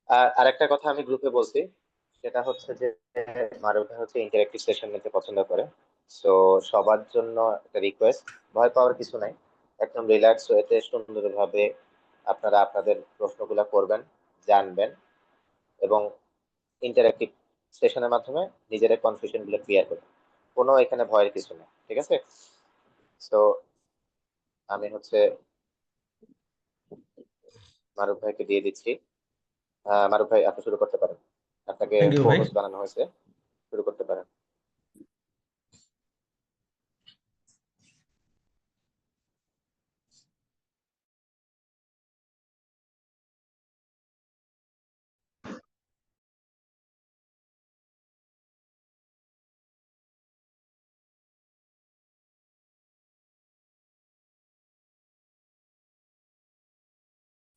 আর আরেকটা কথা আমি গ্রুপে বলছি, সেটা হচ্ছে যে মারুফ ভাই হচ্ছে ইন্টারেক্টিভ সেশন নিতে পছন্দ করে। সো সবার জন্য একটা রিকোয়েস্ট, ভয় পাওয়ার কিছু নাই, একদম রিল্যাক্স হয়েতে সুন্দরভাবে আপনারা আপনাদের প্রশ্নগুলো করবেন, জানবেন, এবং ইন্টারেক্টিভ সেশনের মাধ্যমে নিজের কনফিউশন গুলো ক্লিয়ার করবেন। কোনো এখানে ভয়ের কিছু নেই, ঠিক আছে? সো আমি হচ্ছে মারুফ ভাইকে দিয়ে দিচ্ছি। মারুফ ভাই, আপনি শুরু করতে পারেন, আপনাকে থ্যাংক ইউ কো ভাই। হোস্ট বানানো হয়েছে, শুরু করতে পারেন।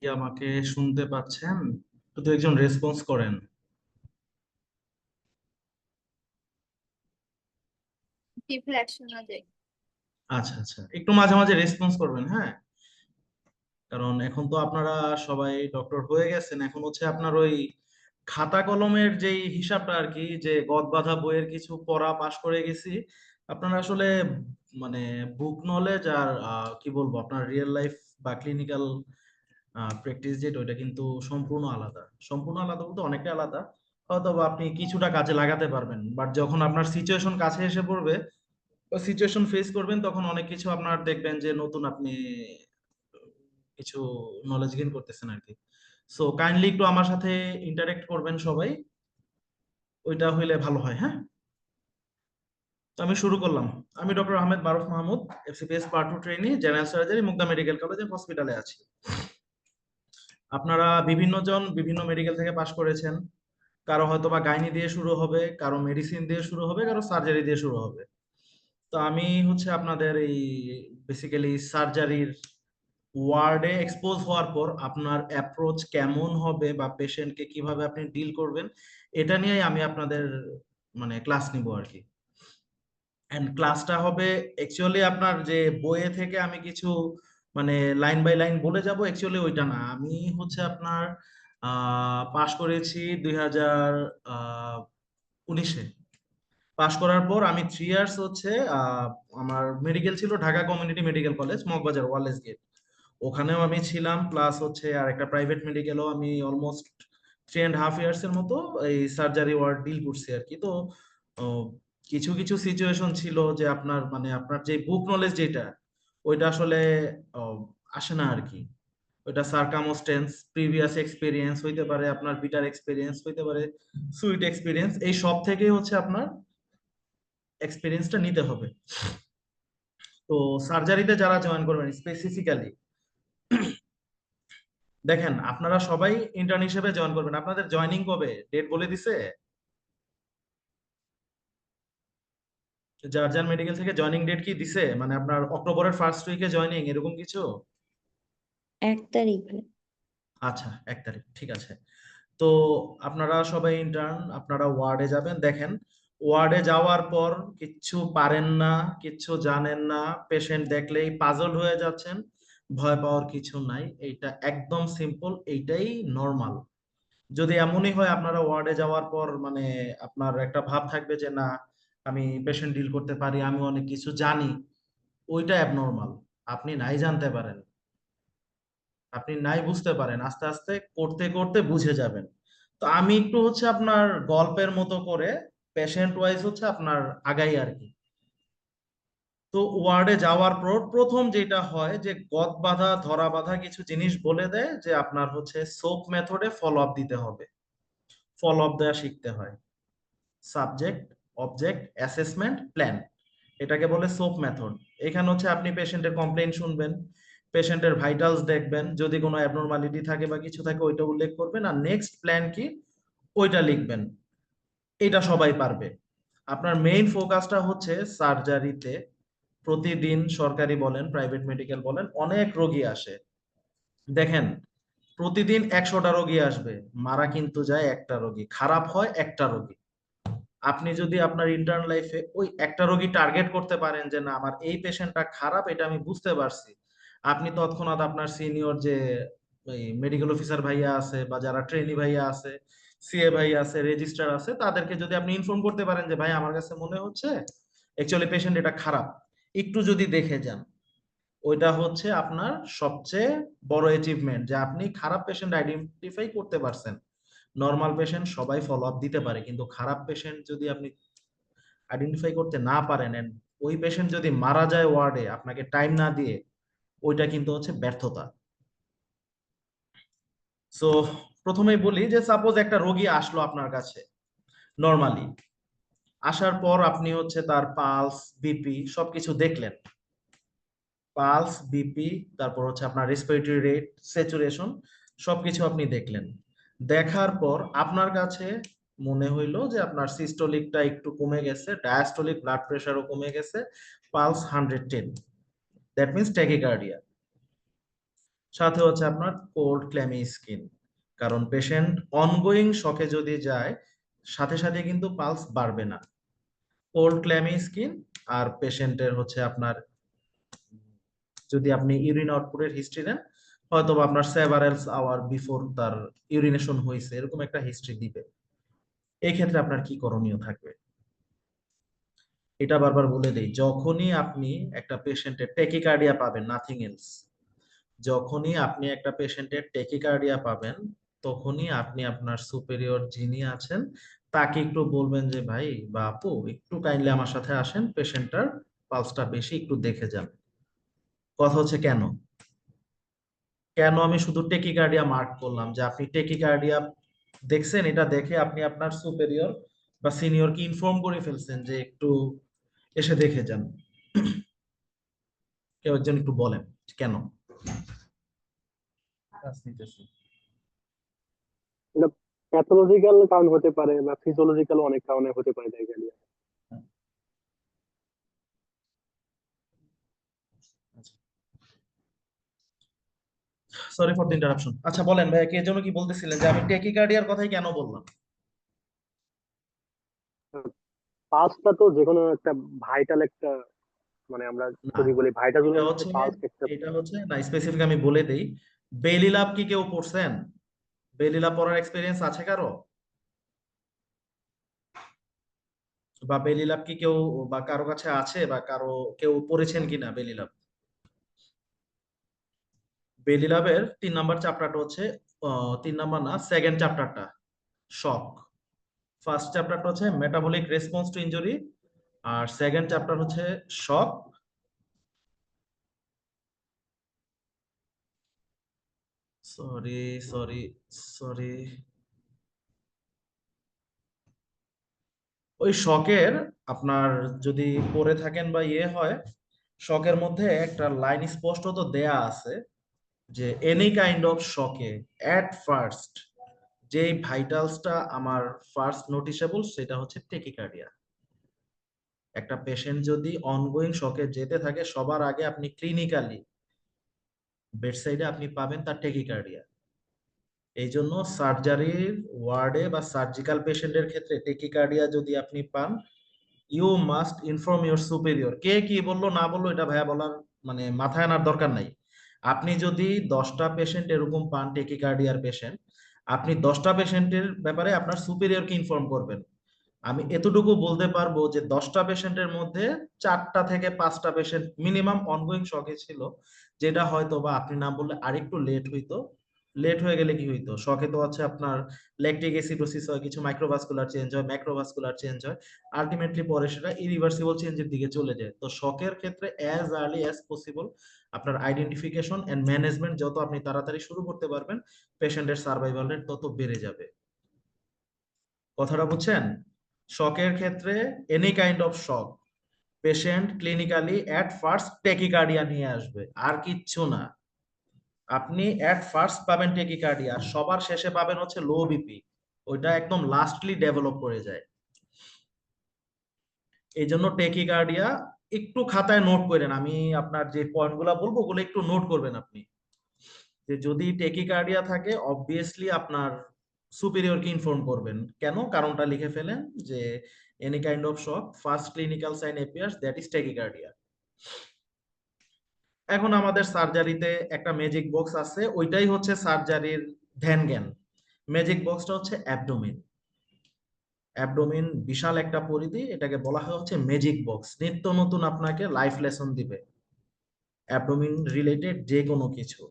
কি আমাকে শুনতে পাচ্ছেন? শুধু একজন রেসপন্স করেন। পিপল অ্যাকশন না যায়। আচ্ছা আচ্ছা, একটু মাঝে মাঝে রেসপন্স করবেন, হ্যাঁ। কারণ এখন তো আপনারা সবাই ডক্টর হয়ে গেছেন, এখন হচ্ছে আপনার ওই খাতা কলমের যেই হিসাবটা আর কি, যে গদ বাঁধা বইয়ের কিছু পড়া পাশ করে গেছি, আপনারা আসলে মানে বুক নলেজ আর কি বলবো, আপনার রিয়েল লাইফ বা ক্লিনিক্যাল প্র্যাকটিস যেটা, ওইটা কিন্তু সম্পূর্ণ আলাদা। সম্পূর্ণ আলাদা বলতে অনেকটা আলাদা। হয়তো বা আপনি কিছুটা কাজে লাগাতে পারবেন, বাট যখন আপনার সিচুয়েশন কাছে এসে পড়বে, ওই সিচুয়েশন ফেস করবেন, তখন অনেক কিছু আপনার দেখবেন যে নতুন আপনি কিছু নলেজ গেইন করতেছেন আর কি। সো কাইন্ডলি একটু আমার সাথে ইন্টারেক্ট করবেন সবাই, ওইটা হইলে ভালো হয়, হ্যাঁ। তো আমি শুরু করলাম। আমি doctor Ahmed Maruf Mahmud, FCPS part 2 trainee, general surgery, Mugda medical college and হসপিটালে আছি। আপনারা বিভিন্ন জন বিভিন্ন মেডিকেল থেকে পাশ করেছেন। কারো হয়তো বা গাইনি দিয়ে শুরু হবে, কারো মেডিসিন দিয়ে শুরু হবে, কারো সার্জারি দিয়ে শুরু হবে। তো আমি হচ্ছে আপনাদের এই বেসিক্যালি সার্জারির ওয়ার্ডে এক্সপোজ হওয়ার পর আপনার অ্যাপ্রোচ কেমন হবে বা পেশেন্টকে কিভাবে আপনি ডিল করবেন, এটা নিয়েই আমি আপনাদের মানে ক্লাস নিব আর কি। এন্ড ক্লাসটা হবে অ্যাকচুয়ালি আপনার যে বইয়ে থেকে আমি কিছু মানে লাইন বাই লাইন বলে যাব, অ্যাকচুয়ালি ওইটা না। আমি হচ্ছে আপনার পাশ করেছি 2019-এ। পাশ করার পর আমি 3 ইয়ার্স হচ্ছে আমার মেডিকেল ছিল Dhaka community medical college, Moghbazar, Wireless Gate. ওখানেও আমি ছিলাম, প্লাস হচ্ছে আর একটা প্রাইভেট মেডিকেলও আমি অলমোস্ট 3.5 ইয়ার্স এর মতো এই সার্জারি ওয়ার্ড ডিল করছি আর কি। তো ও, কিছু কিছু সিচুয়েশন ছিল যে আপনার মানে আপনার যে বুক নলেজ যেটা, ওইটা আসলে ও, আসে না আর কি। ওইটা সার্কামস্টেন্স, প্রিভিয়াস এক্সপিরিয়েন্স হইতে পারে, আপনার বিটার এক্সপিরিয়েন্স হইতে পারে, সুইট এক্সপিরিয়েন্স, এই সব থেকেই হচ্ছে আপনার এক্সপিরিয়েন্সটা নিতে হবে। তো সার্জারিতে যারা জয়েন করবেন স্পেসিফিক্যালি, দেখেন আপনারা সবাই ইন্টার্ন হিসেবে জয়েন করবেন। আপনাদের জয়েনিং কবে, ডেট বলে দিছে? যার যার মেডিকেল থেকে জয়েনিং ডেট কি দিছে, মানে আপনার অক্টোবরের ফার্স্ট উইকে জয়েনিং এরকম কিছু? 1 তারিখ ভাই। আচ্ছা, 1 তারিখ, ঠিক আছে। তো আপনারা সবাই ইন্টার্ন, আপনারা ওয়ার্ডে যাবেন। দেখেন, ওয়ার্ডে যাওয়ার পর কিচ্ছু পারেন না, কিচ্ছু জানেন না, পেশেন্ট দেখলেই পাজল হয়ে যাচ্ছেন, ভয় পাওয়ার কিছু নাই। এইটা একদম সিম্পল, এইটাই নর্মাল। যদি এমনই হয় আপনারা ওয়ার্ডে যাওয়ার পর মানে আপনার একটা ভাব থাকবে যে না, আমি পেশেন্ট ডিল করতে পারি, আমি অনেক কিছু জানি, ওইটা অ্যাবনর্মাল। আপনি নাই জানতে পারেন, আপনি নাই বুঝতে পারেন, আস্তে আস্তে করতে করতে বুঝে যাবেন। তো আমি একটু হচ্ছে আপনার গল্পের মতো করে পেশেন্ট ওয়াইজ হচ্ছে আপনার আগাই আর কি। তো ওয়ার্ডে যাওয়ার পর প্রথম যেটা হয় যে গদ বাঁধা ধরা বাঁধা কিছু জিনিস বলে দেয়, যে আপনার হচ্ছে সোপ মেথডে ফলো আপ দিতে হবে। ফলো আপ দেওয়া শিখতে হয়। সাবজেক্ট, অবজেক্ট, অ্যাসেসমেন্ট, প্ল্যান, এটাকে বলে সোপ মেথড। এখানে হচ্ছে আপনি পেশেন্টের কমপ্লেইন শুনবেন, পেশেন্টের ভাইটালস দেখবেন, যদি কোনো অ্যাবনর্মালিটি থাকে বা কিছু থাকে ওইটা উল্লেখ করবেন, আর নেক্সট প্ল্যান কি ওইটা লিখবেন। এটা সবাই পারবে। আপনার মেইন ফোকাসটা হচ্ছে সার্জারিতে। প্রতিদিন সরকারি বলেন প্রাইভেট মেডিকেল বলেন অনেক রোগী আসে। দেখেন, প্রতিদিন 100টা রোগী আসবে, মারা কিন্তু যায় একটা রোগী, খারাপ হয় একটা রোগী। আপনি যদি আপনার ইন্টার্ন লাইফে ওই একটা রোগী টার্গেট করতে পারেন যে না আমার এই পেশেন্টটা খারাপ, এটা আমি বুঝতে পারছি, আপনি তৎক্ষণাৎ আপনার সিনিয়র যে মেডিকেল অফিসার ভাইয়া আছে বা যারা ট্রেনি ভাইয়া আছে, সিএ ভাইয়া আছে, রেজিস্ট্রার আছে, তাদেরকে যদি আপনি ইনফর্ম করতে পারেন যে ভাই আমার কাছে মনে হচ্ছে অ্যাকচুয়ালি পেশেন্ট এটা খারাপ, একটু যদি দেখে যান, ওইটা হচ্ছে আপনার সবচেয়ে বড় অ্যাচিভমেন্ট, যে আপনি খারাপ পেশেন্ট আইডেন্টিফাই করতে পারছেন। নর্মাল পেশেন্ট সবাই ফলো আপ দিতে পারে, কিন্তু খারাপ পেশেন্ট যদি আপনি আইডেন্টিফাই করতে না পারেন and ওই পেশেন্ট যদি মারা যায় ওয়ার্ডে আপনাকে টাইম না দিয়ে, ওইটা কিন্তু হচ্ছে ব্যর্থতা। সো প্রথমেই বলি যে সাপোজ একটা রোগী আসলো আপনার কাছে নর্মালি, আসার পর আপনি হচ্ছে তার পালস, বিপি সবকিছু দেখলেন, পালস, বিপি, তারপর হচ্ছে আপনার রেসপিরেটরি রেট, স্যাচুরেশন সবকিছু আপনি দেখলেন। দেখার পর আপনার কাছে মনে হইলো যে আপনার সিস্টোলিকটা একটু কমে গেছে, ডায়াস্টোলিক ব্লাড প্রেশারও কমে গেছে, পালস 110, দ্যাট মিনস ট্যাকিকার্ডিয়া। সাথে হচ্ছে আপনার কোল্ড ক্ল্যামি স্কিন, কারণ পেশেন্ট অনগোয়িং শকে যদি যায় সাথে সাথে কিন্তু পালস বাড়বে না। কোল্ড ক্ল্যামি স্কিন আর পেশেন্টের হচ্ছে আপনার, যদি আপনি ইউরিন আউটপুটের হিস্ট্রি নেন, হয়তো বা আপনার সেভারেলস আওয়ার বিফোর তার ইউরিনেশন হয়েছে, এরকম একটা হিস্ট্রি দিবে। এই ক্ষেত্রে আপনার কি করণীয় থাকবে? এটা বারবার বলে দেই, যখনই আপনি একটা পেশেন্টের টেকিকার্ডিয়া পাবেন, নাথিং এলস, যখনই আপনি একটা পেশেন্টের টেকিকার্ডিয়া পাবেন, তখনই আপনি আপনার সুপেরিয়র যিনি আছেন তাকে একটু বলবেন যে ভাই বা আপু একটু কাইন্ডলি আমার সাথে আসেন, পেশেন্টটার পালসটা বেশি, একটু দেখে যান। কথা হচ্ছে কেন কেন আমি শুধু টেকিকার্ডিয়া মার্ক করলাম, যে আপনি টেকিকার্ডিয়া দেখছেন, এটা দেখে আপনি আপনার সুপেরিয়র বা সিনিয়রকে ইনফর্ম করে ফেলছেন যে একটু এসে দেখে যান। কেউ একজন একটু বলেন কেন? প্যাথোলজিক্যাল কারণ হতে পারে বা ফিজিওলজিক্যাল অনেক কারণে হতে পারে diarrhoea. Sorry for the interruption. আচ্ছা বলেন ভাই, কে যেন কি বলতেছিলেন যে আমি টেকিকার্ডিয়ার কথাই কেন বললাম? পালসটা তো যে কোনো একটা ভাইটাল একটা, মানে আমরা না, যদি বলি ভাইটাল এটা হচ্ছে হচ্ছে পালস একটা। এটা হচ্ছে না, স্পেসিফিক আমি বলে দেই। বেলি লাভ কি কেউ পড়ছেন? বেলি লাভ পড়ার এক্সপেরিয়েন্স আছে কারো? বা বেলি লাভ কি কেউ বা কারো কাছে আছে, বা কারো কেউ পড়েছেন কিনা বেলি লাভ? বেলি লাভের 3 নাম্বার চ্যাপ্টারটা হচ্ছে 3 নাম্বার না, সেকেন্ড চ্যাপ্টারটা শক। ফার্স্ট চ্যাপ্টারটা হচ্ছে মেটাবলিক রেসপন্স টু ইনজুরি, আর সেকেন্ড চ্যাপ্টার হচ্ছে শক। সরি সরি সরি, ওই শকের আপনার যদি পড়ে থাকেন বা ইয়ে হয়, শকের মধ্যে একটা লাইন স্পষ্টত দেয়া আছে যে এনি কাইন্ড অফ শকে এট ফার্স্ট যেই ভাইটালসটা আমার ফার্স্ট নোটিসেবল সেটা হচ্ছে টেকিকার্ডিয়া। একটা পেশেন্ট যদি অনগোয়িং শকে যেতে থাকে, সবার আগে আপনি ক্লিনিক্যালি বেডসাইডে আপনি পাবেন তার টেকিকার্ডিয়া। এই জন্য সার্জারির ওয়ার্ডে বা সার্জিক্যাল পেশেন্টের ক্ষেত্রে টেকিকার্ডিয়া যদি আপনি পান, you must inform your superior. কে কি বললো না বললো এটা ভাইয়া বলার মানে মাথায় আনার দরকার নাই। আপনি যদি 10টা পেশেন্ট এরকম পান টেকিকার্ডিয়ার পেশেন্ট, আপনি 10টা পেশেন্টের ব্যাপারে আপনার সুপেরিয়রকে ইনফর্ম করবেন। আমি এতটুকু বলতে পারবো যে 10টা পেশেন্টের মধ্যে 4টা থেকে 5টা পেশেন্ট মিনিমাম অনগোয়িং শকে ছিল, যেটা হয়তো বা আপনি না বললে আরেকটু লেট হইতো। লেট হয়ে গেলে কি হইতো, শকে তো হচ্ছে আপনার ল্যাকটিক অ্যাসিডোসিস হয়, কিছু মাইক্রোভাস্কুলার চেঞ্জ হয়, ম্যাক্রোভাস্কুলার চেঞ্জ হয়, আলটিমেটলি পরে সেটা ইরিভার্সিবল চেঞ্জের দিকে চলে যায়। তো শকের ক্ষেত্রে অ্যাজ আর্লি অ্যাজ পসিবল আপনার আইডেন্টিফিকেশন এন্ড ম্যানেজমেন্ট যত আপনি তাড়াতাড়ি শুরু করতে পারবেন, পেশেন্টের সার্ভাইভাল রেট তত বেড়ে যাবে। কথাটা বুঝছেন? শকের ক্ষেত্রে any kind of shock, patient clinically at first tachycardia নিয়ে আসবে, আর কিচ্ছু না। আপনি এট ফার্স্ট পাবেন টেকিকার্ডিয়া, সবার শেষে পাবেন হচ্ছে লো বিপি, ওইটা একদম লাস্টলি ডেভেলপ করে যায়। এই জন্য টেকিকার্ডিয়া একটু খাতায় নোট করেন, আমি আপনার যে পয়েন্টগুলো বলবো ওগুলো একটু নোট করবেন আপনি, যে যদি টেকিকার্ডিয়া থাকে অবভিয়াসলি আপনার সুপিরিয়রকে ইনফর্ম করবেন। কেন? কারণটা লিখে ফেলেন যে any kind of shock, first clinical sign appears, that is tachycardia. এখন আমাদের সার্জারিতে একটা ম্যাজিক বক্স আছে, ওইটাই হচ্ছে সার্জারির ধ্যান জ্ঞান। ম্যাজিক বক্সটা হচ্ছে অ্যাবডোমিন। অ্যাবডোমিন বিশাল একটা পরিধি, এটাকে বলা হয় হচ্ছে ম্যাজিক বক্স। নিত্য নতুন আপনাকে লাইফ লেসন দিবে অ্যাবডোমিন রিলেটেড যে কোনো কিছু।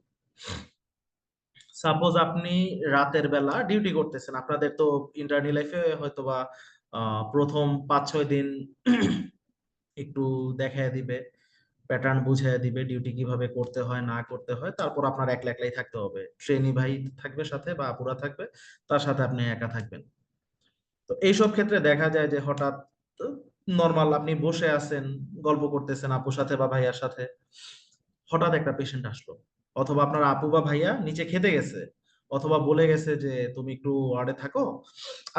সাপোজ আপনি রাতের বেলা ডিউটি করতেছেন, আপনাদের তো ইন্টার্নি লাইফে হয়তোবা প্রথম 5-6 দিন একটু দেখায় দিবে, প্যাটার্ন বুঝিয়ে দিবে ডিউটি কিভাবে করতে হয় না করতে হয়। তারপর আপনার একলা একলাই থাকতে হবে, ট্রেনি ভাই থাকবে সাথে বা আপুরা থাকবে, তার সাথে আপনি একা থাকবেন। তো এইসব ক্ষেত্রে দেখা যায় যে হঠাৎ নর্মাল আপনি বসে আছেন, গল্প করতেছেন আপুর সাথে বা ভাইয়ার সাথে, হঠাৎ একটা পেশেন্ট আসলো, অথবা আপনার আপু বা ভাইয়া নিচে খেতে গেছে, অথবা বলে গেছে যে তুমি একটু ওয়ার্ডে থাকো,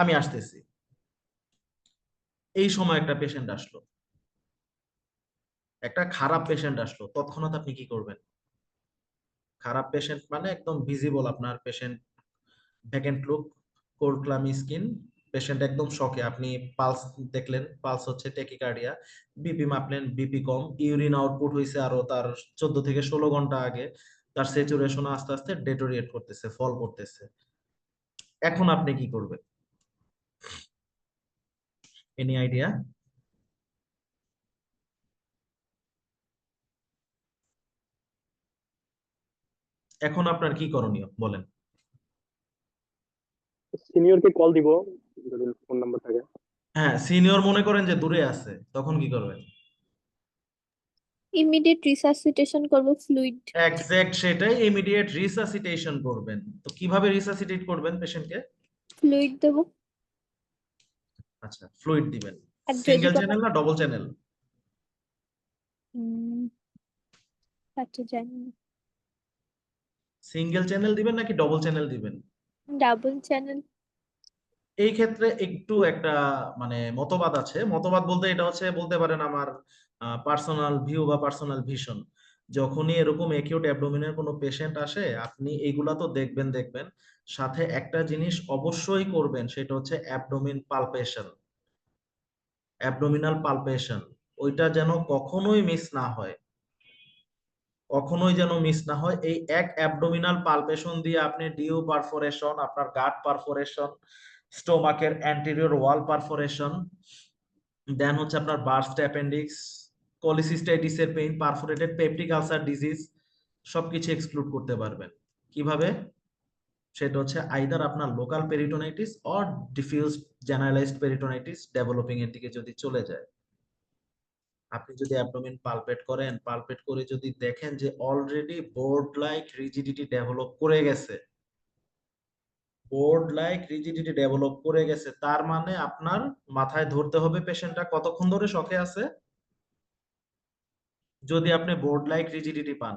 আমি আসতেছি। এই সময় একটা পেশেন্ট আসলো, একটা খারাপ পেশেন্ট আসলো, তৎক্ষণাৎ আপনি কি করবেন? খারাপ পেশেন্ট মানে একদম ভিজিবল আপনার patient, vacant look, cold clammy skin, patient একদম শকে। আপনি পালস দেখলেন, পালস হচ্ছে টেকিকার্ডিয়া, বিপি মাপলেন, বিপি কম, ইউরিন আউটপুট হয়েছে আরো তার 14 থেকে 16 ঘন্টা আগে, তার স্যাচুরেশন আস্তে আস্তে ডেটোরিয়েট করতেছে, ফল করতেছে। এখন আপনি কি করবেন? Any idea? এখন আপনার কি করণীয় বলেন? সিনিয়রকে কল দিব যদি ফোন নাম্বার থাকে। হ্যাঁ, সিনিয়র মনে করেন যে দূরে আছে, তখন কি করবেন? ইমিডিয়েট রিসাসিটেশন করবো, ফ্লুইড এক্সাক্ট সেটাই, ইমিডিয়েট রিসাসিটেশন করবেন। তো কিভাবে রিসাসিটেট করবেন পেশেন্টকে? ফ্লুইড দেবো। আচ্ছা, ফ্লুইড দিবেন। আর যদি সিঙ্গেল কোনো চ্যানেল না ডবল চ্যানেল? আচ্ছা জানি না, সিঙ্গেল চ্যানেল দিবেন নাকি ডবল চ্যানেল দিবেন? Double channel. এই ক্ষেত্রে একটু একটা মানে মতবাদ আছে। মতবাদ বলতে এটা হচ্ছে, বলতে পারেন আমার পার্সোনাল ভিউ বা পার্সোনাল ভিশন। যখনই এরকম একিউট অ্যাবডোমিনের কোনো পেশেন্ট আসে, আপনি এইগুলা তো দেখবেন দেখবেন, সাথে একটা জিনিস অবশ্যই করবেন, সেটা হচ্ছে অ্যাবডোমিন পালপেশন, অ্যাবডোমিনাল পালপেশন। ওইটা যেন কখনোই মিস না হয়, কখনোই যেন মিস না হয়। এই এক অ্যাবডোমিনাল পালপেশন দিয়ে আপনি ডিউ পারফোরেশন, আপনার গাট পারফোরেশন, স্টোমাকের অ্যান্টেরিয়র ওয়াল পারফোরেশন, দেন হচ্ছে আপনার বার্স্ট অ্যাপেন্ডিক্স, কলিসিস্টাইটিসের pain, perforated peptic ulcer disease সবকিছু এক্সক্লুড করতে পারবেন। কিভাবে? সেটা হচ্ছে আইদার আপনার local peritonitis or diffuse generalised peritonitis developing এর দিকে যদি চলে যায়। আপনি যদি অ্যাবডোমেন পালপেট করেন, পালপেট করে যদি দেখেন যে already board like rigidity develop করে গেছে, বোর্ড লাইক রিজিডিটি ডেভেলপ করে গেছে, তার মানে আপনার মাথায় ধরতে হবে পেশেন্টটা কতক্ষণ ধরে শকে আছে। যদি আপনি বোর্ড লাইক রিজিডিটি পান,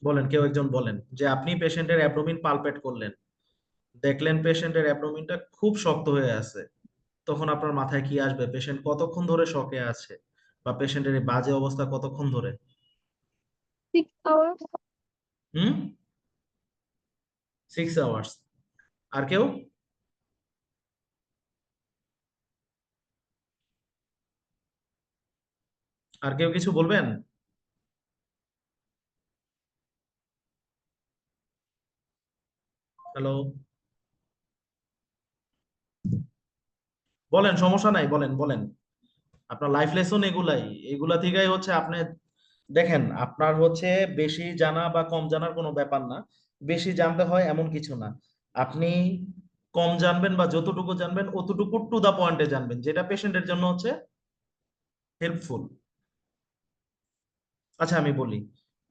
বলেন, কেউ একজন বলেন যে আপনি পেশেন্টের অ্যাবডোমিন পালপেট করলেন, দেখলেন পেশেন্টের অ্যাবডোমিনটা খুব শক্ত হয়ে আছে, তখন আপনার মাথায় কি আসবে? পেশেন্ট কতক্ষণ ধরে শকে আছে, বা পেশেন্টের এই বাজে অবস্থা কতক্ষণ ধরে? 6 আওয়ার্স। হুম, 6 আওয়ার্স। আর কেউ? আর কেউ কিছু বলবেন? হ্যালো, বলেন, সমস্যা নাই, বলেন বলেন। আপনার লাইফ লেসন এগুলাই, এগুলা থেকেই হচ্ছে আপনি দেখেন, আপনার হচ্ছে বেশি জানা বা কম জানার কোনো ব্যাপার না, বেশি জানতে হয় এমন কিছু না। আপনি কম জানবেন বা যতটুকু জানবেন অতটুকু টু দা পয়েন্টে জানবেন, যেটা পেশেন্টের জন্য হচ্ছে হেল্পফুল। আচ্ছা আমি বলি,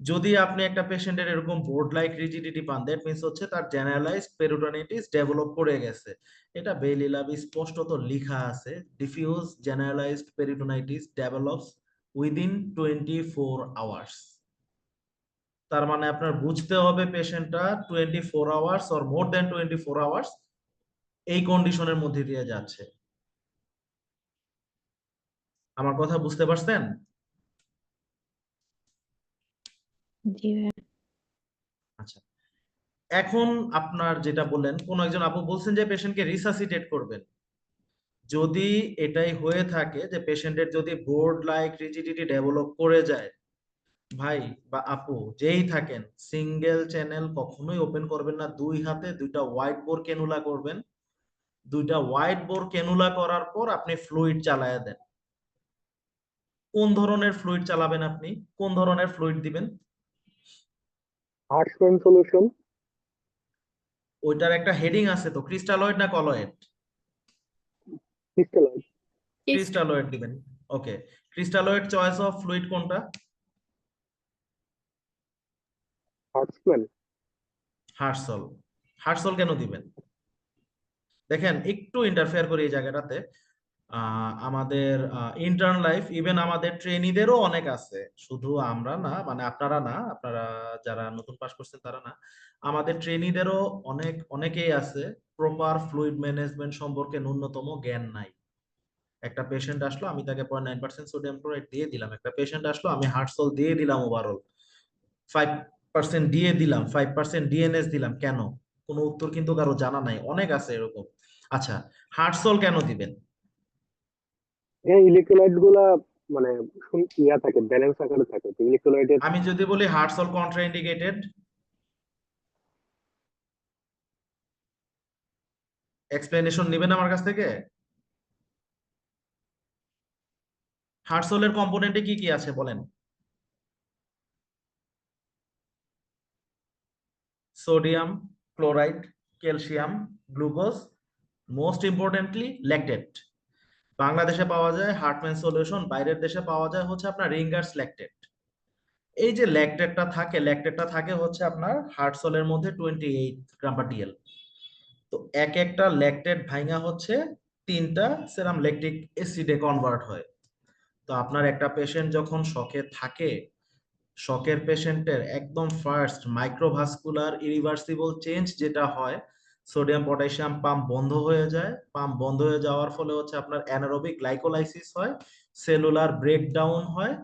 যদি আপনি একটা পেশেন্টের এরকম বোর্ড লাইক রিজিডিটি পান, দ্যাট মিন্স হচ্ছে তার জেনারেলাইজড পেরিটোনাইটিস ডেভেলপ করে গেছে। এটা বেইলি ল্যাবে স্পষ্টত লেখা আছে, diffuse generalised peritonitis develops within 24 hours. তার মানে আপনার বুঝতে হবে পেশেন্টটা 24 hours or more than 24 hours এই কন্ডিশনের মধ্যে দিয়ে যাচ্ছে। আমার কথা বুঝতে পারছেন? জি ভাইয়া। আচ্ছা, এখন আপনার যেটা বললেন, কোন একজন আপু বলছেন যে পেশেন্টকে রিসাসিটেট করবেন। যদি এটাই হয়ে থাকে যে পেশেন্টের যদি বোর্ড লাইক রিজিডিটি ডেভেলপ করে যায়, ভাই বা আপু যেই থাকেন, সিঙ্গেল চ্যানেল কখনোই ওপেন করবেন না। 2 হাতে 2টা হোয়াইট বোর্ড ক্যানুলা করবেন। 2টা হোয়াইট বোর্ড ক্যানুলা করার পর আপনি ফ্লুইড চালায়া দেন। কোন ধরনের ফ্লুইড চালাবেন আপনি? কোন ধরনের ফ্লুইড দিবেন? হার্টম্যান সলিউশন। ওইটার একটা হেডিং আছে তো, ক্রিস্টালয়েড না কলয়েড? ক্রিস্টালাইজ। ক্রিস্টালয়েড দিবেন। ওকে, ক্রিস্টালয়েড চয়েস অফ ফ্লুইড কোনটা? হার্টম্যান। হার্টসল। হার্টসল কেন দিবেন? দেখেন একটু ইন্টারফেয়ার করি এই জায়গাটাতে। আমাদের ইন্টার্ন লাইফ, ইভেন আমাদের ট্রেনিদেরও অনেক আছে, শুধু আমরা না, মানে আপনারা না, আপনারা যারা নতুন পাস করছেন তারা না, আমাদের ট্রেনিদেরও অনেকেই আছে প্রপার ফ্লুইড ম্যানেজমেন্ট সম্পর্কে ন্যূনতম জ্ঞান নাই। একটা পেশেন্ট আসলো, আমি তাকে 0.9% সোডিয়াম ক্লোরাইড দিয়ে দিলাম। একটা পেশেন্ট আসলো, আমি হার্টসল দিয়ে দিলাম, ওভারঅল 5% দিয়ে দিলাম, 5% ডিএনএস দিলাম। কেন? কোনো উত্তর কিন্তু কারো জানা নাই। অনেক আছে এরকম। আচ্ছা, হার্টসল কেন দিবেন? এই ইলেকট্রোলাইট গুলা মানে ইয়া থাকে, ব্যালেন্স আকারে থাকে, তো ইলেকট্রোলাইটের। আমি যদি বলি হার্টসল কন্ট্রাইন্ডিকেটেড, এক্সপ্লেনেশন নেবেন আমার কাছ থেকে? হার্টসলের কম্পোনেন্টে কি কি আছে বলেন? Sodium chloride, calcium, glucose, most importantly lactate. বাংলাদেশে পাওয়া যায় হার্টম্যান সলিউশন, বাইরের দেশে পাওয়া যায় হচ্ছে আপনার রিঙ্গার্স ল্যাকটেট। এই যে ল্যাকটেটটা থাকে হচ্ছে আপনার হার্টসলের মধ্যে 28 গ্রাম পার ডিএল। তো এক একটা ল্যাকটেট ভাঙা হচ্ছে 3টা সেরাম ল্যাকটিক অ্যাসিডে কনভার্ট হয়। তো আপনার একটা পেশেন্ট যখন শকে থাকে, শকের পেশেন্টের একদম ফার্স্ট মাইক্রোভাস্কুলার ইরিভার্সিবল চেঞ্জ যেটা হয়, সোডিয়াম পটাশিয়াম পাম্প বন্ধ হয়ে যায়। পাম্প বন্ধ হয়ে যাওয়ার ফলে হচ্ছে আপনার অ্যানারোবিক গ্লাইকোলাইসিস হয়, সেলুলার ব্রেকডাউন হয়,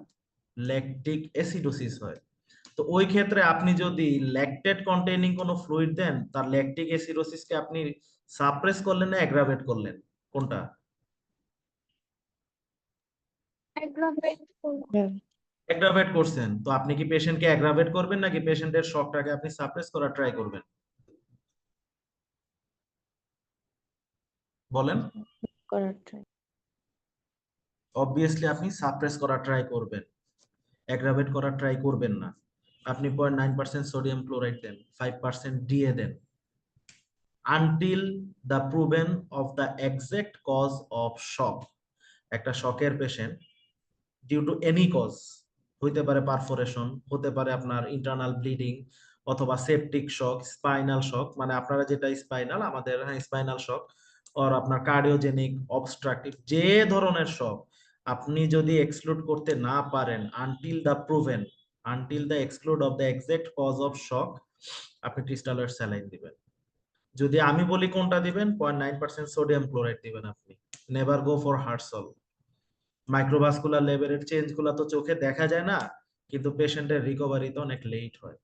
ল্যাকটিক অ্যাসিডোসিস হয়। তো ওই ক্ষেত্রে আপনি যদি ল্যাকটেট কন্টেইনিং কোনো ফ্লুইড দেন, তার ল্যাকটিক অ্যাসিডোসিসকে আপনি সাপ্রেস করলেন না অ্যাগ্রাভেট করলেন? কোনটা? অ্যাগ্রাভেট করছেন। তো আপনি কি পেশেন্টকে অ্যাগ্রাভেট করবেন নাকি পেশেন্টের শকটাকে আপনি সাপ্রেস করার ট্রাই করবেন? বলেন। করার ট্রাই। অবভিয়াসলি আপনি সাপ্রেস করার ট্রাই করবেন, অ্যাগ্রাভেট করার ট্রাই করবেন না। আপনি 0.9% সোডিয়াম ক্লোরাইড দেন, 5% ডিএ দেন, until the proven of the exact cause of shock. একটা শকের patient due to any cause, হইতে পারে পারফোরেশন, হতে পারে আপনার ইন্টারনাল ব্লিডিং, অথবা সেপটিক শক, স্পাইনাল শক, মানে আপনারা যেটা স্পাইনাল, আমাদের স্পাইনাল শক, আর আপনার কার্ডিওজেনিক, অবস্ট্রাকটিভ, যে ধরনের শক, আপনি যদি এক্সক্লুড করতে না পারেন until the exclude of the exact cause of shock, আপনি ক্রিস্টালয়েড স্যালাইন দিবেন। যদি আমি বলি কোনটা দিবেন, 0.9% সোডিয়াম ক্লোরাইড দিবেন আপনি। Never go for Hartsol. Microvascular লেভেলের চেঞ্জ গুলা তো চোখে দেখা যায় না, কিন্তু পেশেন্টের রিকভারি তো অনেক লেট হয়।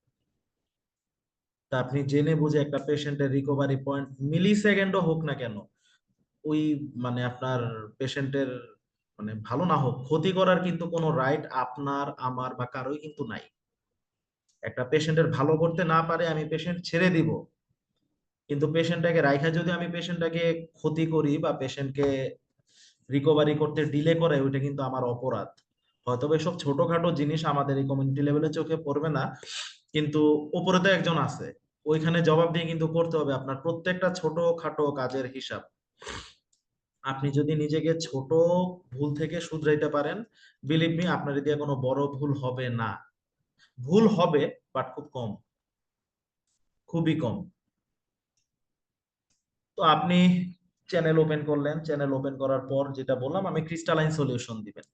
তা আপনি জেনে বুঝে একটা পেশেন্টের রিকভারি পয়েন্ট মিলি সেকেন্ডও হোক না কেন, ওই মানে আপনার পেশেন্টের মানে ভালো না হোক, ক্ষতি করার কিন্তু কোনো রাইট আপনার, আমার বা কারোই কিন্তু নাই। একটা পেশেন্টের ভালো করতে না পারে আমি পেশেন্ট ছেড়ে দিব, কিন্তু পেশেন্টটাকে রাইখা যদি আমি পেশেন্টটাকে ক্ষতি করি বা পেশেন্টকে রিকভারি করতে ডিলে করে, ওইটা কিন্তু আমার অপরাধ। হয়তো এসব ছোটখাটো জিনিস আমাদের এই কমিউনিটি লেভেলে চোখে পড়বে না, কিন্তু উপরে তো একজন আছে, ওইখানে জবাব দিয়ে কিন্তু করতে হবে আপনার প্রত্যেকটা ছোটখাটো কাজের হিসাব। আপনি যদি নিজেকে ছোট ভুল থেকে শুধরাইতে পারেন, বিলিভ মি আপনার দিয়ে কোনো বড় ভুল হবে না। ভুল হবে বাট খুব কম, খুবই কম। তো আপনি চ্যানেল ওপেন করলেন, চ্যানেল ওপেন করার পর যেটা বললাম আমি, ক্রিস্টালাইন সলিউশন দিবেন।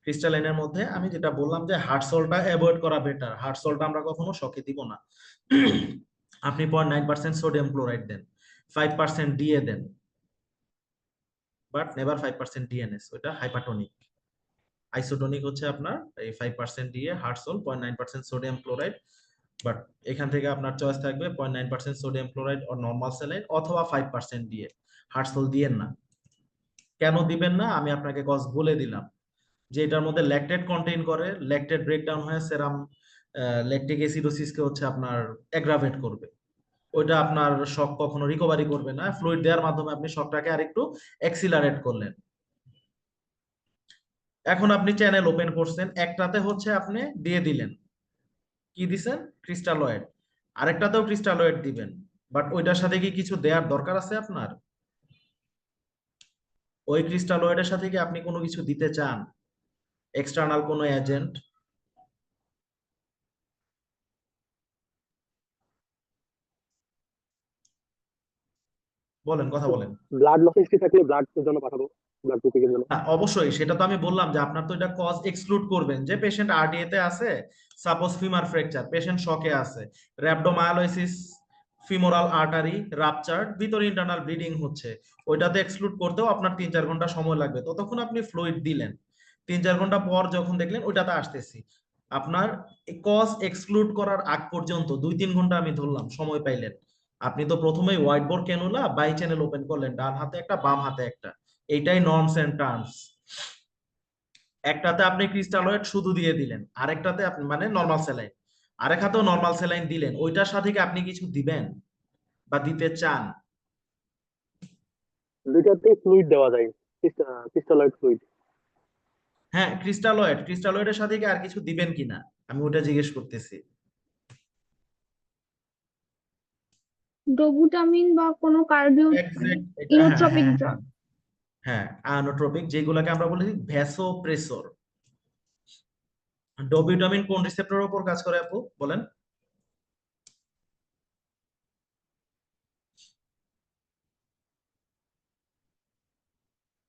ক্রিস্টালাইনের মধ্যে আমি যেটা বললাম যে হার্টসলটা অ্যাভয়েড করা বেটার, হার্টসলটা আমরা কখনো শকে দিব না। আপনি 0.9% সোডিয়াম ক্লোরাইড দেন, 5% ডিএ দেন, বাট নেভার 5% ডিএনএস, ওটা হাইপাটোনিক। আইসোটোনিক হচ্ছে আপনার এই 5% DA, Hartsol 0.9% sodium chloride. But এখান থেকে আপনার চয়েস থাকবে 0.9% সোডিয়াম ক্লোরাইড ও নর্মাল স্যালাইন, অথবা 5% ডিএ। হার্টসল দিয়েন না। কেন দিবেন না আমি আপনাকে কজ বলে দিলাম, যে এটার মধ্যে ল্যাকটেট কন্টেইন করে, ল্যাকটেট ব্রেকডাউন হয়ে সেরাম ল্যাকটিক অ্যাসিডোসিসকে হচ্ছে আপনার অ্যাগ্রাভেট করবে, ওইটা আপনার শক কখনো রিকভারি করবে না। ফ্লুইড দেওয়ার মাধ্যমে আপনি শকটাকে আরেকটু অ্যাক্সিলারেট করলেন। এখন আপনি চ্যানেল ওপেন করছেন, একটাতে হচ্ছে আপনি দিয়ে দিলেন, কি দিছেন, ক্রিস্টালয়েড, আরেকটাতেও ক্রিস্টালয়েড দিবেন, বাট ওইটার সাথে কি কিছু দেওয়ার দরকার আছে আপনার? ওই ক্রিস্টালয়েডের সাথে কি আপনি কোনো কিছু দিতে চান, এক্সটার্নাল কোনো এজেন্ট? বলেন, কথা বলেন। ব্লাড লস হিস্ট্রি থাকলে ব্লাড জন্য পাঠাবো, ব্লাড গ্রুপিং এর জন্য। হ্যাঁ অবশ্যই, সেটা তো আমি বললাম যে আপনার তো এটা কজ এক্সক্লুড করবেন, যে পেশেন্ট আরডিএ তে আছে, সাপোজ ফিমার ফ্র্যাকচার, পেশেন্ট শকে আছে, র‍্যাপডোমায়োলাইসিস, ফিমোরাল আর্টারি রাপচার্ড, ভিতরে ইন্টারনাল ব্লিডিং হচ্ছে, ওইটাতে এক্সক্লুড করতেও আপনার 3-4 ঘন্টা সময় লাগবে, ততক্ষণ আপনি ফ্লুইড দিলেন, 3-4 ঘন্টা পর যখন দেখলেন ওইটাতে আসতেছি, আপনার কজ এক্সক্লুড করার আগ পর্যন্ত 2-3 ঘন্টা আমি ধরলাম সময় পাইলেন, আপনি তো প্রথমেই wide bore cannula bi channel open করলেন, ডান হাতে একটা বাম হাতে একটা, এইটাই নর্মস এন্ড টার্মস। একটাতে আপনি ক্রিস্টালয়েড শুধু দিয়ে দিলেন, আরেকটাতে আপনি মানে নরমাল স্যালাইন, আরেক হাতেও নরমাল স্যালাইন দিলেন, ওইটার সাথে কি আপনি কিছু দিবেন বা দিতে চান? দুইটাতে ফ্লুইড দেওয়া যায়, ক্রিস্টালয়েড ফ্লুইড। হ্যাঁ ক্রিস্টালয়েডের সাথে কি আর কিছু দিবেন কিনা, আমি ওটা জিজ্ঞেস করতেছি। ডোবুটামিন বা কোনো কার্ডিও এক্সাক্ট, হ্যাঁ ইনোট্রপিক হ্যাঁ ড্রাগ। হ্যাঁ, আনোট্রপিক যেগুলোকে আমরা বলি ভ্যাসোপ্রেসর। ডোবিউটামিন কোন রিসেপ্টরের উপর কাজ করে আপু বলেন?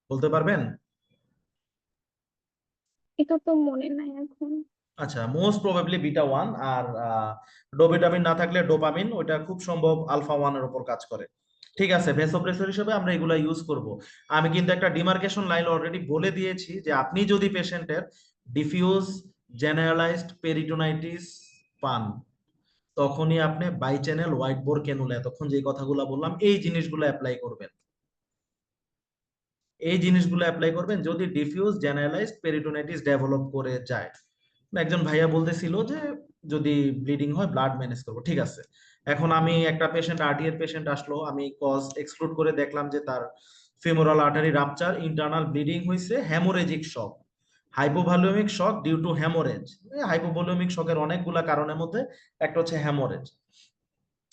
বলতে পারবেন? এটা তো মনে নাই এখন। আচ্ছা, মোস্ট প্রবাবলি বিটা 1, আর ডোবিটামিন না থাকলে ডোপামিন, ওইটা খুব সম্ভব আলফা 1 এর উপর কাজ করে। ঠিক আছে, ভেসোপ্রেসর হিসেবে আমরা এগুলা ইউজ করব। আমি কিন্তু একটা ডিমার্কেশন লাইন অলরেডি বলে দিয়েছি, যে আপনি যদি পেশেন্টের ডিফিউজ জেনারেলাইজড পেরিটোনাইটিস পান, তখনই আপনি bi channel wide bore cannula, তখন যে কথাগুলো বললাম এই জিনিসগুলো অ্যাপ্লাই করবেন, এই জিনিসগুলো অ্যাপ্লাই করবেন যদি ডিফিউজ জেনারেলাইজড পেরিটোনাইটিস ডেভেলপ করে যায়। একজন ভাইয়া বলতেছিল যে যদি ব্লিডিং হয় ব্লাড ম্যানেজ করবো, ঠিক আছে। এখন আমি একটা পেশেন্ট আরডিএর পেশেন্ট আসলো, আমি কজ এক্সক্লুড করে দেখলাম যে তার femoral artery rupture, internal bleeding হয়েছে, haemorrhagic shock, hypovolaemic shock due to haemorrhage. Hypovolaemic শকের অনেকগুলা কারণের মধ্যে একটা হচ্ছে হ্যামোরেজ।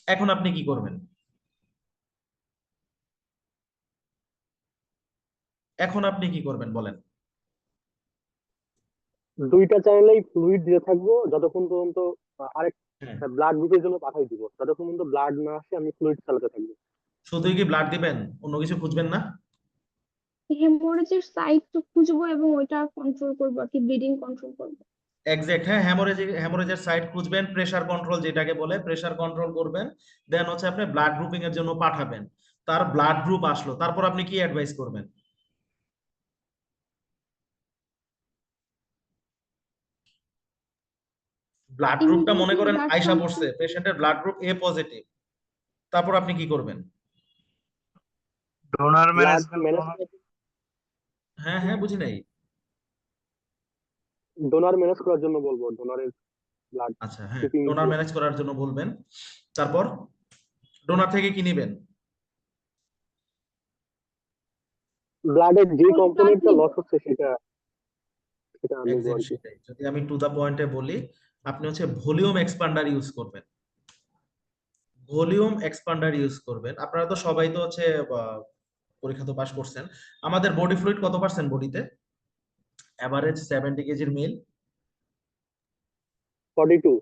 এখন আপনি কি করবেন? এখন আপনি কি করবেন বলেন? দুইটা চ্যানেলেই ফ্লুইড দিয়ে থাকবো যতক্ষণ পর্যন্ত আরেক হ্যাঁ, ব্লাড গ্রুপের জন্য পাঠাই দিব, যতক্ষণ পর্যন্ত ব্লাড না আসে আমি ফ্লুইড চালাতে থাকবো। শুধুই কি ব্লাড দিবেন, অন্য কিছু খুঁজবেন না? হেমোরেজের সাইট তো খুঁজবো এবং ওইটা কন্ট্রোল করবো আর কি, ব্লিডিং কন্ট্রোল করবো। এক্সাক্ট, হ্যাঁ, হ্যামোরেজের সাইট খুঁজবেন, প্রেসার কন্ট্রোল যেটাকে বলে প্রেসার কন্ট্রোল করবেন, দেন হচ্ছে আপনি ব্লাড গ্রুপিং এর জন্য পাঠাবেন, তার ব্লাড গ্রুপ আসলো, তারপর আপনি কি অ্যাডভাইস করবেন? ব্লাড গ্রুপটা মনে ইমিডিয়েটলি করেন ব্লাড আয়সা পড়ছে, ট্রান্সফিউশন। পেশেন্টের ব্লাড গ্রুপ এ পজিটিভ, তারপর আপনি কি করবেন? Donor blood management. ম্যানেজ হ্যাঁ হ্যাঁ, বুঝি নাই। ডোনার ম্যানেজ করার জন্য বলবো, ডোনারের ব্লাড আচ্ছা হ্যাঁ, গ্রুপিং। ডোনার ম্যানেজ করার জন্য বলবেন, তারপর ডোনার থেকে কি নিবেন? ব্লাডের যে হোল ব্লাড কম্পোনেন্টটা নিব। লস হচ্ছে সেটা সেটা নিবো আর এক্সাক্ট কি। সেটাই, যদি আমি টু দা পয়েন্টে বলি, আপনি হচ্ছে ভলিউম এক্সপান্ডার ইউজ করবেন, ভলিউম এক্সপান্ডার ইউজ করবেন। আপনারা তো সবাই তো হচ্ছে পরীক্ষা তো পাস করছেন, আমাদের বডি ফ্লুইড কত পার্সেন্ট বডিতে? এভারেজ 70 কেজির মিল, 42।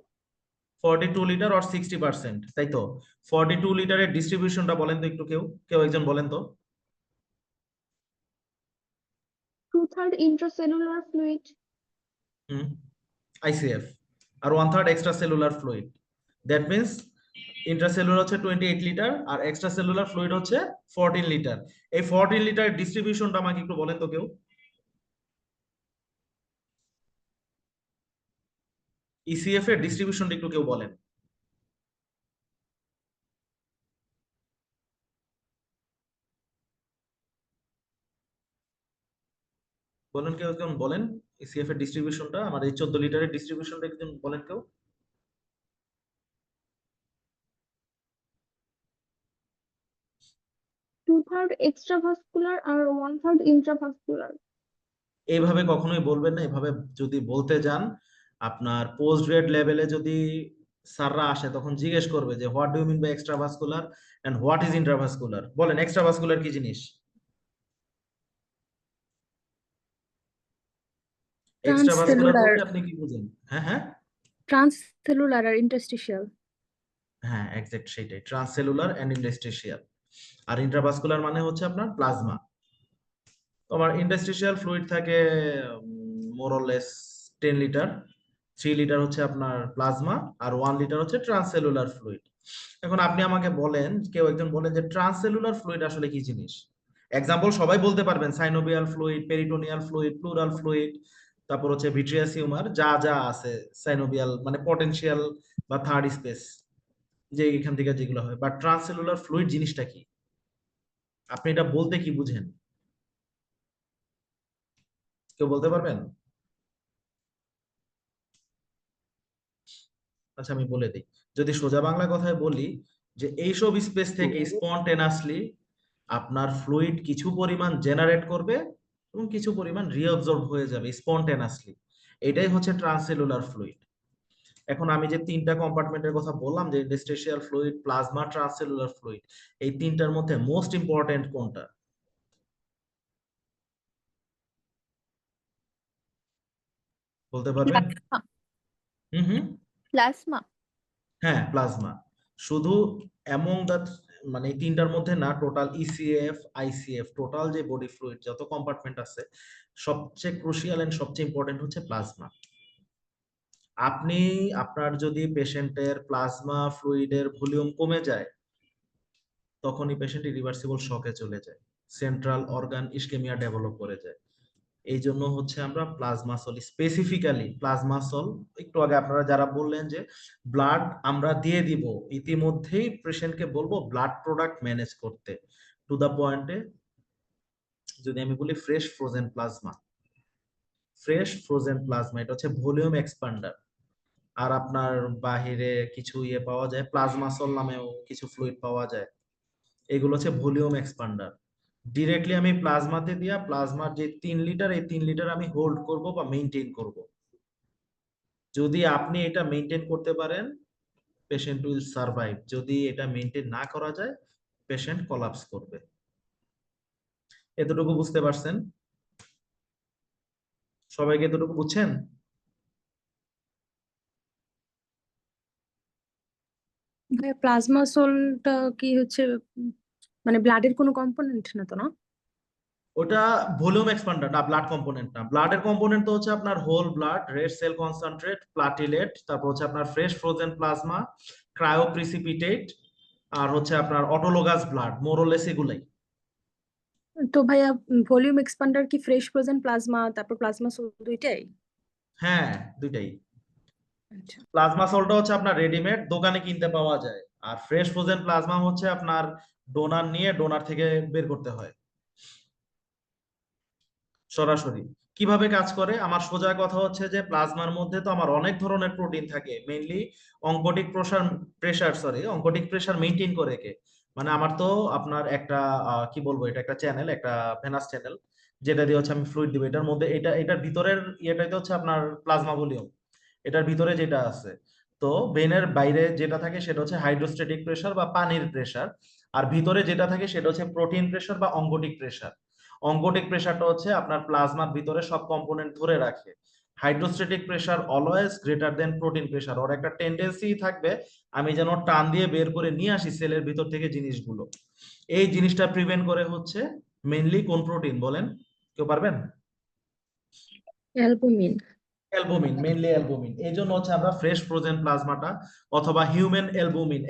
42 লিটার অর 60%, তাই তো? 42 লিটারের ডিস্ট্রিবিউশনটা বলেন তো একটু, কেউ কেউ একজন বলেন তো। 2/3 ইন্ট্রাসেলুলার ফ্লুইড। হুম, আইসিএফ, আর 1/3 extra cellular fluid, that means intracellular হচ্ছে 28 লিটার আর এক্সট্রা সেলুলার ফ্লুইড হচ্ছে 14 লিটার। এই 14 লিটারের ডিস্ট্রিবিউশনটা আমাকে একটু বলেন তো কেউ, ইসিএফ এর ডিস্ট্রিবিউশনটা একটু কেউ বলেন। বলেন কেউ, একজন বলেন ইসিএফ এর ডিস্ট্রিবিউশনটা, আমার এই 14 লিটারের ডিস্ট্রিবিউশনটা একজন বলেন কেউ। 2/3 এক্সট্রাভাস্কুলার আর 1/3 ইন্ট্রাভাস্কুলার। এইভাবে কখনোই বলবেন না। এভাবে যদি বলতে যান, আপনার পোস্ট গ্রেড লেভেলে যদি স্যাররা আসে তখন জিজ্ঞেস করবে যে what do you mean by extravascular and what is intravascular. বলেন এক্সট্রাভাস্কুলার কি জিনিস? এক্সট্রাভাস্কুলার ট্রান্সসেলুলার, বলতে আপনি কি বুঝেন? হ্যাঁ হ্যাঁ ট্রান্সসেলুলার আর ইন্টারস্টিশিয়াল। হ্যাঁ, এক্সাক্ট সেটাই, ট্রান্সসেলুলার এন্ড ইন্টারস্টিশিয়াল। আর ইন্ট্রাভাস্কুলার মানে হচ্ছে আপনার প্লাজমা। তোমার ইন্টারস্টিশিয়াল ফ্লুইড থাকে মোরলেস 10 লিটার। 3 লিটার হচ্ছে আপনার প্লাজমা, আর 1 লিটার হচ্ছে ট্রান্সসেলুলার ফ্লুইড। এখন আপনি আমাকে বলেন, কেউ একজন বলেন যে ট্রান্সসেলুলার ফ্লুইড আসলে কি জিনিস। এক্সাম্পল সবাই বলতে পারবেন, synovial fluid, peritoneal fluid, plural fluid, তারপর হচ্ছে ভিট্রিয়াস হিউমার, যা যা আছে সাইনোভিয়াল মানে পটেনশিয়াল বা থার্ড স্পেস, যে এখান থেকে যেগুলো হয়। বাট ট্রান্সসেলুলার ফ্লুইড জিনিসটা কি, আপনি এটা বলতে কি বুঝেন? কেউ বলতে পারবেন? আচ্ছা আমি বলে দিই, যদি সোজা বাংলা কথায় বলি, যে এইসব স্পেস থেকে স্পন্টেনাসলি আপনার ফ্লুইড কিছু পরিমাণ জেনারেট করবে এবং কিছু পরিমাণ রিঅবজর্ব হয়ে যাবে স্পন্টেনাসলি। এটাই হচ্ছে ট্রান্সসেলুলার ফ্লুইড। এখন আমি যে 3টা কম্পার্টমেন্টের কথা বললাম, যে ইন্টারস্টিশিয়াল ফ্লুইড, প্লাজমা, ট্রান্সসেলুলার ফ্লুইড, এই 3টার মধ্যে মোস্ট ইম্পর্টেন্ট কোনটা বলতে পারবেন? প্লাজমা। হুম হুম প্লাজমা। হ্যাঁ প্লাজমা। শুধু অ্যামং দ্য মানে এই 3টার মধ্যে না, টোটাল ইসিএফ, আইসিএফ, টোটাল যে বডি ফ্লুইড যত কম্পার্টমেন্ট আছে, সবচেয়ে ক্রুশিয়াল এন্ড সবচেয়ে ইম্পর্টেন্ট হচ্ছে প্লাজমা। আপনি আপনার যদি পেশেন্টের প্লাজমা ফ্লুইডের ভলিউম কমে যায়, তখনই পেশেন্ট ইরিভার্সিবল শকে চলে যায়, সেন্ট্রাল অর্গান ইসকেমিয়া ডেভেলপ করে যায়। এই জন্য হচ্ছে আমরা প্লাজমাসল, স্পেসিফিক্যালি প্লাজমাসল, একটু আগে আপনারা যারা বললেন যে ব্লাড আমরা দিয়ে দিব, ইতিমধ্যেই পেশেন্টকে বলবো ব্লাড প্রোডাক্ট ম্যানেজ করতে। টু দা পয়েন্টে যদি আমি বলি fresh frozen plasma, fresh frozen plasma এটা হচ্ছে ভলিউম এক্সপান্ডার। আর আপনার বাহিরে কিছু ইয়ে পাওয়া যায়, প্লাজমাসল নামেও কিছু ফ্লুইড পাওয়া যায়, এগুলো হচ্ছে ভলিউম এক্সপান্ডার। ডিরেক্টলি আমি প্লাজমাতে দিয়া প্লাজমার যে 3 লিটার, এই 3 লিটার আমি হোল্ড করব বা মেইনটেইন করব। যদি আপনি এটা মেইনটেইন করতে পারেন, পেশেন্ট উইল সার্ভাইভ। যদি এটা মেইনটেইন না করা যায়, পেশেন্ট কোলাপস করবে। এতটুকু বুঝতে পারছেন? সবাইকে এতটুকু বুঝছেন? ভাই প্লাজমা সোলটা কি হচ্ছে, মানে ব্লাডের কোনো কম্পোনেন্ট না তো, না? ওটা ভলিউম এক্সপান্ডার না, ব্লাড কম্পোনেন্ট না। ব্লাডের কম্পোনেন্ট তো হচ্ছে আপনার whole blood, red cell concentrate, platelet, তারপর হচ্ছে আপনার ফ্রেশ ফ্রোজেন প্লাজমা, ক্রায়োপ্রিসিপিটেট, আর হচ্ছে আপনার অটোলোগাস ব্লাড, মোরলেস এগুলাই। তো ভাইয়া ভলিউম এক্সপান্ডার কি ফ্রেশ ফ্রোজেন প্লাজমা তারপর প্লাজমা সোল দুইটাই? হ্যাঁ দুইটাই। আচ্ছা। প্লাজমা সল্টটা হচ্ছে আপনার রেডিমেড দোকানে কিনতে পাওয়া যায়, আর ফ্রেশ ফ্রোজেন প্লাজমা হচ্ছে আপনার ডোনার নিয়ে ডোনার থেকে বের করতে হয় সরাসরি। কিভাবে কাজ করে, আমার সোজা কথা হচ্ছে যে প্লাজমার মধ্যে তো আমার অনেক ধরনের প্রোটিন থাকে, মেইনলি অঙ্কোটিক প্রেসার মেইনটেইন করে কে, মানে আমার তো আপনার একটা কি বলবো, এটা একটা চ্যানেল, একটা ভেনাস চ্যানেল, যেটা দিয়ে হচ্ছে আমি ফ্লুইড দিব এটার মধ্যে। এটার ভিতরের ইয়েটাই তো হচ্ছে আপনার প্লাজমা ভলিউম, এটার ভিতরে যেটা আছে। তো ভেনের বাইরে যেটা থাকে সেটা হচ্ছে হাইড্রোস্ট্যাটিক প্রেসার বা পানির প্রেসার, আর ভিতরে যেটা থাকে সেটা হচ্ছে প্রোটিন প্রেসার বা অঙ্কোটিক প্রেসার। অঙ্কোটিক প্রেসারটা হচ্ছে আপনার প্লাজমার ভিতরে সব কম্পোনেন্ট ধরে রাখে। Hydrostatic pressure always greater than protein pressure. ওর একটা টেন্ডেন্সি থাকবে আমি যেন টান দিয়ে বের করে নিয়ে আসি সেলের ভিতর থেকে জিনিসগুলো। এই জিনিসটা প্রিভেন্ট করে হচ্ছে মেইনলি কোন প্রোটিন বলেন, কেউ পারবেন? অ্যালবুমিন। Albumin, mainly albumin. এই জন্য হচ্ছে আমরা ফ্রেশ ফ্রোজেন প্লাজমাটা অথবা হিউম্যান অ্যালবুমিন,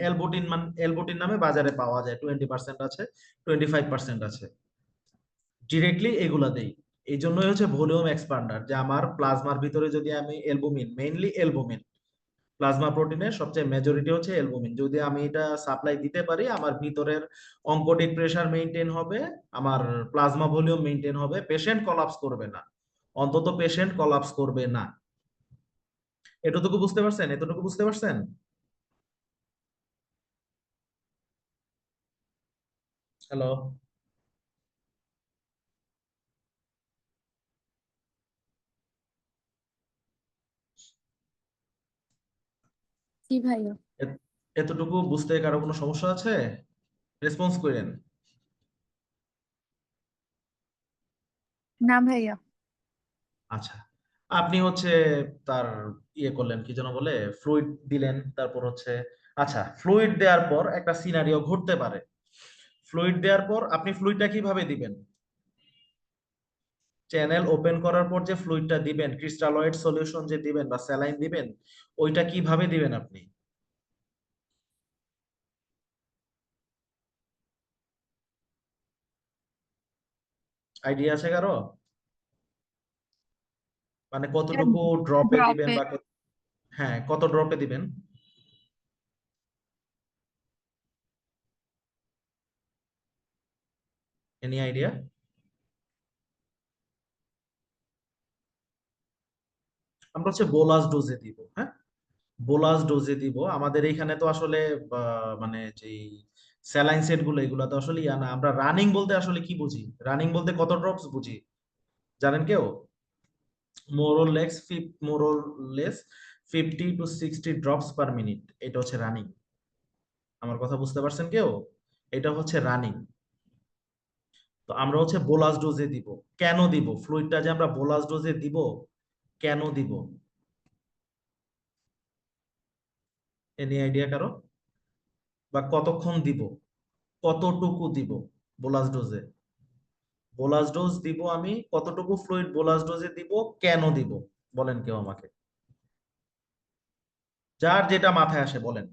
অ্যালবুটিন নামে বাজারে পাওয়া যায়, 20% আছে, 25% আছে, ডিরেক্টলি এগুলা দেই। এই জন্যই হচ্ছে ভলিউম এক্সপান্ডার, যে আমার প্লাজমার ভিতরে যদি আমি অ্যালবুমিন, মেইনলি অ্যালবুমিন, প্লাজমা প্রোটিনের সবচেয়ে মেজরিটি হচ্ছে অ্যালবুমিন, যদি আমি এটা সাপ্লাই দিতে পারি, আমার ভিতরের অঙ্কোটিক প্রেসার মেইনটেইন হবে, আমার প্লাজমা ভলিউম মেইনটেইন হবে, পেশেন্ট কোলাপস করবে না। অন্তত পেশেন্ট কলাপস করবে না। এতটুকু বুঝতে পারছেন? এতটুকু বুঝতে পারছেন? হ্যালো? জি ভাইয়া। এতটুকু বুঝতে কারো কোনো সমস্যা আছে? রেসপন্স করেন। না ভাইয়া। আচ্ছা, আপনি হচ্ছে তার করলেন, কি যেন বলে, ফ্লুইড দিলেন, তারপর হচ্ছে আচ্ছা ফ্লুইড দেওয়ার পর একটা সিনারিও ঘটতে পারে। ফ্লুইড দেওয়ার পর আপনি ফ্লুইডটা কিভাবে দিবেন? চ্যানেল ওপেন করার পর যে ফ্লুইডটা দিবেন, ক্রিস্টালয়েড সলিউশন যে দিবেন বা স্যালাইন দিবেন, ওইটা কিভাবে দিবেন আপনি? আইডিয়া আছে কারো? মানে কতটুকু ড্রপে দিবেন ড্রপে। বা হ্যাঁ, কত ড্রপে দিবেন? Any idea? আমরা হচ্ছে বোলাস ডোজে দিব। হ্যাঁ, বোলাস ডোজে দিব। আমাদের এখানে তো আসলে মানে যেই স্যালাইন সেট গুলো, এগুলো তো আসলে ইয়া না। আমরা রানিং বলতে আসলে কি বুঝি? রানিং বলতে কত ড্রপস বুঝি জানেন কেউ? More or less 50 to 60 drops per minute, এটা হচ্ছে রানিং। আমার কথা বুঝতে পারছেন কেউ? এটা হচ্ছে রানিং। তো আমরা হচ্ছে বোলাস ডোজে দিব। কেন দিব? ফ্লুইডটা যে আমরা বোলাস ডোজে দিব, কেন দিব? এনি আইডিয়া কারো? বা কতক্ষণ দিব? কতটুকু দিব বোলাস ডোজে? বোলাস ডোজ দিব আমি, কতটুকু ফ্লুইড বোলাস ডোজে দিব, কেন দিব? বলেন কেউ আমাকে, যার যেটা মাথায় আসে বলেন।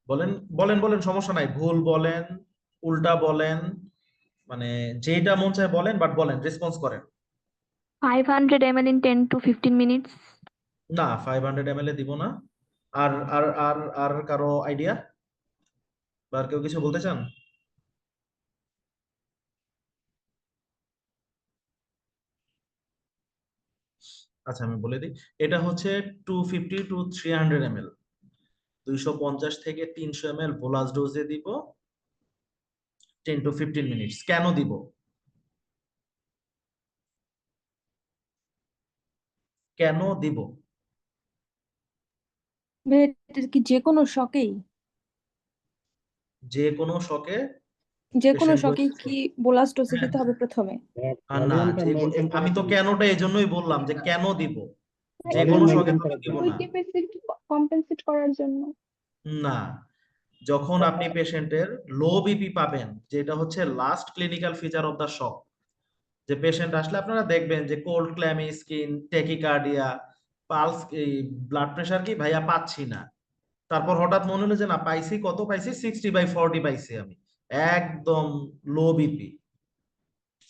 বলেন বলেন বলেন, সমস্যা নাই, ভুল বলেন, উল্টা বলেন, মানে যেটা মন চায় বলেন, বাট বলেন, রেসপন্স করেন। 500 ml in 10 to 15 minutes. না, 500 ml এ দিব না। আর আর আর আর কারো আইডিয়া? আর কেউ কিছু বলতে চান? আচ্ছা আমি বলে দিই, এটা হচ্ছে 250 to 300 ml, 250 থেকে 300 ml বোলাস ডোজে দিব 10 to 15 মিনিটস। কেন দিব? কেন দিব? ভাইয়া, এটা কি যে কোনো শকেই? যে কোনো শকে যে কোনো পেশেন্ট শকেই কি বোলাস ডোজে দিতে হবে প্রথমে? আর না, ভলিউমটা মেনটেন আমি করার তো জন্য। কেনটা এই জন্যই বললাম যে কেন দিব। যে ভলিউম কোনো শকে মেনটেন তো আমি করার দিব জন্য। না। কম্পেনসেট করার জন্য। না, যখন আপনি পেশেন্টের লো বিপি পাবেন, যেটা হচ্ছে last clinical feature of the shock, যে পেশেন্ট আসলে আপনারা দেখবেন যে cold clammy skin, tachycardia, pulse, এই ব্লাড প্রেশার কি ভাইয়া পাচ্ছি না, তারপর হঠাৎ মনে হলো যে না পাইছি, কত পাইছি, 60/40 পাইছি আমি, একদম লো বিপি।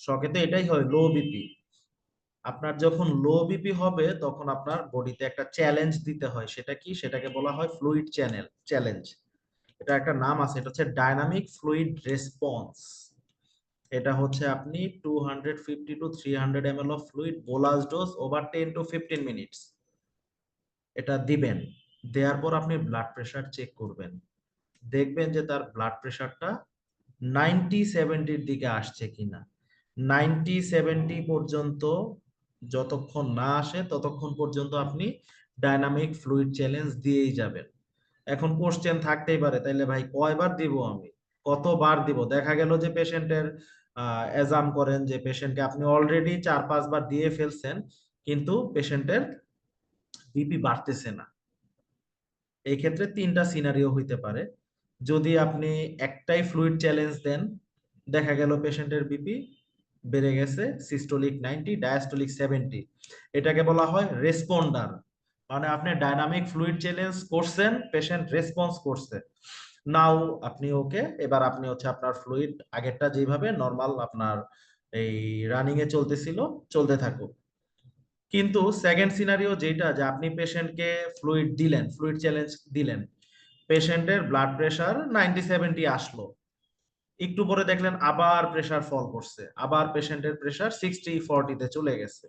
শকে তো এটাই হয়, লো বিপি। আপনার যখন লো বিপি হবে তখন আপনার বডিতে একটা চ্যালেঞ্জ দিতে হয়। সেটা কি? সেটাকে বলা হয় ফ্লুইড চ্যালেঞ্জ। এটা একটা নাম আছে, এটা হচ্ছে ডাইনামিক ফ্লুইড রেসপন্স। এটা হচ্ছে আপনি 250 to 300 ml of fluid bolus dose over 10 to 15 minutes এটা দিবেন। দেওয়ার পর আপনি ব্লাড প্রেশার চেক করবেন, দেখবেন যে তার ব্লাড প্রেশারটা 90-70 দিকে আসছে কিনা। 90-70 পর্যন্ত যতক্ষণ না আসে ততক্ষণ পর্যন্ত আপনি ডাইনামিক ফ্লুইড চ্যালেঞ্জ দিয়েই যাবেন। এখন কোশ্চেন থাকতেই পারে, তাইলে ভাই কয়বার দিব আমি, কতবার দিব? দেখা গেল যে পেশেন্টের এজাম করেন যে পেশেন্টকে আপনি অলরেডি 4-5 বার দিয়ে ফেলছেন, কিন্তু পেশেন্টের বিপি বাড়তেছে না। এই ক্ষেত্রে 3টা সিনারিও হইতে পারে। যদি আপনি একটাই ফ্লুইড চ্যালেঞ্জ দেন, দেখা গেল পেশেন্টের বিপি বেড়ে গেছে সিস্টোলিক 90, ডায়াস্টোলিক 70, এটাকে বলা হয় রেসপন্ডার। মানে আপনি ডাইনামিক ফ্লুইড চ্যালেঞ্জ করছেন, পেশেন্ট রেসপন্স করছে, নাও আপনি ওকে, এবার আপনি হচ্ছে আপনার ফ্লুইড আগেরটা যেভাবে নরমাল আপনার এই রানিং এ চলতেছিল চলতে থাকুক। কিন্তু সেকেন্ড সিনারিও যেটা, যে আপনি পেশেন্টকে ফ্লুইড দিলেন, ফ্লুইড চ্যালেঞ্জ দিলেন, পেশেন্টের ব্লাড প্রেশার 90-70 আসলো, একটু পরে দেখলেন আবার প্রেশার ফল করছে, আবার পেশেন্টের প্রেশার 60-40-তে চলে গেছে।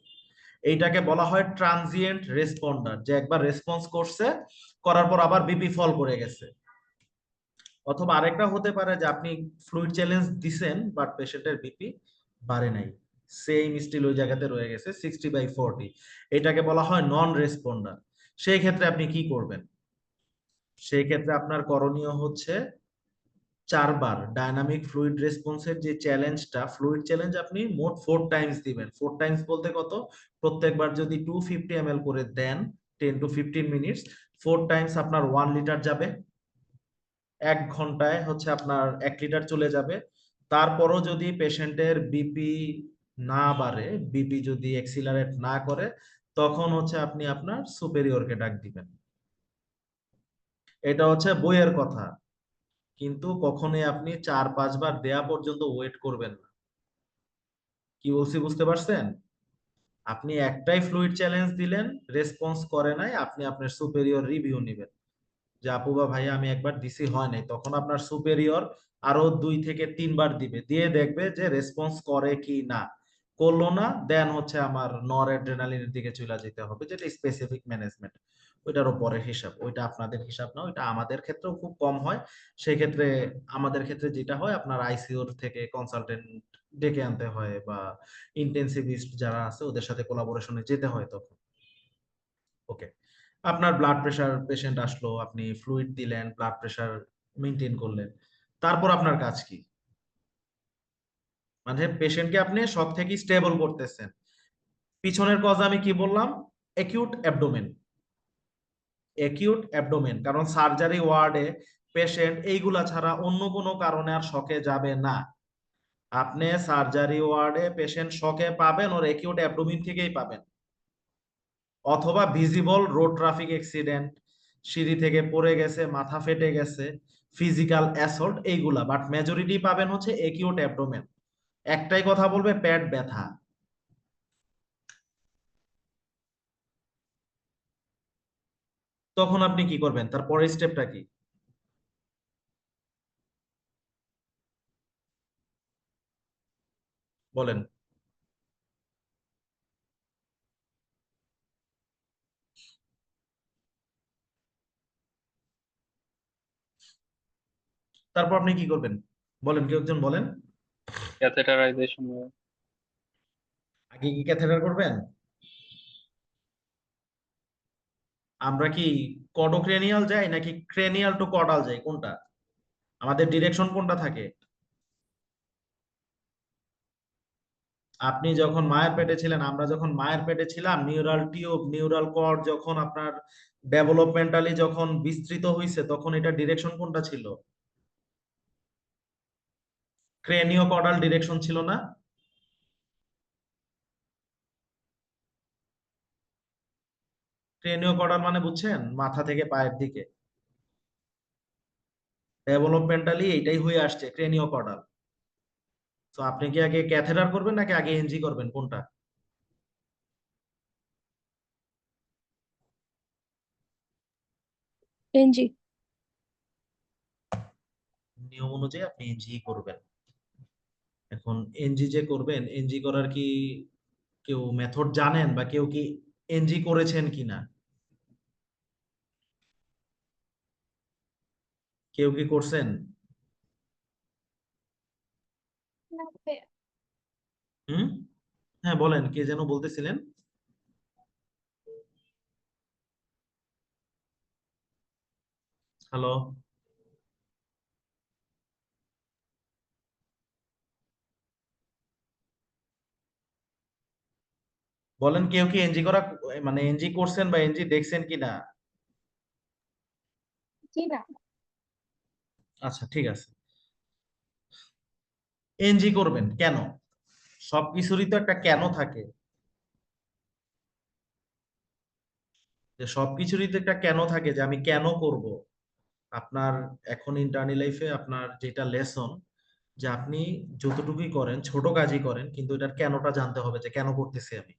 এইটাকে বলা হয় ট্রানজিয়েন্ট রেসপন্ডার, যে একবার রেসপন্স করছে, করার পর আবার বিপি ফল করে গেছে। অথবা আরেকটা হতে পারে যে আপনি ফ্লুইড চ্যালেঞ্জ দিছেন বাট পেশেন্টের বিপি বাড়ে নাই, সেম স্টিল ওই জায়গাতে রয়ে গেছে 60/40, এটাকে বলা হয় নন রেসপন্ডার। সেই ক্ষেত্রে আপনি কি করবেন? সেই ক্ষেত্রে আপনার করণীয় হচ্ছে 4 বার ডায়নামিক ফ্লুইড রেসপন্সের যে চ্যালেঞ্জটা, ফ্লুইড চ্যালেঞ্জ আপনি মোট 4 টাইমস দিবেন। 4 টাইমস বলতে কত? প্রত্যেকবার যদি 250 ml করে দেন 10 to 15 মিনিটস, 4 টাইমস আপনার 1 লিটার যাবে। 1 ঘন্টায় হচ্ছে আপনার 1 লিটার চলে যাবে। তারপরও যদি পেশেন্টের বিপি না বাড়ে, বিপি যদি এক্সিলারেট না করে, তখন হচ্ছে আপনি আপনার সুপেরিয়রকে ডাক দিবেন। এটা হচ্ছে বইয়ের কথা, কিন্তু কখনোই আপনি 4-5 বার দেয়া পর্যন্ত ওয়েট করবেন না। কি বলছি বুঝতে পারছেন? আপনি একটাই ফ্লুইড চ্যালেঞ্জ দিলেন, রেসপন্স করে নাই, আপনি আপনার সুপেরিয়র রিভিউ নেবেন যে আপু বা ভাইয়া আমি একবার দিছি হয় নাই, তখন আপনার সুপেরিয়র আরো 2 থেকে 3 বার দিবে, দিয়ে দেখবে যে রেসপন্স করে কি না। করলো না, দেন হচ্ছে আমার নর অ্যাড্রেনালিনের দিকে চলে যেতে হবে, যেটা স্পেসিফিক ম্যানেজমেন্ট, ওইটারও পরে হিসাব, ওইটা আপনাদের হিসাব না, ওইটা আমাদের ক্ষেত্রেও খুব কম হয়। সেই ক্ষেত্রে আমাদের ক্ষেত্রে যেটা হয়, আপনার আইসিইউর থেকে কনসালটেন্ট ডেকে আনতে হয়, বা ইন্টেন্সিভিস্ট যারা আছে ওদের সাথে কোলাবোরেশনে যেতে হয় তখন। ওকে, আপনার ব্লাড প্রেশার পেশেন্ট আসলো, আপনি ফ্লুইড দিলেন, ব্লাড প্রেশার মেনটেন করলেন, তারপর আপনার কাজ কি? মানে পেশেন্টকে আপনি সব থেকে স্টেবল করতেছেন। পিছনের কজ আমি কি বললাম? অ্যাকিউট অ্যাবডোমেন, অ্যাকিউট অ্যাবডোমেন, কারণ সার্জারি ওয়ার্ডে পেশেন্ট এইগুলা ছাড়া অন্য কোনো কারণে আর শকে যাবে না। আপনি সার্জারি ওয়ার্ডে পেশেন্ট শকে পাবেন ওর অ্যাকিউট অ্যাবডোমেন থেকেই পাবেন, অথবা ভিজিবল রোড ট্রাফিক অ্যাক্সিডেন্ট, সিঁড়ি থেকে পড়ে গেছে, মাথা ফেটে গেছে, ফিজিক্যাল অ্যাসল্ট, এইগুলা। বাট মেজরিটি পাবেন হচ্ছে অ্যাকিউট অ্যাবডোমেন। একটাই কথা বলবে, পেট ব্যথা। তখন আপনি কি করবেন? তার পরের স্টেপটা কি বলেন? তারপর আপনি কি করবেন বলেন, কেউ একজন বলেন। ক্যাথেটারাইজেশন। আগে কি ক্যাথেটার করবেন? আমরা কি কডোক্রেনিয়াল যাই নাকি ক্রেনিয়াল টু কডাল যাই, কোনটা আমাদের ডিরেকশন কোনটা থাকে? আপনি যখন মায়ের পেটে ছিলেন, আমরা যখন মায়ের পেটে ছিলাম, নিউরাল টিউব, নিউরাল কর্ড যখন আপনার ডেভেলপমেন্টালি যখন বিস্তৃত হয়েছে, তখন এটা ডিরেকশন কোনটা ছিল? ক্রেনিও কডাল ডিরেকশন ছিল না? ক্রেনিও কডাল মানে বুঝছেন? মাথা থেকে পায়ের দিকে ডেভেলপমেন্টালি এইটাই হয়ে আসছে, ক্রেনিও কডাল। তো আপনি কি আগে ক্যাথেটার করবেন নাকি আগে এনজি করবেন, কোনটা? এনজি। নিয়ম অনুযায়ী আপনি এনজি করবেন। এখন এনজি যে করবেন, এনজি করার কি কেউ মেথড জানেন, বা কেউ কি এনজি করেছেন কিনা? কেউ কি করছেন? না ভাইয়া। হুম, হ্যাঁ বলেন, কে যেন বলতেছিলেন। হ্যালো, বলেন কেউ কি এনজি করা, মানে এনজি করছেন বা এনজি দেখছেন কিনা? জি না। আচ্ছা ঠিক আছে। এনজি করবেন কেন? সবকিছুরই তো একটা কেন থাকে, যে সবকিছুরই তো একটা কেন থাকে, যে আমি কেন করব। আপনার এখন ইন্টার্নি লাইফে আপনার যেটা লেসন, যে আপনি যতটুকুই করেন ছোট কাজই করেন, কিন্তু এটার কেনটা জানতে হবে, যে কেন করতেছি আমি।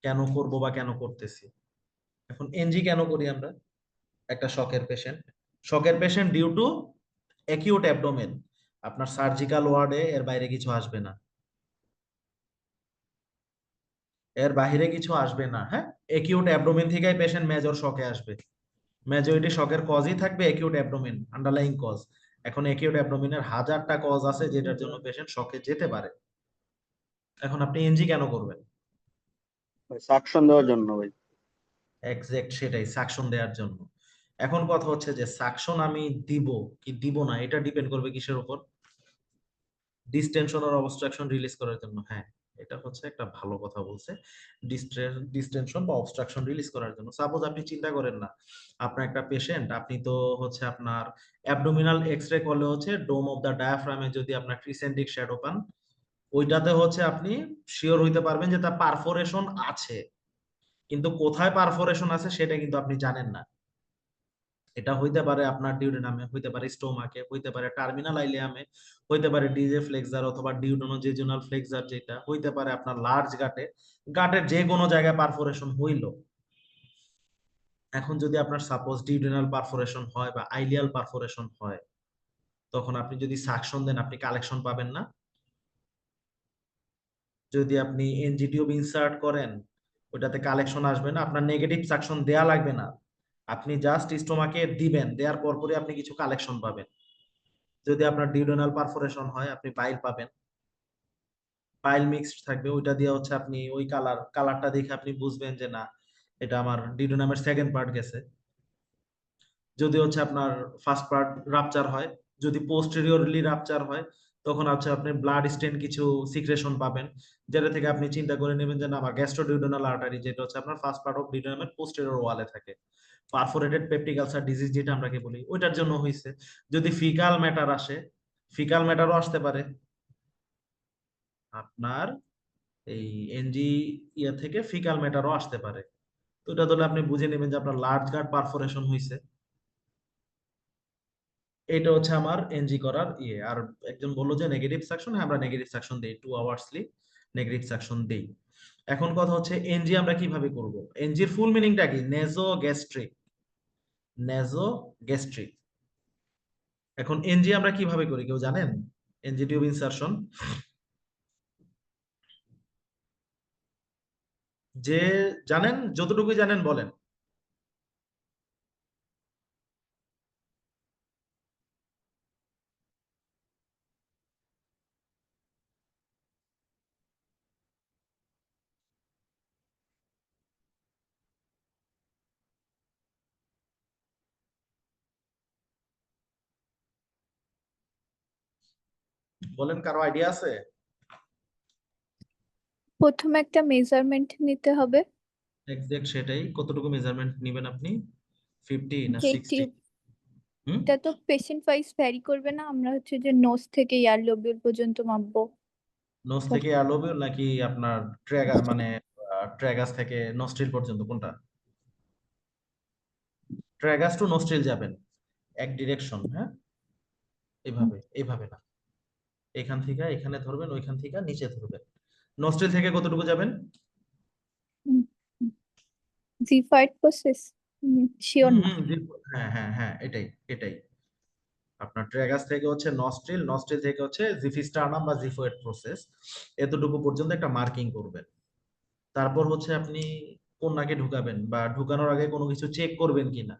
কেন করব বা কেন করতেছি। এখন এনজি কেন করি আমরা? একটা শকের patient due to acute abdomen, আপনার সার্জিক্যাল ওয়ার্ডে এর বাইরে কিছু আসবে না, এর বাইরে কিছু আসবে না। হ্যাঁ, অ্যাকিউট অ্যাবডোমেন থেকেই পেশেন্ট মেজর শকে আসবে। মেজরিটি শকের কজই থাকবে অ্যাকিউট অ্যাবডোমেন, আন্ডারলাইং কজ। এখন অ্যাকিউট অ্যাবডোমেনের হাজারটা কজ আছে যেটার জন্য পেশেন্ট শকে যেতে পারে। এখন আপনি এনজি কেন করবেন? সাকশন দেওয়ার জন্য ভাই। এক্সাক্ট, সেটাই, সাকশন দেওয়ার জন্য। এখন কথা হচ্ছে যে সাকশন আমি দিব কি দিব না, এটা ডিপেন্ড করবে কিসের উপর? ডিস্টেনশন আর অবস্ট্রাকশন রিলিজ করার জন্য। হ্যাঁ, এটা হচ্ছে একটা ভালো কথা বলছে, ডিস্টেনশন বা অবস্ট্রাকশন রিলিজ করার জন্য। সাপোজ আপনি চিন্তা করেন না, আপনার একটা পেশেন্ট, আপনি তো হচ্ছে আপনার অ্যাবডোমিনাল এক্সরে করলে হচ্ছে ডোম অফ দা ডায়াফ্রামে যদি আপনার ক্রিসেন্টিক শ্যাডো পান, ওইটাতে হচ্ছে আপনি শিওর হইতে পারবেন যে তার পারফোরেশন আছে, কিন্তু কোথায় পারফোরেশন আছে সেটা কিন্তু আপনি জানেন না। এটা হইতে পারে আপনার ডিউডেনামে, হইতে পারে স্টোমাকে, হইতে পারে টার্মিনাল আইলিয়ামে, হইতে পারে ডিজে ফ্লেক্সার অথবা ডিউডেনোজেজুনাল ফ্লেক্সার, যেটা হইতে পারে আপনার লার্জ গাটের যে কোনো জায়গায় পারফোরেশন হইলো। এখন যদি আপনার সাপোজ ডিউডেনাল পারফোরেশন হয় বা আইলিয়াল পারফোরেশন হয়, তখন আপনি যদি সাকশন দেন আপনি কালেকশন পাবেন না। যদি আপনি এনজি টিউব ইনসার্ট করেন ওটাতে কালেকশন আসবে না, আপনার নেগেটিভ সাকশন দেয়া লাগবে না, আপনি জাস্ট স্টোমাকে দিবেন, দেওয়ার পরপরই আপনি কিছু কালেকশন পাবেন। যদি আপনার ডিউডেনাল পারফোরেশন হয় আপনি পাইল পাবেন, পাইল মিক্সড থাকবে, ওইটা দিয়ে হচ্ছে আপনি ওই কালারটা দেখে আপনি বুঝবেন যে না, এটা আমার ডিউডেনামের সেকেন্ড পার্ট গেছে। যদি হচ্ছে আপনার ফার্স্ট পার্ট রাপচার হয়, যদি পোস্টেরিয়রলি রাপচার হয়, তখন হচ্ছে আপনি ব্লাড স্টেন কিছু সিক্রেশন পাবেন, যেটা থেকে আপনি চিন্তা করে নেবেন যে না, আমার গ্যাস্ট্রোডিউডেনাল আর্টারি, যেটা হচ্ছে আপনার ফার্স্ট পার্ট অফ ডিউডেনামের পোস্টেরিয়র ওয়ালে থাকে, পারফোরেটেড পেপটিক আলসার ডিজিজ যেটা আমরা কি বলি, ওইটার জন্য হয়েছে। যদি ফিকাল ম্যাটার আসে, ফিকাল ম্যাটারও আসতে পারে আপনার এই এনজি ইয়া থেকে, ফিকাল ম্যাটারও আসতে পারে। তো এটা ধরলে আপনি বুঝে নেবেন যে আপনার লার্জ গার্ড পারফোরেশন হয়েছে। এটা হচ্ছে আমার এনজি করার ইয়ে। আর একজন বললো যে নেগেটিভ সাকশন, হ্যাঁ আমরা নেগেটিভ সাকশন দেই, 2 আওয়ার্সলি নেগেটিভ সাকশন দেই। এখন কথা হচ্ছে এনজি আমরা কিভাবে করব? এনজির ফুল মিনিংটা কি? নেজো গ্যাস্ট্রিক। এখন এনজি আমরা কিভাবে করি কেউ জানেন? এনজি টিউব ইনসারশন যে জানেন, যতটুকু জানেন বলেন। বলেন, কারো আইডিয়া আছে? প্রথমে একটা মেজারমেন্ট নিতে হবে, এক্সাক্ট সেটাই। কতটুকু মেজারমেন্ট নেবেন আপনি? 50 না যে 60? টিউব, হুম, এটা তো পেশেন্ট ওয়াইজ ভ্যারি করবে না? আমরা হচ্ছে যে নোজ থেকে ইয়ার লোবিউল পর্যন্ত মাপবো। নোজ থেকে অ্যালোবিউল নাকি আপনার ট্র্যাগাস থেকে নস্ট্রিল পর্যন্ত, কোনটা? ট্র্যাগাস টু নস্ট্রিল যাবেন, এক ডিরেকশন। হ্যাঁ, এইভাবে না, এখান থেকে এখানে ধরবেন, ওইখান থেকে নিচে ধরবেন। নস্ট্রিল থেকে কতটুকু যাবেন? জিফার্ড প্রসেস শিওর হুম না। হুম, হ্যাঁ হ্যাঁ হ্যাঁ, এটাই আপনার ট্র্যাগাস থেকে হচ্ছে নস্ট্রিল থেকে হচ্ছে জিফিস্টার্নাম বা জিফোয়েড প্রসেস, এতটুকু পর্যন্ত একটা মার্কিং করবেন। তারপর হচ্ছে আপনি কোন নাকে ঢুকাবেন বা ঢুকানোর আগে কোনো কিছু চেক করবেন কিনা।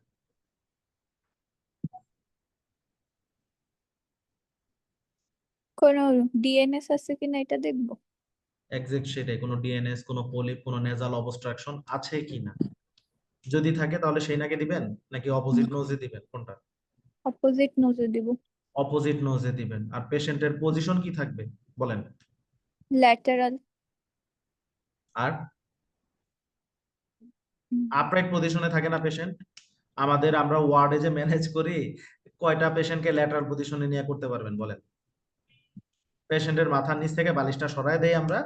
কোনো ডিএনএস আছে কিনা এটা দেখবো। এক্সাক্ট সেটাই, কোনো ডিএনএস, কোনো পলিপ, কোনো নেজাল অবস্ট্রাকশন আছে কিনা। যদি থাকে তাহলে সেই নাকে দিবেন নাকি অপোজিট নোজে দিবেন, কোনটা? অপোজিট নোজে দিব। অপোজিট নোজে দিবেন। আর পেশেন্টের পজিশন কি থাকবে বলেন? ল্যাটারাল। আর আপরাইট পজিশনে থাকে না পেশেন্ট? আমরা ওয়ার্ডে যে ম্যানেজ করি, কয়টা পেশেন্টকে ল্যাটারাল পজিশনে নিয়ে করতে পারবেন বলেন? পেশেন্টের মাথার নিচ থেকে বালিশটা সরায় দেই আমরা,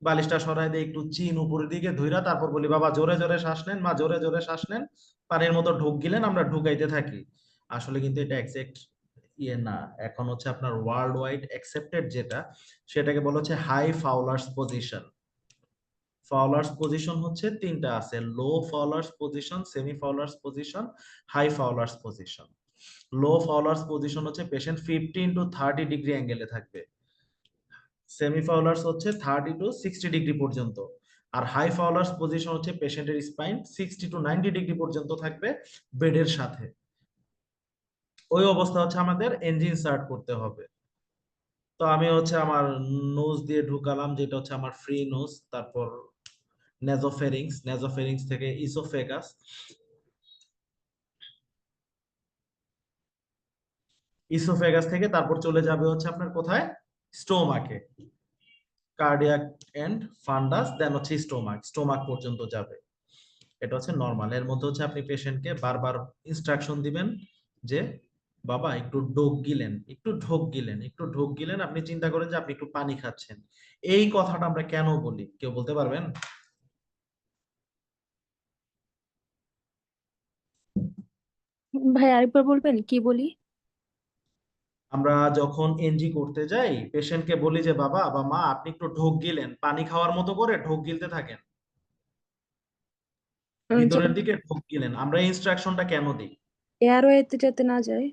বালিশটা সরায় দিয়ে একটু চিন উপরের দিকে ধইরা তারপর বলি বাবা জোরে জোরে শ্বাস নেন, মা জোরে জোরে শ্বাস নেন, পানির মতো ঢোক গিলেন, আমরা ঢুকাইতে থাকি। আসলে কিন্তু এটা এক্সাক্ট ইয়ে না। এখন হচ্ছে আপনার ওয়ার্ল্ড ওয়াইড অ্যাকসেপ্টেড যেটা, সেটাকে বলা হচ্ছে high Fowler's position. Fowler's position হচ্ছে তিনটা আছে, low Fowler's position, semi Fowler's position, high Fowler's position. Low Fowler's position হচ্ছে পেশেন্ট 15 to 30 ডিগ্রি অ্যাঙ্গেলে থাকবে, সেমি ফাউলার্স হচ্ছে 30 to 60 ডিগ্রি পর্যন্ত, আর হাই ফাউলার্স পজিশন হচ্ছে পেশেন্টের স্পাইন 60 to 90 ডিগ্রি পর্যন্ত থাকবে বেডের সাথে। ওই অবস্থা হচ্ছে আমাদের এনজিন ইনসার্ট করতে হবে। তো আমি হচ্ছে আমার নোজ দিয়ে ঢুকালাম, যেটা হচ্ছে আমার ফ্রি নোজ, তারপর নেজোফেরিংস, নেজোফেরিংস থেকে ইসোফেগাস, ইসোফেগাস থেকে তারপর চলে যাবে হচ্ছে আপনার কোথায়, স্টোমাকে, কার্ডিয়াক এন্ড ফান্ডাস, দেন হচ্ছে স্টোমাক, স্টোমাক পর্যন্ত যাবে। এটা হচ্ছে নরমাল। এর মধ্যে হচ্ছে আপনি পেশেন্টকে বারবার ইনস্ট্রাকশন দিবেন যে বাবা একটু ঢোক গিলেন, একটু ঢোক গিলেন, একটু ঢোক গিলেন। আপনি চিন্তা করেন যে আপনি একটু পানি খাচ্ছেন। এই কথাটা আমরা কেন বলি, কেউ বলতে পারবেন? ভাই আরেকবার বলবেন কি বলি? আমরা যখন এনজি করতে যাই পেশেন্টকে বলি যে বাবা বা মা আপনি একটু ঢোক গিলেন, পানি খাওয়ার মতো করে ঢোক গিলতে থাকেন, ভিতরের দিকে ঢোক গিলেন। আমরা এই ইনস্ট্রাকশনটা কেন দিই? এয়ারওয়েতে যাতে না যায়,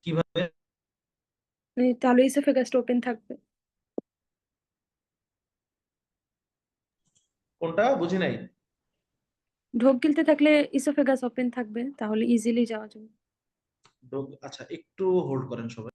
কিভাবে? তাহলে ইসোফেগাসটা ওপেন থাকবে। কোনটা বুঝি নাই। ঢোক গিলতে থাকলে ইসোফেগাস ওপেন থাকবে, তাহলে ইজিলি যাওয়া যাবে। ঢোক, আচ্ছা একটু হোল্ড করেন সবাই।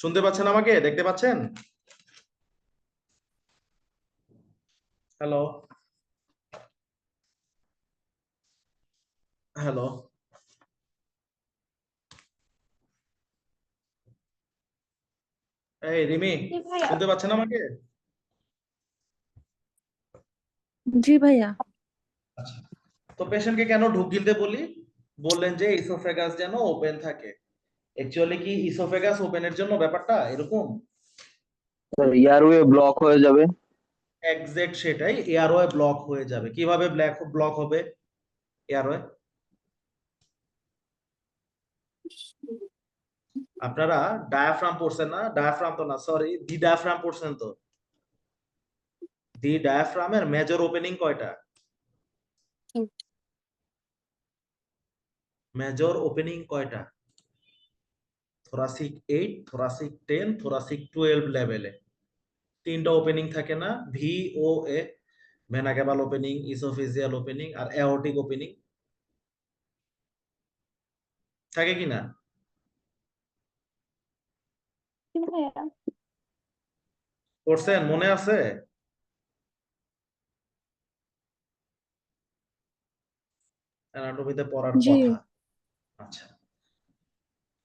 শুনতে পাচ্ছেন আমাকে, দেখতে পাচ্ছেন? হ্যালো, হ্যালো, এই রিমি, জি ভাইয়া। শুনতে পাচ্ছেন আমাকে? জি ভাইয়া। আচ্ছা, তো পেশেন্টকে কেন ঢোক গিলতে বলি? বললেন যে ইসোফেগাস যেন ওপেন থাকে। অ্যাকচুয়ালি কি ইসোফেগাস ওপেনের জন্য ব্যাপারটা এরকম? এয়ারওয়ে ব্লক হয়ে যাবে। এক্সাক্ট সেটাই, এয়ারওয়ে ব্লক হয়ে যাবে। কিভাবে ব্লক হবে এয়ারওয়ে? আপনারা ডায়াফ্রাম পড়ছেন না? ডায়াফ্রাম তো না, সরি, দি ডায়াফ্রাম পড়ছেন তো? দি ডায়াফ্রামের মেজর ওপেনিং কয়টা? মেজর ওপেনিং কয়টা? থোরাসিক 8, থোরাসিক 10, থোরাসিক 12 লেভেলে তিনটা ওপেনিং থাকে না? ভি ও এ, ভেনা ক্যাভাল ওপেনিং, ইসোফেজিয়াল ওপেনিং আর অ্যাওর্টিক ওপেনিং, থাকে কি না? জি ভাইয়া। পড়ছেন, মনে আছে? অ্যানাটমিতে পড়ার জি। কথা। আচ্ছা,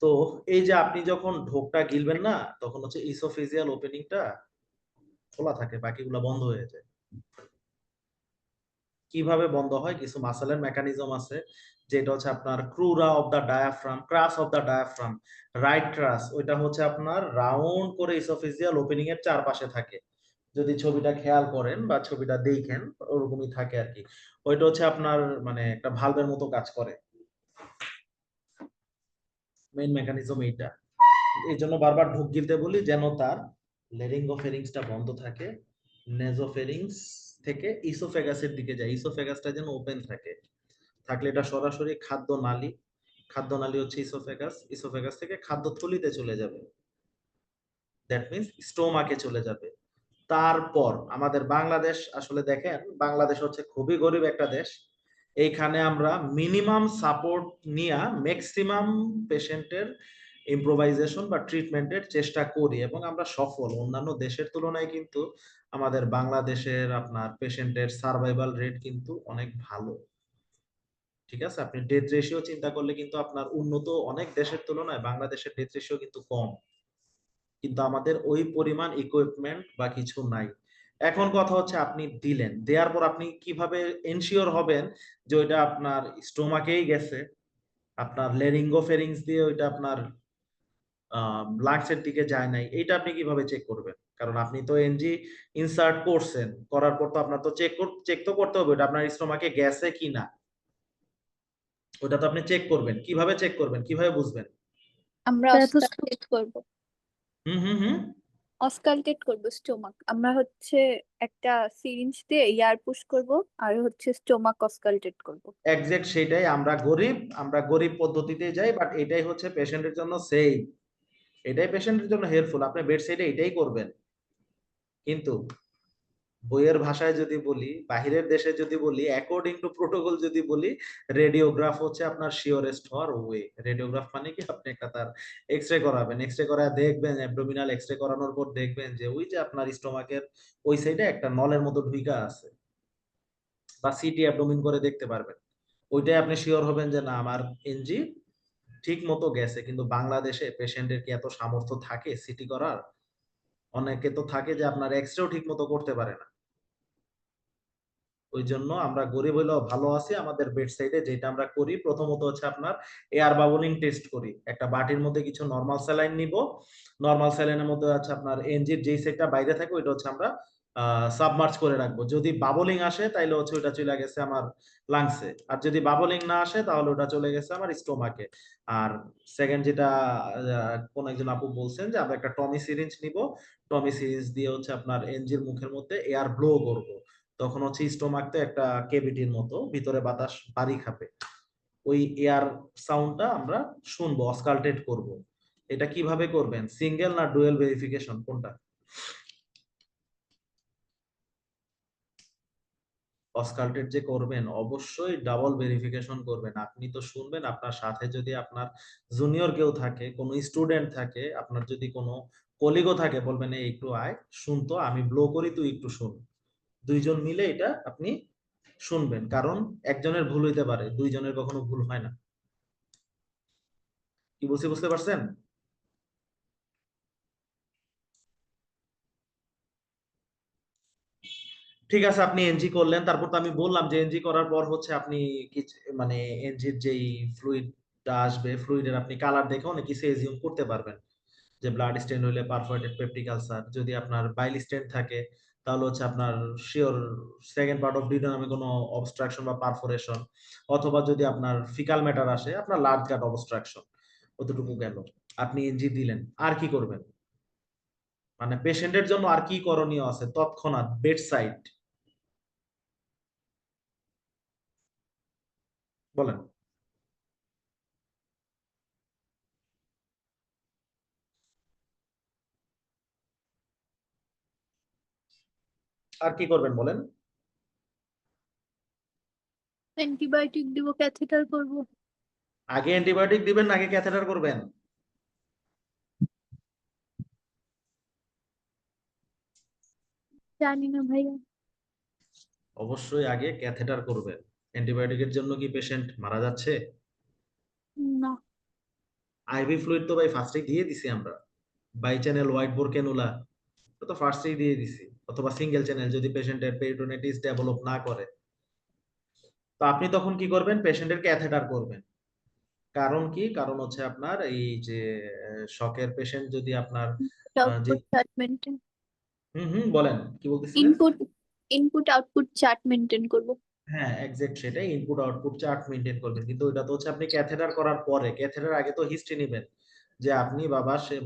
তো এই যে আপনি যখন ঢোকটা গিলবেন না, তখন হচ্ছে ইসোফেজিয়াল ওপেনিংটা খোলা থাকে, বাকিগুলো বন্ধ হয়ে যায়। কিভাবে বন্ধ হয়? কিছু মাসেলের মেকানিজম আছে, যেটা হচ্ছে আপনার crura of the diaphragm, crus of the diaphragm, right crus, ওইটা হচ্ছে আপনার রাউন্ড করে ইসোফেজিয়াল ওপেনিং এর চারপাশে থাকে। যদি ছবিটা খেয়াল করেন বা ছবিটা দেখেন ওরকমই থাকে আর কি। ওইটা হচ্ছে আপনার মানে একটা ভালভের মতো কাজ করে। মেইন মেকানিজম এইটা। এই জন্য বারবার ঢোক গিলতে বলি, যেন তার লেরিঙ্গোফেরিংসটা বন্ধ থাকে, নেজোফেরিংস থেকে ইসোফেগাসের দিকে যায়, ইসোফেগাসটা যেন ওপেন থাকে। থাকলে এটা সরাসরি খাদ্য নালী, খাদ্য নালী হচ্ছে ইসোফেগাস, ইসোফেগাস থেকে খাদ্য থলিতে চলে যাবে, দ্যাট মিন্স স্টোমাকে চলে যাবে। তারপর আমাদের বাংলাদেশ, আসলে দেখেন বাংলাদেশ হচ্ছে খুবই গরিব একটা দেশ। এইখানে আমরা মিনিমাম সাপোর্ট নিয়ে ম্যাক্সিমাম পেশেন্টের ইম্প্রোভাইজেশন বা ট্রিটমেন্টের চেষ্টা করি এবং আমরা সফল। অন্যান্য দেশের তুলনায় কিন্তু আমাদের বাংলাদেশের আপনার পেশেন্টের সার্ভাইভাল রেট কিন্তু অনেক ভালো। ঠিক আছে, আপনি ডেথ রেশিও চিন্তা করলে কিন্তু আপনার উন্নত অনেক দেশের তুলনায় বাংলাদেশের ডেথ রেশিও কিন্তু কম, কিন্তু আমাদের ওই পরিমাণ ইকুইপমেন্ট বা কিছু নাই। এখন কথা হচ্ছে আপনি দিলেন, দেওয়ার পর আপনি কিভাবে এনশিওর হবেন যে ওইটা আপনার স্টোমাকেই গেছে, আপনার লেরিঙ্গোফেরিংস দিয়ে ওইটা আপনার লাংসের দিকে যায় নাই, এইটা আপনি কিভাবে চেক করবেন? কারণ আপনি তো এনজি ইনসার্ট করছেন, করার পর তো আপনার তো চেক তো করতে হবে ওটা আপনার স্টোমাকে গেছে কিনা, ওটা তো আপনি চেক করবেন। কিভাবে চেক করবেন, কিভাবে বুঝবেন? আমরা Stethoscope- অস্কালটেট করব, হুম। অস্কালটেট করব স্টোমাক। আমরা হচ্ছে একটা সিরিঞ্জ দিয়ে এয়ার পুশ করব আর হচ্ছে স্টোমাক অস্কালটেট করব। এক্সাক্ট সেটাই, আমরা গরিব পদ্ধতিতে যাই, বাট এটাই হচ্ছে পেশেন্টের জন্য সেফ, এটাই পেশেন্টের জন্য হেল্পফুল। আপনি বেড সাইডে এটাই করবেন। কিন্তু বইয়ের ভাষায় যদি বলি, বাহিরের দেশে যদি বলি, অ্যাকর্ডিং টু প্রোটোকল যদি বলি, রেডিওগ্রাফ হচ্ছে আপনার শিওরেস্ট হওয়ার ওয়ে। রেডিওগ্রাফ মানে কি, আপনি একটা তার এক্সরে করাবেন, এক্সরে করায় দেখবেন, অ্যাবডোমিনাল এক্সরে করানোর পর দেখবেন যে ওই যে আপনার স্টোমাকের ওই সাইডে একটা নলের মতো ঢুইকা আছে, বা সিটি অ্যাবডোমিন করে দেখতে পারবেন। ওইটাই আপনি শিওর হবেন যে না আমার এনজি ঠিক মতো গেছে। কিন্তু বাংলাদেশে পেশেন্টের কি এত সামর্থ্য থাকে সিটি করার? অনেকে তো থাকে যে আপনার এক্সরেও ঠিক মতো করতে পারে না। ওই জন্য আমরা গরিব হইলেও ভালো আছি। আমাদের বেড সাইডে যেটা আমরা করি, প্রথমত হচ্ছে আপনার এয়ার বাবলিং টেস্ট করি। একটা বাটির মধ্যে কিছু নরমাল স্যালাইন নিব, নরমাল স্যালাইনের মধ্যে হচ্ছে আপনার এনজির যেই সাইডটা বাইরে থাকে ওইটা হচ্ছে আমরা সাবমার্জ করে রাখবো। যদি বাবলিং আসে তাইলে হচ্ছে ওইটা চলে গেছে আমার লাংসে, আর যদি বাবলিং না আসে তাহলে ওটা চলে গেছে আমার স্টোমাকে। আর সেকেন্ড যেটা কোন একজন আপু বলছেন যে আমরা একটা টমি সিরিঞ্জ নিব, টমি সিরিঞ্জ দিয়ে হচ্ছে আপনার এনজির মুখের মধ্যে এয়ার ব্লো করব। তখন হচ্ছে স্টোমাকতে একটা কেভিটির মতো ভিতরে বাতাস বাড়ি খাবে, ওই এয়ার সাউন্ডটা আমরা শুনবো, অস্কালটেট করব। এটা কিভাবে করবেন, সিঙ্গেল না ডুয়েল ভেরিফিকেশন কোনটা? অস্কালটেট যে করবেন অবশ্যই ডাবল ভেরিফিকেশন করবেন। আপনি তো শুনবেন, আপনার সাথে যদি আপনার জুনিয়র কেউ থাকে, কোনো স্টুডেন্ট থাকে, আপনার যদি কোনো কলিগও থাকে, বলবেন এই একটু আয় শুনতো, আমি ব্লো করি তুই একটু শুন। দুইজন মিলে এটা আপনি শুনবেন, কারণ একজনের ভুল হইতে পারে, দুইজনের কখনো ভুল হয় না। কি বলছি বুঝতে পারছেন? ঠিক আছে, আপনি এনজি করলেন, তারপর তো আমি বললাম যে এনজি করার পর হচ্ছে আপনি মানে এনজির যেই ফ্লুইডটা আসবে, ফ্লুইডের আপনি কালার দেখে অনেক কিছু এজিউম করতে পারবেন, যে ব্লাড স্টেন হইলে পারফোরেটেড পেপটিক আলসার, যদি আপনার বাইল স্টেন থাকে তাহলে হচ্ছে আপনার শিওর সেকেন্ড পার্ট অফ ডিউডেনামে কোনো অবস্ট্রাকশন বা পারফোরেশন, অথবা যদি আপনার ফিকাল ম্যাটার আসে আপনার লার্জ গাট অবস্ট্রাকশন। কতটুকু গেল, আপনি এনজি দিলেন, আর কি করবেন? মানে পেশেন্টের জন্য আর কি করণীয় আছে তৎক্ষণাৎ বেড সাইড, বলেন। আর কি করবেন বলেন? অ্যান্টিবায়োটিক দিব, ক্যাথেটার করব। আগে অ্যান্টিবায়োটিক দিবেন নাকি ক্যাথেটার করবেন? জানি না ভাইয়া। অবশ্যই আগে ক্যাথেটার করবেন। অ্যান্টিবায়োটিকের জন্য কি পেশেন্ট মারা যাচ্ছে? না। আইভি ফ্লুইড তো ভাই ফার্স্টেই দিয়ে দিছি আমরা, bi channel wide bore cannula তো ফার্স্টেই দিয়ে দিছি, অথবা সিঙ্গেল চ্যানেল যদি পেশেন্টের পেরিটোনিটিস ডেভেলপ না করে। তো আপনি তখন কি করবেন, পেশেন্টের ক্যাথেটার করবেন। কারণ কি, কারণ হচ্ছে আপনার এই যে শকের পেশেন্ট যদি আপনার যে আউটপুট চার্ট মেনটেন, বলেন কি বলতেছিলেন? Input input output chart maintain করব। হ্যাঁ এক্সাক্ট সেটাই, ইনপুট আউটপুট চার্ট মেইনটেইন করবেন। কিন্তু ওটা তো হচ্ছে আপনি ক্যাথেটার করার পরে, ক্যাথেটার আগে তো হিস্ট্রি নেবেন যে আপনি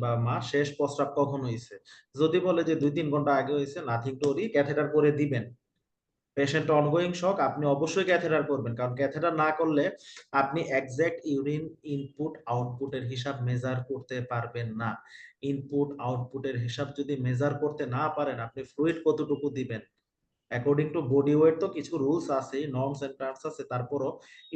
বা মা শেষ প্রস্রাব কখন হয়েছে। যদি বলে যে 2-3 ঘন্টা আগে হয়েছে, নাথিং টু ওরি, ক্যাথেটার করে দিবেন। পেশেন্ট অনগোয়িং শক, আপনি অবশ্যই ক্যাথেটার করবেন, কারণ ক্যাথেটার না করলে আপনি এক্সাক্ট ইউরিন ইনপুট আউটপুটের হিসাব মেজার করতে পারবেন না। ইনপুট আউটপুটের হিসাব যদি মেজার করতে না পারেন, আপনি ফ্লুইড কতটুকু দিবেন, অ্যাকর্ডিং টু বডি ওয়েট তো কিছু রুলস আছে, নর্মস এন্ড টার্মস আছে, তারপরও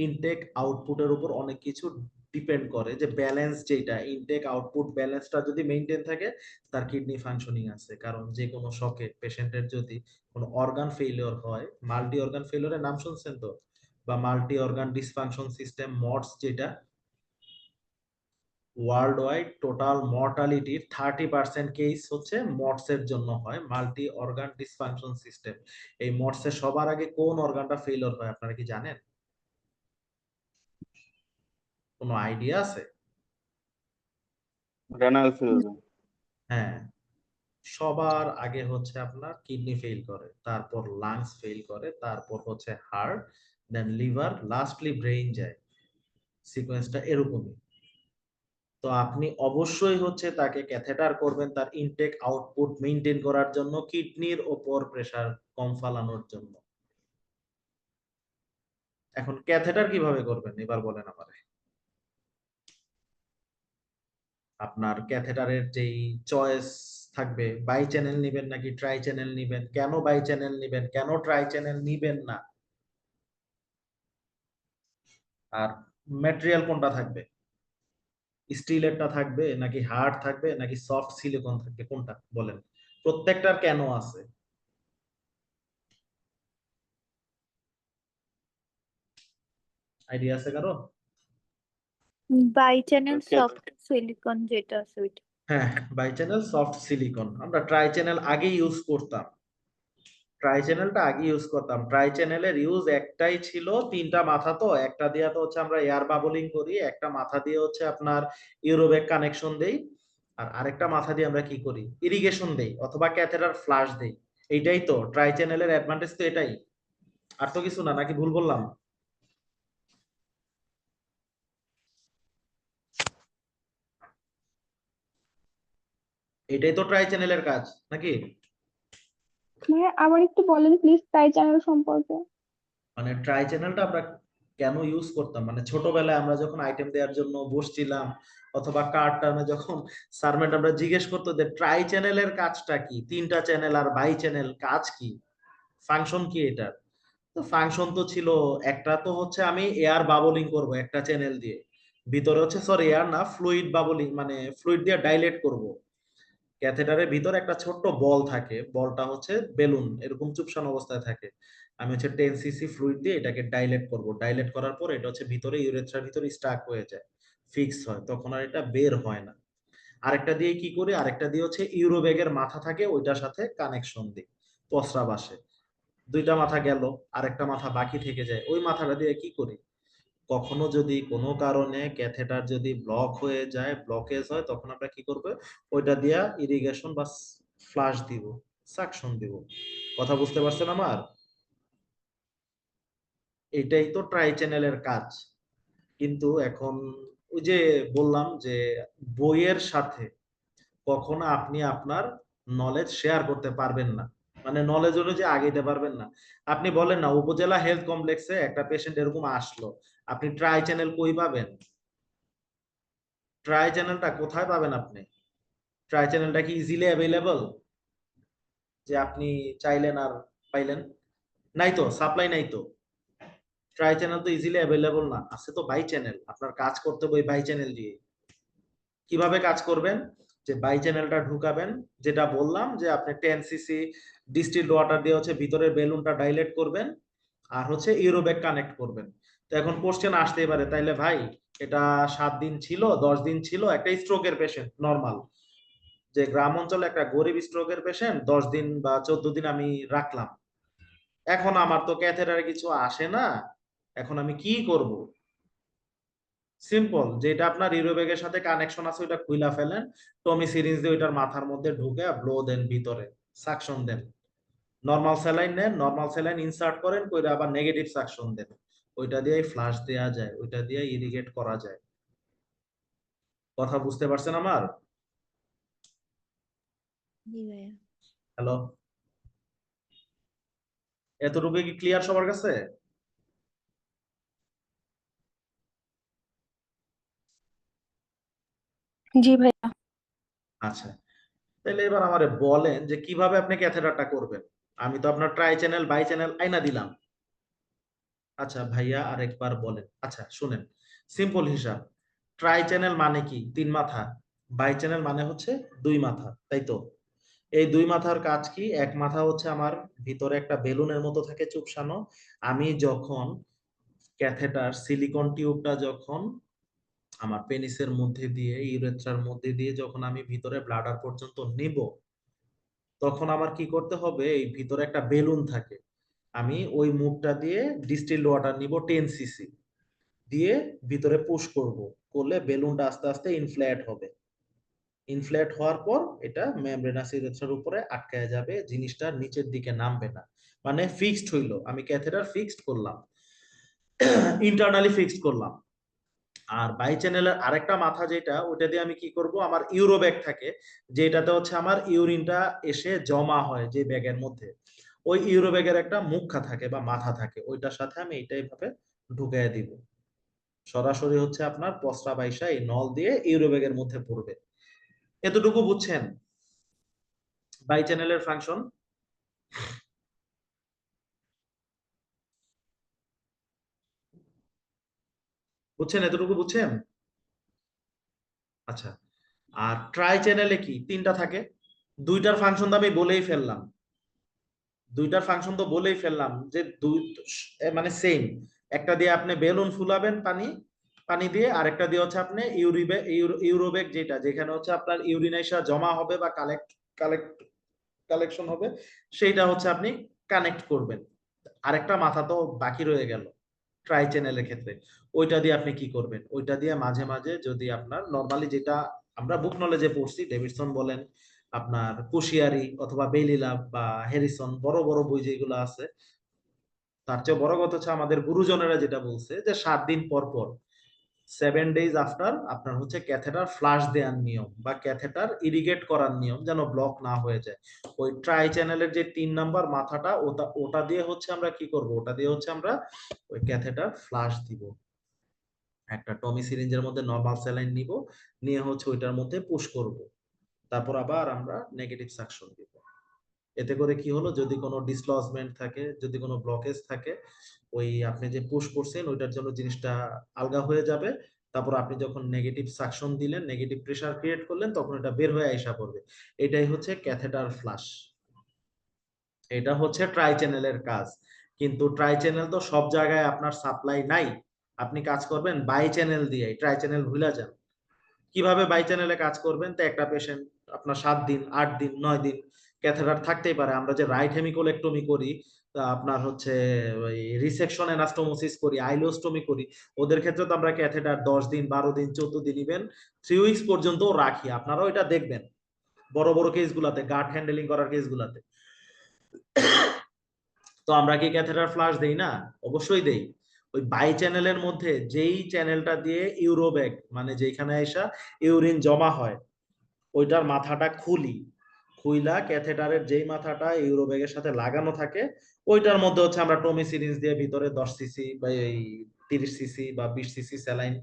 ইনটেক আউটপুটের উপর অনেক কিছু ডিপেন্ড করে, যে ব্যালেন্স যেটা ইনটেক আউটপুট ব্যালেন্সটা যদি মেইনটেইন থাকে তার কিডনি ফাংশনিং আছে। কারণ যে কোনো শকে পেশেন্টের যদি কোনো অর্গান ফেলিওর হয়, মাল্টি অর্গান ফেলিওরের নাম শুনছেন তো, বা multi organ dysfunction system mods, যেটা ওয়ার্ল্ড ওয়াইড টোটাল মর্টালিটির 30% কেস হচ্ছে মডস এর জন্য হয়, মাল্টি অর্গান ডিসফাংশন সিস্টেম। এই মডস এর সবার আগে কোন অর্গানটা ফেলিওর হয় আপনারা কি জানেন? কোনো আইডিয়া আছে? Renal failure. হ্যাঁ, সবার আগে হচ্ছে আপনার কিডনি ফেল করে, তারপর লাংস ফেল করে, তারপর হচ্ছে হার্ট, দেন লিভার, লাস্টলি ব্রেইন যায়। সিকোয়েন্সটা এরকমই। তো আপনি অবশ্যই হচ্ছে তাকে ক্যাথেটার করবেন তার ইনটেক আউটপুট মেইনটেইন করার জন্য, কিডনির ওপর প্রেসার কম ফালানোর জন্য। এখন ক্যাথেটার কিভাবে করবেন এবার বলেন আমারে। আপনার ক্যাথেটারের যেই চয়েস থাকবে, বাই চ্যানেল নিবেন নাকি ট্রাই চ্যানেল নিবেন, কেন বাই চ্যানেল নিবেন, কেন ট্রাই চ্যানেল নিবেন না, আর ম্যাটেরিয়াল কোনটা থাকবে, স্টিলেরটা থাকবে নাকি হার্ড থাকবে নাকি সফট সিলিকন থাকবে, কোনটা বলেন। প্রত্যেকটার কেন আছে, আইডিয়া আছে কারো? বাই চ্যানেল সফট সিলিকন যেটা আছে ওইটা। হ্যাঁ, বাই চ্যানেল সফট সিলিকন। আমরা ট্রাই চ্যানেল আগে ইউজ করতাম, ট্রাই চ্যানেলটা আগে ইউজ করতাম। ট্রাই চ্যানেলের ইউজ একটাই ছিল, তিনটা মাথা, তো একটা দিয়ে তো হচ্ছে আমরা এয়ার বাবলিং করি, একটা মাথা দিয়ে হচ্ছে আপনার ইউরোব্যাগ কানেকশন দেই, আর আরেকটা মাথা দিয়ে আমরা কি করি, ইরিগেশন দেই অথবা ক্যাথেটার ফ্লাশ দেই। এইটাই তো ট্রাই চ্যানেলের অ্যাডভান্টেজ, তো এটাই, আর তো কিছু না, নাকি ভুল বললাম? এটাই তো ট্রাই চ্যানেলের কাজ নাকি? ভাইয়া আবার একটু বলেন প্লিজ ট্রাই চ্যানেল সম্পর্কে। মানে ট্রাই চ্যানেলটা আমরা কেন ইউজ করতাম, মানে ছোটবেলায় আমরা যখন আইটেম দেওয়ার জন্য বসছিলাম অথবা কার্ড টার্মে যখন স্যার ম্যাডামরা জিজ্ঞেস করতো যে ট্রাই চ্যানেলের কাজটা কি, তিনটা চ্যানেল আর বাই চ্যানেল কাজ কি, ফাংশন কি এটার। তো ফাংশন তো ছিল, একটা তো হচ্ছে আমি এয়ার বাবলিং করব একটা চ্যানেল দিয়ে, ভিতরে হচ্ছে সরি এয়ার না, ফ্লুইড বাবলিং, মানে ফ্লুইড দিয়ে ডাইলেট করব। ক্যাথেটারের ভিতরে একটা ছোট্ট বল থাকে, বলটা হচ্ছে বেলুন এরকম চুপসান অবস্থায় থাকে, আমি হচ্ছে 10 সিসি ফ্লুইড দিয়ে এটাকে ডাইলেট করব, ডাইলেট করার পর এটা হচ্ছে ভিতরে ইউরেথ্রার ভিতরে স্টাক হয়ে যায়, ফিক্স হয়, তখন আর এটা বের হয় না। আরেকটা দিয়ে কি করি, আরেকটা দিয়ে হচ্ছে ইউরোব্যাগের মাথা থাকে, ওইটার সাথে কানেকশন দিই, প্রস্রাব আসে, দুইটা মাথা গেল, আরেকটা মাথা বাকি থেকে যায়, ওই মাথাটা দিয়ে কি করি, কখনো যদি কোনো কারণে ক্যাথেটার যদি ব্লক হয়ে যায়, ব্লকেজ হয়, তখন আমরা কি করব, ওইটা দিয়া ইরিগেশন বা ফ্লাশ দিব, সাকশন দিব। কথা বুঝতে পারছেন আমার? এটাই তো ট্রাই চ্যানেলের কাজ। কিন্তু এখন ওই যে বললাম যে বইয়ের সাথে কখনো আপনি আপনার নলেজ শেয়ার করতে পারবেন না, মানে নলেজ অনুযায়ী আগাইতে পারবেন না। আপনি বলেন না উপজেলা হেলথ কমপ্লেক্সে একটা পেশেন্ট এরকম আসলো, আপনি ট্রাই চ্যানেল কই পাবেন, ট্রাই চ্যানেলটা কোথায় পাবেন আপনি? ট্রাই চ্যানেলটা কি ইজিলি অ্যাভেলেবল যে আপনি চাইলেন আর পাইলেন? নাই তো, সাপ্লাই নাই তো। ট্রাই চ্যানেল তো ইজিলি অ্যাভেলেবল না, আছে তো বাই চ্যানেল, আপনার কাজ করতে হবে বাই চ্যানেল দিয়ে। কিভাবে কাজ করবেন, যে বাই চ্যানেলটা ঢুকাবেন, যেটা বললাম যে আপনি 10 সিসি ডিস্টিলড ওয়াটার দিয়ে হচ্ছে ভিতরের বেলুনটা ডাইলেট করবেন, আর হচ্ছে ইউরোব্যাগ কানেক্ট করবেন। তো এখন কোশ্চেন আসতেই পারে, তাইলে ভাই এটা 7 দিন ছিল, 10 দিন ছিল, একটা স্ট্রোকের পেশেন্ট নরমাল, যে গ্রাম অঞ্চলে একটা গরিব স্ট্রোকের পেশেন্ট 10 দিন বা 14 দিন আমি রাখলাম, এখন আমার তো ক্যাথেটারে কিছু আসে না, এখন আমি কি করব? সিম্পল, যেটা আপনার ইউরোব্যাগের সাথে কানেকশন আছে ওইটা খুইলা ফেলেন, টমি সিরিঞ্জ দিয়ে ওইটার মাথার মধ্যে ঢুকে ব্লো দেন, ভিতরে সাকশন দেন, নরমাল স্যালাইন নেন, নরমাল স্যালাইন ইনসার্ট করেন, কইরা আবার নেগেটিভ সাকশন দেন, ওইটা দিয়ে ফ্লাশ দেয়া যায়, ওইটা দিয়ে ইরিগেট করা যায়। কথা বুঝতে পারছেন আমার? জি ভাইয়া। হ্যালো, এতটুকু কি ক্লিয়ার সবার কাছে? জি ভাইয়া। আচ্ছা, তাহলে এবার আমারে বলেন যে কিভাবে আপনি ক্যাথেটারটা করবেন। আমি তো আপনার ট্রাই চ্যানেল বাই চ্যানেল আইনা দিলাম। আচ্ছা ভাইয়া আরেকবার বলেন। আচ্ছা শুনেন, সিম্পল হিসাব, ট্রাই চ্যানেল মানে কি? 3 মাথা। বাই চ্যানেল মানে হচ্ছে 2 মাথা, তাই তো? এই 2 মাথার কাজ কি? এক মাথা হচ্ছে আমার ভিতরে একটা বেলুনের মতো থাকে চুপসানো। আমি যখন ক্যাথেটার সিলিকন টিউবটা যখন আমার পেনিসের মধ্যে দিয়ে ইউরেথ্রার মধ্যে দিয়ে যখন আমি ভিতরে ব্লাডার পর্যন্ত নিব, তখন আমার কি করতে হবে? এই ভিতরে একটা বেলুন থাকে, আমি ওই মুখটা দিয়ে ডিস্টিলড ওয়াটার নিব 10 সিসি, দিয়ে ভিতরে পুশ করব, করলে বেলুনটা আস্তে আস্তে ইনফ্লেট হবে। ইনফ্লেট হওয়ার পর এটা মেমব্রেনাস ইউরেথ্রার উপরে আটকায় যাবে, জিনিসটা নিচের দিকে নামবে না। মানে ফিক্সড হইলো, আমি ক্যাথেটার ফিক্সড করলাম, ইন্টারনালি ফিক্সড করলাম। আর বাই চ্যানেলের আরেকটা মাথা যেটা, ওটা দিয়ে আমি কি করব? আমার ইউরো ব্যাগ থাকে, যেটাতে হচ্ছে আমার ইউরিনটা এসে জমা হয় যে ব্যাগের মধ্যে, ওই ইউরো ব্যাগের একটা মুখা থাকে বা মাথা থাকে, ওইটার সাথে আমি এইটাই ভাবে ঢুকাইয়া দিব। সরাসরি হচ্ছে আপনার পসরা বাইসা এই নল দিয়ে ইউরো ব্যাগের মধ্যে পড়বে। এতটুকু বুঝছেন বাই চ্যানেলের ফাংশন? বুঝছেন? এতটুকু বুঝছেন? আচ্ছা, আর ট্রাই চ্যানেলে কি 3টা থাকে। 2টার ফাংশন তো আমি বলেই ফেললাম, 2টার ফাংশন তো বলেই ফেললাম যে মানে সেম। একটা দিয়ে আপনি বেলুন ফুলাবেন পানি পানি দিয়ে, আরেকটা দিয়ে হচ্ছে আপনি ইউরোবেগ, যেটা যেখানে হচ্ছে আপনার ইউরিনাইসা জমা হবে বা কালেকশন হবে, সেইটা হচ্ছে আপনি কানেক্ট করবেন। আরেকটা মাথা তো বাকি রয়ে গেল ট্রাই চ্যানেলের ক্ষেত্রে, ওইটা দিয়ে আপনি কি করবেন? ওইটা দিয়ে মাঝে মাঝে যদি আপনার নরমালি যেটা আমরা বুক নলেজে পড়ছি, ডেভিডসন বলেন, আপনার কুশিয়ারি অথবা বেইলি লাভ বা হ্যারিসন, বড় বড় বই যেগুলো আছে, তার চেয়ে বড় কথা হচ্ছে আমাদের গুরুজনেরা যেটা বলছে যে 7 দিন পর পর, 7 days আফটার আপনার হচ্ছে ক্যাথেটার ফ্লাশ দেওয়ার নিয়ম বা ক্যাথেটার ইরিগেট করার নিয়ম, যেন ব্লক না হয়ে যায়। ওই ট্রাই চ্যানেলের যে 3 নাম্বার মাথাটা, ওটা দিয়ে হচ্ছে আমরা কি করব? ওটা দিয়ে হচ্ছে আমরা ওই ক্যাথেটার ফ্লাশ দিব। একটা টমি সিরিঞ্জের মধ্যে নরমাল স্যালাইন নিব, নিয়ে হচ্ছে ওইটার মধ্যে পুশ করব, তারপর আবার আমরা নেগেটিভ সাকশন দিব। এতে করে কি হলো? যদি কোনো ডিসলজমেন্ট থাকে, যদি কোনো ব্লকেজ থাকে, ওই আপনি যে পুশ করছেন ওইটার জন্য জিনিসটা আলগা হয়ে যাবে। তারপর আপনি যখন নেগেটিভ সাকশন দিলেন, নেগেটিভ প্রেসার ক্রিয়েট করলেন, তখন এটা বের হয়ে আইসা পড়বে। এটাই হচ্ছে ক্যাথেটার ফ্লাশ। এটা হচ্ছে ট্রাই চ্যানেলের কাজ। কিন্তু ট্রাই চ্যানেল তো সব জায়গায় আপনার সাপ্লাই নাই। আপনি কাজ করবেন বাই চ্যানেল দিয়ে, ট্রাই চ্যানেল ভুলে যান। কিভাবে বাই চ্যানেলে কাজ করবেন? তো একটা পেশেন্ট আপনার 7 দিন 8 দিন 9 দিন ক্যাথেটার থাকতেই পারে। আমরা যে রাইট হেমিকোলেক্টমি করি, আপনার হচ্ছে ওই রিসেকশন অ্যানাস্টোমোসিস করি, আইলোস্টমি করি, ওদের ক্ষেত্রে তো আমরা ক্যাথেটার 10 দিন 12 দিন 14 দিন ইভেন 3 উইকস পর্যন্ত রাখি। আপনারাও এটা দেখবেন বড় বড় কেসগুলাতে, গার্ড হ্যান্ডেলিং করার কেসগুলাতে। তো আমরা কি ক্যাথেটার ফ্লাশ দেই না? অবশ্যই দেই। ওই বাই চ্যানেলের মধ্যে যেই চ্যানেলটা দিয়ে ইউরোব্যাগ, মানে যেখানে এসা ইউরিন জমা হয়, ওইটার মাথাটা খুইলা ক্যাথেটারের যেই মাথাটা ইউরোব্যাগের সাথে লাগানো থাকে, ওইটার মধ্যে হচ্ছে আমরা টমি সিরিঞ্জ দিয়ে ভিতরে 10 সিসি বা এই 30 সিসি বা 20 সিসি স্যালাইন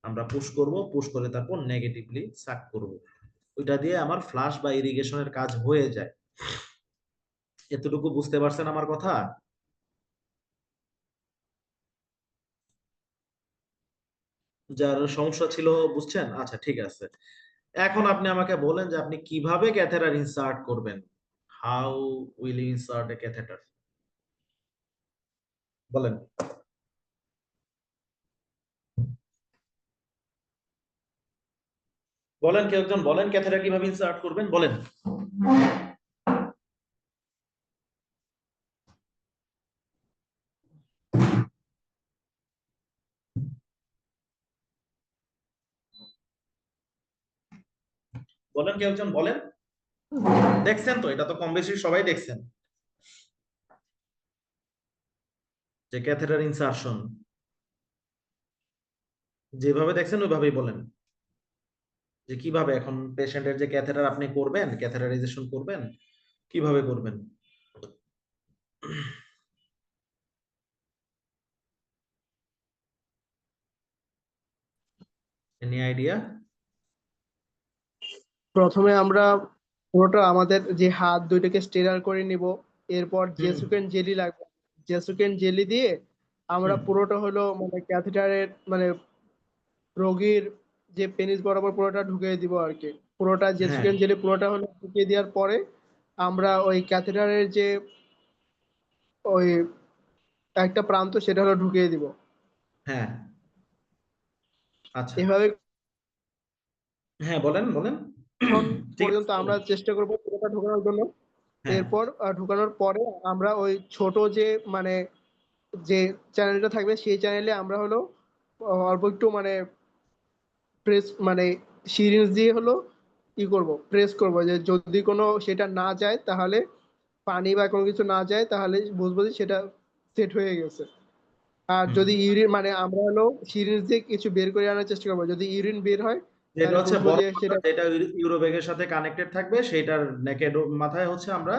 আমরা পুশ করব, পুশ করে তারপর নেগেটিভলি সাক করব। ওইটা দিয়ে আমার ফ্লাশ বা ইরিগেশনের কাজ হয়ে যায়। এতটুকু বুঝতে পারছেন আমার কথা? যার সমস্যা ছিল বুঝছেন? আচ্ছা ঠিক আছে। এখন আপনি আমাকে বলেন যে আপনি কিভাবে ক্যাথেটার ইনসার্ট করবেন। How will you insert a catheter? বলেন। বলেন, কেউ একজন বলেন ক্যাথেটার কিভাবে ইনসার্ট করবেন, বলেন। বলেন, কেউ একজন বলেন। দেখছেন তো, এটা তো কম বেশি সবাই দেখছেন যে ক্যাথেটার ইনসার্শন যেভাবে দেখছেন ওইভাবেই বলেন যে কিভাবে এখন পেশেন্টের যে ক্যাথেটার আপনি করবেন, ক্যাথেটারাইজেশন করবেন, কিভাবে করবেন। Any idea? প্রথমে আমরা পুরোটা আমাদের যে হাত দুইটাকে স্টেরাইল করে নিব, এরপর জেসুকেন জেলি লাগবে। জেসুকেন জেলি দিয়ে আমরা পুরোটা হলো মানে ক্যাথেটারের মানে রোগীর যে পেনিস বরাবর পুরোটা ঢুকিয়ে দিব আর কি। পুরোটা জেসুকেন জেলি পুরোটা হলো ঢুকিয়ে দেওয়ার পরে আমরা ওই ক্যাথেটারের যে ওই একটা প্রান্ত সেটা হলো ঢুকিয়ে দিব। হ্যাঁ, আচ্ছা, এভাবে হ্যাঁ বলেন বলেন। ঠিক পর্যন্ত আছে, আমরা বলেন। চেষ্টা করবো পুরোটা ঢোকানোর জন্য। হ্যাঁ, এরপর ঢোকানোর পরে আমরা ওই ছোট যে মানে যে চ্যানেলটা থাকবে সেই চ্যানেলে আমরা হলো অল্প একটু মানে প্রেস মানে সিরিঞ্জ দিয়ে হলো করব, প্রেস করব, যে যদি কোনো সেটা না যায় তাহলে পানি বা কোনো কিছু না যায় তাহলে বুঝবো যে সেটা সেট হয়ে গেছে। আর যদি ইউরিন মানে আমরা হলো সিরিঞ্জ দিয়ে কিছু বের করে আনার চেষ্টা করবো, যদি ইউরিন বের হয় যেটা তাহলে হচ্ছে বুঝবো বড় যে সেটা যেটা ইউরোব্যাগের সাথে কানেক্টেড থাকবে সেটার নেকেড মাথায় হচ্ছে আমরা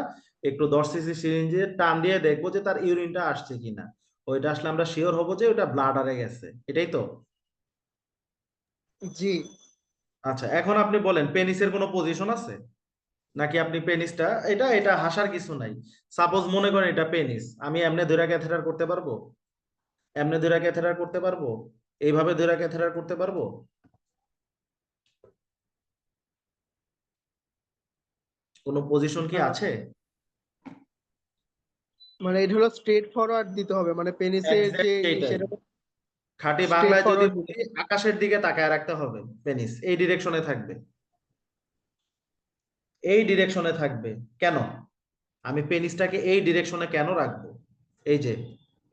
একটু 10 সিসি সিরিঞ্জে টান দিয়ে দেখবো যে তার ইউরিনটা আসছে কিনা। ওইটা আসলে আমরা শিওর হবো যে ওটা ব্লাডারে গেছে, এটাই তো। জি। আচ্ছা, এখন আপনি বলেন পেনিসের কোনো পজিশন আছে নাকি আপনি পেনিসটা এটা এটা হাসার কিছু নাই। সাপোজ মনে করেন এটা পেনিস, আমি এমনি ধরে ক্যাথেটার করতে পারবো? এমনি ধরে ক্যাথেটার করতে পারবো? এইভাবে ধরে ক্যাথেটার করতে পারবো? কোনো পজিশন কি আছে? মানে এটা হলো স্ট্রেট ফরওয়ার্ড দিতে হবে, মানে পেনিসের যে সেইটাই। সেটা খাঁটি straight বাংলায় যদি forward বলি, আকাশের দিকে তাকায় রাখতে হবে। পেনিস এই ডিরেকশনে থাকবে, এই ডিরেকশনে থাকবে। কেন আমি পেনিসটাকে এই ডিরেকশনে কেন রাখবো? এই যে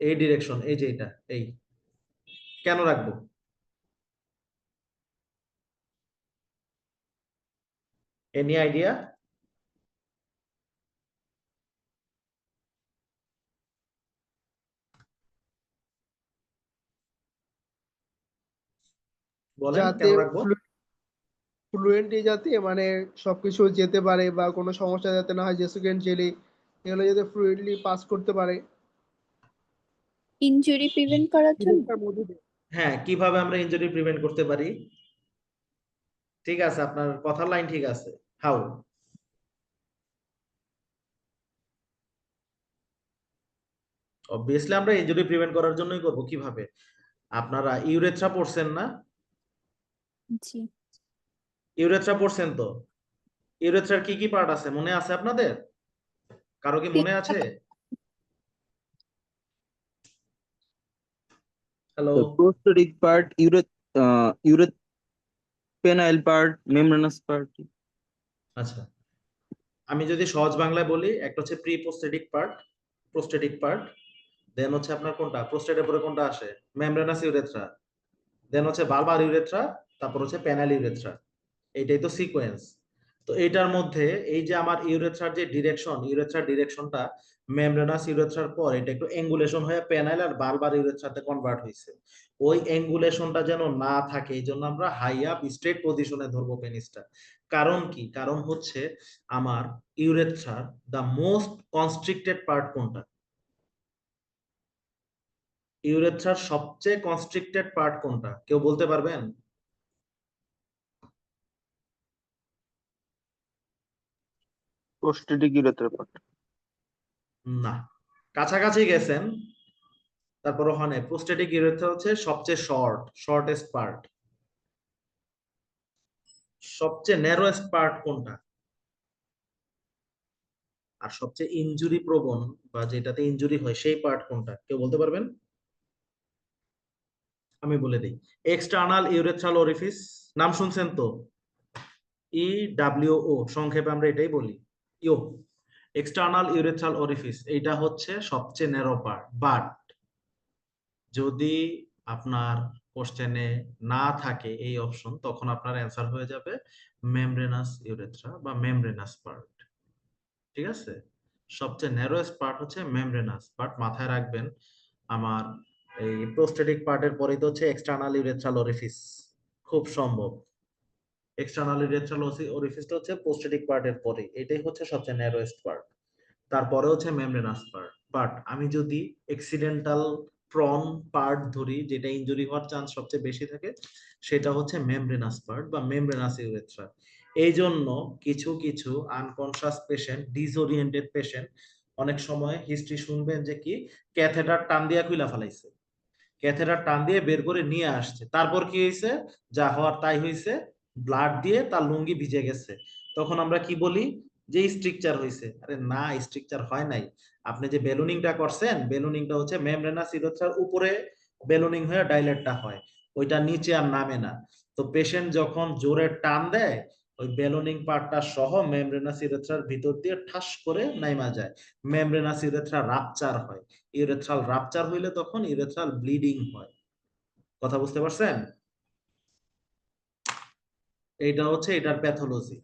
এই ডিরেকশন, এই যে এটা, এই কেন রাখবো? Any idea? বলেন যাতে কেন রাখবো? ফ্লুয়েন্টলি যাতে মানে সবকিছু যেতে পারে বা কোনো সমস্যা যাতে না হয়, জেসুকেন জেলি এগুলো যাতে ফ্লুয়েন্টলি পাস করতে পারে ইনজুরি প্রিভেন্ট করার জন্য। ডিরেক্টর মধ্যে দিয়ে। হ্যাঁ, কিভাবে আমরা ইনজুরি প্রিভেন্ট করতে পারি? ঠিক আছে, আপনার কথার লাইন ঠিক আছে। হাউ? অবভিয়াসলি আমরা ইনজুরি প্রিভেন্ট করার জন্যই করব। কিভাবে? আপনারা ইউরেথ্রা পড়ছেন না? জি। ইউরেথ্রা পড়ছেন তো? ইউরেথ্রার কি কি পার্ট আছে মনে আছে আপনাদের? কারো কি মনে আছে? Hello? The prostatic part, uropenile part, membranous part. আচ্ছা, আমি যদি সহজ বাংলায় বলি, একটা হচ্ছে pre prostatic part, prostatic part, then হচ্ছে আপনার কোনটা প্রোস্টেটের পরে কোনটা আসে? মেমব্রেনাস ইউরেথ্রা, দেন হচ্ছে বালবার ইউরেথ্রা, তারপর হচ্ছে প্যানাল ইউরেথ্রা। এইটাই তো সিকোয়েন্স। তো এইটার মধ্যে এই যে আমার ইউরেথ্রার যে ডিরেকশন, ইউরেথ্রার ডিরেকশনটা মেমব্রেনাস ইউরেথ্রার পর এটা একটু অ্যাঙ্গুলেশন হয়ে প্যানাল আর বালবার ইউরেথ্রাতে কনভার্ট হইছে। ওই অ্যাঙ্গুলেশনটা যেন না থাকে এই জন্য আমরা হাই আপ স্ট্রেট পজিশনে ধরবো পেনিসটা। কারণ কি? কারণ হচ্ছে আমার ইউরেথ্রার দা মোস্ট কনস্ট্রিক্টেড পার্ট কোনটা? ইউরেথ্রার সবচেয়ে কনস্ট্রিক্টেড পার্ট কোনটা কেউ বলতে পারবেন? Prostatic urethra part. না, কাছাকাছি গেছেন। তারপর ওখানে প্রোস্টেটিক ইউরেথ্রা হচ্ছে সবচেয়ে শর্টেস্ট পার্ট। সবচেয়ে ন্যারোয়েস্ট পার্ট কোনটা? আর সবচেয়ে ইনজুরি প্রবণ বা যেটাতে ইনজুরি হয় সেই পার্ট কোনটা কেউ বলতে পারবেন? আমি বলে দিই, এক্সটার্নাল ইউরেথ্রাল ওরিফিস, নাম শুনছেন তো? EWO সংক্ষেপে আমরা এটাই বলি, ইও। এক্সটার্নাল ইউরেথ্রাল ওরিফিস এইটা হচ্ছে সবচেয়ে ন্যারো পার্ট। বাট যদি আপনার কোশ্চেনে না থাকে এই অপশন, তখন আপনার অ্যান্সার হয়ে যাবে মেমব্রেনাস ইউরেথ্রা বা মেমব্রেনাস পার্ট। ঠিক আছে, সবচেয়ে ন্যারোয়েস্ট পার্ট হচ্ছে মেমব্রেনাস পার্ট। মাথায় রাখবেন আমার এই প্রোস্টেটিক পার্টের পরেই তো হচ্ছে এক্সটার্নাল ইউরেথ্রাল ওরিফিস, খুব সম্ভব। এক্সটার্নাল ইউরেথ্রাল ওরিফিসটা হচ্ছে প্রোস্টেটিক পার্টের পরে, এটাই হচ্ছে সবচেয়ে ন্যারোয়েস্ট পার্ট। তারপরে হচ্ছে মেমব্রেনাস পার্ট। বাট আমি যদি অ্যাক্সিডেন্টাল প্রন পার্ট ধরি, যেটা ইনজুরি হওয়ার চান্স সবচেয়ে বেশি থাকে, সেটা হচ্ছে মেমব্রেনাস পার্ট বা মেমব্রেনাস ইউরেথ্রা। এই জন্য কিছু কিছু আনকনশাস পেশেন্ট, ডিসওরিয়েন্টেড পেশেন্ট অনেক সময় হিস্ট্রি শুনবেন যে কি ক্যাথেটার টান দিয়া খুইলা ফেলাইছে, ক্যাথেটার টান দিয়ে বের করে নিয়ে আসছে, তারপর কি হয়েছে, যা হওয়ার তাই হয়েছে, ব্লাড দিয়ে তার লুঙ্গি ভিজে গেছে। তখন আমরা কি বলি যে স্ট্রিকচার হয়েছে। আরে না, স্ট্রিকচার হয় নাই। আপনি যে বেলুনিংটা করছেন, বেলুনিংটা হচ্ছে মেমব্রেনাস ইউরেথ্রার উপরে বেলুনিং হয়ে ডাইলেটটা হয়, ওইটা নিচে আর নামে না। তো পেশেন্ট যখন জোরে টান দেয়, ওই বেলুনিং পার্টটা সহ মেমব্রেনাস ইউরেথ্রার ভিতর দিয়ে ঠাস করে নাইমা যায়, মেমব্রেনাস ইউরেথ্রা রাপচার হয়। ইউরেথ্রাল রাপচার হইলে তখন ইউরেথ্রাল ব্লিডিং হয়। কথা বুঝতে পারছেন? এইটা হচ্ছে এটার প্যাথোলজি,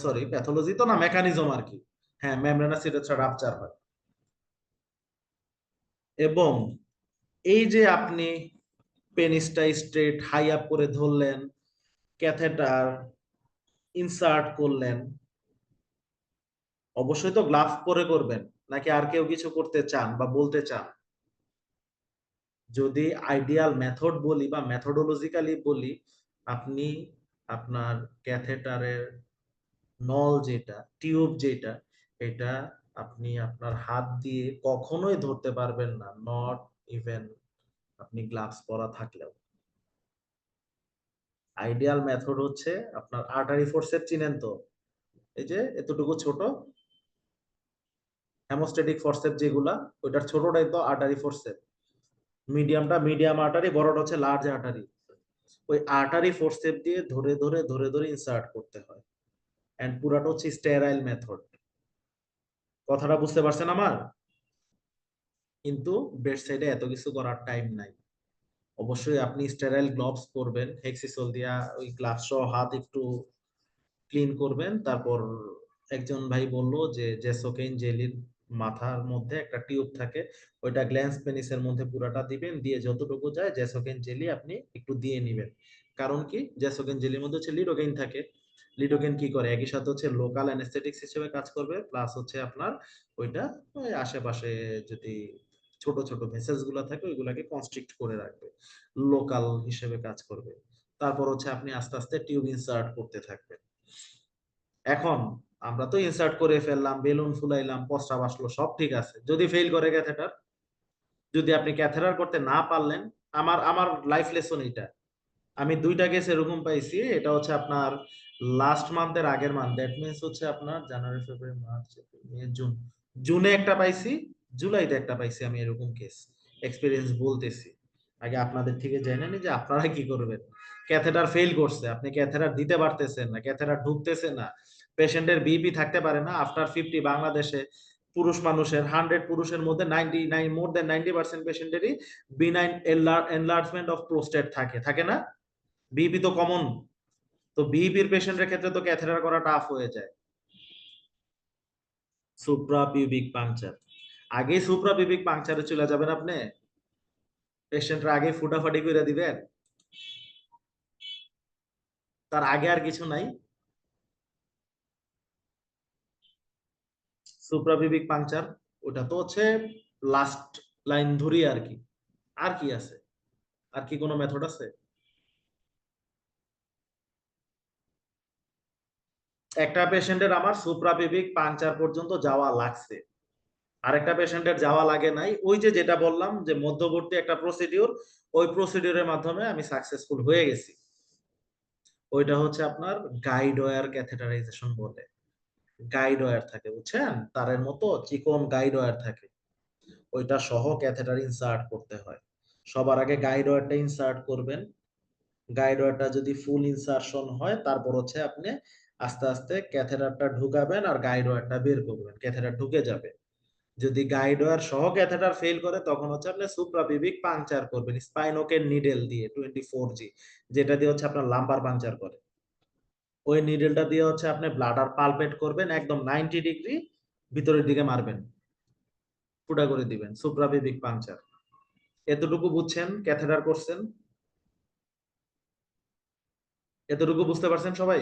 সরি প্যাথোলজি তো না, মেকানিজম আর কি। হ্যাঁ, মেমব্রেনাস ইউরেথ্রা রাপচার হয়। এবং এই যে আপনি পেনিসটা স্ট্রেট হাই আপ করে ধরলেন, ক্যাথেটার ইনসার্ট করলেন, অবশ্যই তো গ্লাভস পরে করবেন, নাকি আর কেউ কিছু করতে চান বা বলতে চান? যদি আইডিয়াল মেথড বলি বা মেথোডোলজিক্যালি বলি, আপনি আপনার ক্যাথেটারের নল যেটা, টিউব যেটা, এটা আপনি আপনার হাত দিয়ে কখনোই ধরতে পারবেন না, নট ইভেন আপনি গ্লাভস পরা থাকলেও। আইডিয়াল মেথড হচ্ছে আপনার আর্টারি ফোর্সেপ, চিনেন তো? এই যে এতটুকু ছোট হেমোস্ট্যাটিক ফোর্সেপ যেগুলা, ওইটার ছোটটাই তো আর্টারি ফোর্সেপ। মিডিয়ামটা মিডিয়াম আর্টারি, বড়টা হচ্ছে লার্জ আর্টারি। ওই আর্টারি ফোর্সেপ দিয়ে ধরে ধরে ধরে ধরে ইনসার্ট করতে হয়। এন্ড পুরাটা হচ্ছে স্টেরাইল মেথড। কথাটা বুঝতে পারছেন আমার? কিন্তু বেড সাইডে এত কিছু করার টাইম নাই। অবশ্যই আপনি স্টেরাইল গ্লাভস পরবেন, হেক্সিসোল দিয়া ওই গ্লাভস সহ হাত একটু ক্লিন করবেন। তারপর একজন ভাই বললো যে জেসোকেইন জেলির মাথার মধ্যে একটা টিউব থাকে, ওইটা গ্ল্যান্স পেনিসের মধ্যে পুরাটা দিবেন, দিয়ে যতটুকু যায় জেসোকেইন জেলি আপনি একটু দিয়ে নেবেন। কারণ কি, জেসোকেইন জেলির মধ্যে হচ্ছে লিডোকেইন থাকে। লিডোকেইন কি করে, একই সাথে হচ্ছে লোকাল অ্যানেস্থেটিক্স হিসেবে কাজ করবে, প্লাস হচ্ছে আপনার ওইটা ওই আশেপাশে যদি ছোট ছোট ভেসেলস গুলো থাকে ওইগুলাকে কনস্ট্রিক্ট করে রাখবে, লোকাল হিসেবে কাজ করবে। তারপর হচ্ছে আপনি আস্তে আস্তে টিউব ইনসার্ট করতে থাকবেন। এখন আমরা তো ইনসার্ট করে ফেললাম, বেলুন ফুলাইলাম, প্রস্রাব আসলো, সব ঠিক আছে। যদি ফেল করে ক্যাথেটার, যদি আপনি ক্যাথেটার করতে না পারলেন, আমার আমার লাইফ লেসন এটা, আমি দুইটা কেস এরকম পাইছি। এটা হচ্ছে আপনার লাস্ট মান্থের আগের মান্থ, দ্যাট মিন্স হচ্ছে আপনার January February March April May June, জুনে একটা পাইছি, জুলাইতে একটা পাইছি। আমি এরকম কেস এক্সপেরিয়েন্স বলতেছি, আগে আপনাদের থেকে জেনে নি যে আপনারা কি করবেন। ক্যাথেটার ফেল করছে, আপনি ক্যাথেটার দিতে পারতেছেন না, ক্যাথেটার ঢুকতেছে না, পেশেন্টের বিপি থাকতে পারে না। আফটার 50 বাংলাদেশে পুরুষ মানুষের 100 পুরুষের মধ্যে 99 মোর দেন 90% পেশেন্টেরই বিনাইন এনলার্জমেন্ট অফ প্রোস্টেট থাকে, থাকে না? বিপি তো কমন। তো বিপির পেশেন্টের ক্ষেত্রে তো ক্যাথেটার করা টাফ হয়ে যায়। সুপ্রাপিউবিক পাংচার, আগে সুপ্রাপিউবিক পাংচারে চলে যাবেন আপনি, পেশেন্টরা আগে ফুটাফাটি করে দিবেন, তার আগে আর কিছু নাই। সুপ্রাপিউবিক পাংচার ওটা তো হচ্ছে লাস্ট লাইন ধরি আর কি। আর কি আছে, আর কি কোনো মেথড আছে? একটা পেশেন্টের আমার সুপ্রাপিউবিক পাংচার পর্যন্ত যাওয়া লাগছে, আরেকটা পেশেন্টের যাওয়া লাগে নাই। ওই যে যেটা বললাম যে মধ্যবর্তী একটা প্রসিডিউর, ওই প্রসিডিউরের মাধ্যমে আমি সাকসেসফুল হয়ে গেছি। ওইটা হচ্ছে আপনার গাইড ওয়্যার ক্যাথেটারাইজেশন বলে। গাইড ওয়্যার থাকে, বুঝছেন, তারের মতো চিকন গাইড ওয়্যার থাকে, ওইটা সহ ক্যাথেটার ইনসার্ট করতে হয়। সবার আগে গাইড ওয়্যারটা ইনসার্ট করবেন। গাইড ওয়্যারটা যদি ফুল ইনসারশন হয়, তারপর হচ্ছে আপনি আস্তে আস্তে ক্যাথেটারটা ঢুকাবেন আর গাইড ওয়্যারটা বের করবেন, ক্যাথেটার ঢুকে যাবে। যদি গাইড ওয়্যার সহ ক্যাথেটার ফেল করে, তখন হচ্ছে আপনি সুপ্রাপিউবিক পাংচার করবেন স্পাইনোকের নিডেল দিয়ে 24G, যেটা দিয়ে হচ্ছে আপনার লাম্বার পাংচার করে। ওই নিডেলটা দিয়ে হচ্ছে আপনি ব্লাডার পালপেট করবেন, একদম 90 ডিগ্রি ভিতরের দিকে মারবেন, ফুটা করে দিবেন, সুপ্রাপিউবিক পাংচার। এতটুকু বুঝছেন, ক্যাথেটার করছেন, এতটুকু বুঝতে পারছেন সবাই?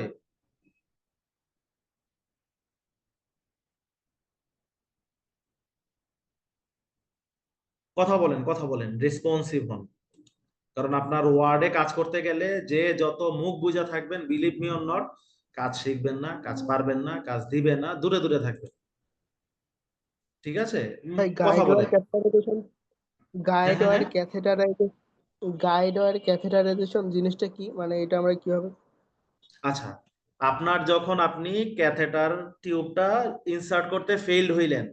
কথা বলেন, কথা বলেন, রেসপন্সিভ হন। কারণ আপনার ওয়ার্ডে কাজ করতে গেলে যে যত মুখ বুঝা থাকবেন, বিলিভ মি অর নট, কাজ শিখবেন না, কাজ পারবেন না, কাজ দিবেন না, দূরে দূরে থাকবেন। ঠিক আছে? ভাই কথা গাইড বলে। ওয়ার ক্যাথেটারাইজেশন, হ্যাঁ গাইড হ্যাঁ ওয়ার হ্যাঁ। ক্যাথেটারাইজেশন, গাইড ওয়ার ক্যাথেটারাইজেশন জিনিসটা কি, মানে এটা আমরা কিভাবে? আচ্ছা, আপনার যখন আপনি ক্যাথেটার টিউবটা ইনসার্ট করতে ফেইলড হইলেন,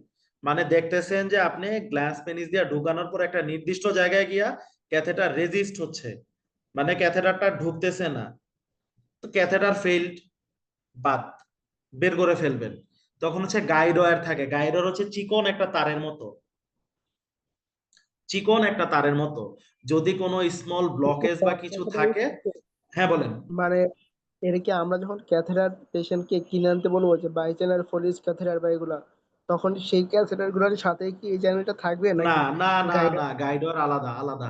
মানে দেখতেছেন যে আপনি গ্লাস পেনিস দিয়ে ঢুকানোর পর একটা নির্দিষ্ট জায়গায় গিয়া ক্যাথেটার রেজিস্ট হচ্ছে, মানে ক্যাথেটারটা ঢুকতেছে না, তো ক্যাথেটার ফেইলড, বাদ, বের করে ফেলবেন। তখন হচ্ছে গাইড ওয়্যার থাকে, গাইড ওয়্যার হচ্ছে চিকন একটা তারের মতো, চিকন একটা তারের মতো। যদি কোনো স্মল ব্লকেজ বা কিছু থাকে, হ্যাঁ বলেন। মানে এর কি আমরা যখন ক্যাথেটার পেশেন্টকে কিনে আনতে বলবো যে বাই চ্যানেল ফলিস ক্যাথেটার বা এগুলা, তখন সেই ক্যাথেটার গুলোর সাথে কি এই চ্যানেলটা থাকবে না নাকি না না গাইড? না, গাইড ওয়্যার আলাদা আলাদা,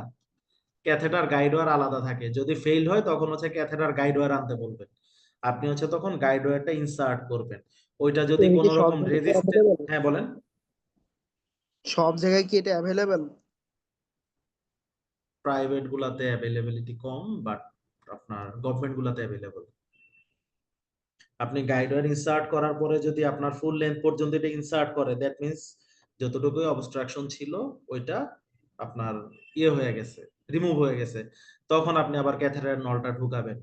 ক্যাথেটার গাইড ওয়্যার আলাদা থাকে। যদি ফেইল হয় তখন হচ্ছে ক্যাথেটার গাইড ওয়্যার আনতে বলবেন, আপনি হচ্ছে তখন গাইড ওয়্যারটা ইনসার্ট করবেন। ওইটা যদি এর কি কোনো সব রকম জায়গায় রেজিস্ট্যান্স, অ্যাভেলেবেল? হ্যাঁ বলেন। সব জায়গায় কি এটা অ্যাভেলেবেল? প্রাইভেট গুলাতে অ্যাভেলেবিলিটি কম, বাট আপনার গভর্নমেন্ট গুলাতে অ্যাভেলেবল। আপনি গাইডওয়্যার ইনসার্ট করার পরে যদি আপনার ফুল লেন্থ পর্যন্ত এটা ইনসার্ট করে, দ্যাট মিন্স যতটুকু অবস্ট্রাকশন ছিল ওইটা আপনার ইয়ে হয়ে গেছে, রিমুভ হয়ে গেছে। তখন আপনি আবার ক্যাথেটারের নলটা ঢুকাবেন,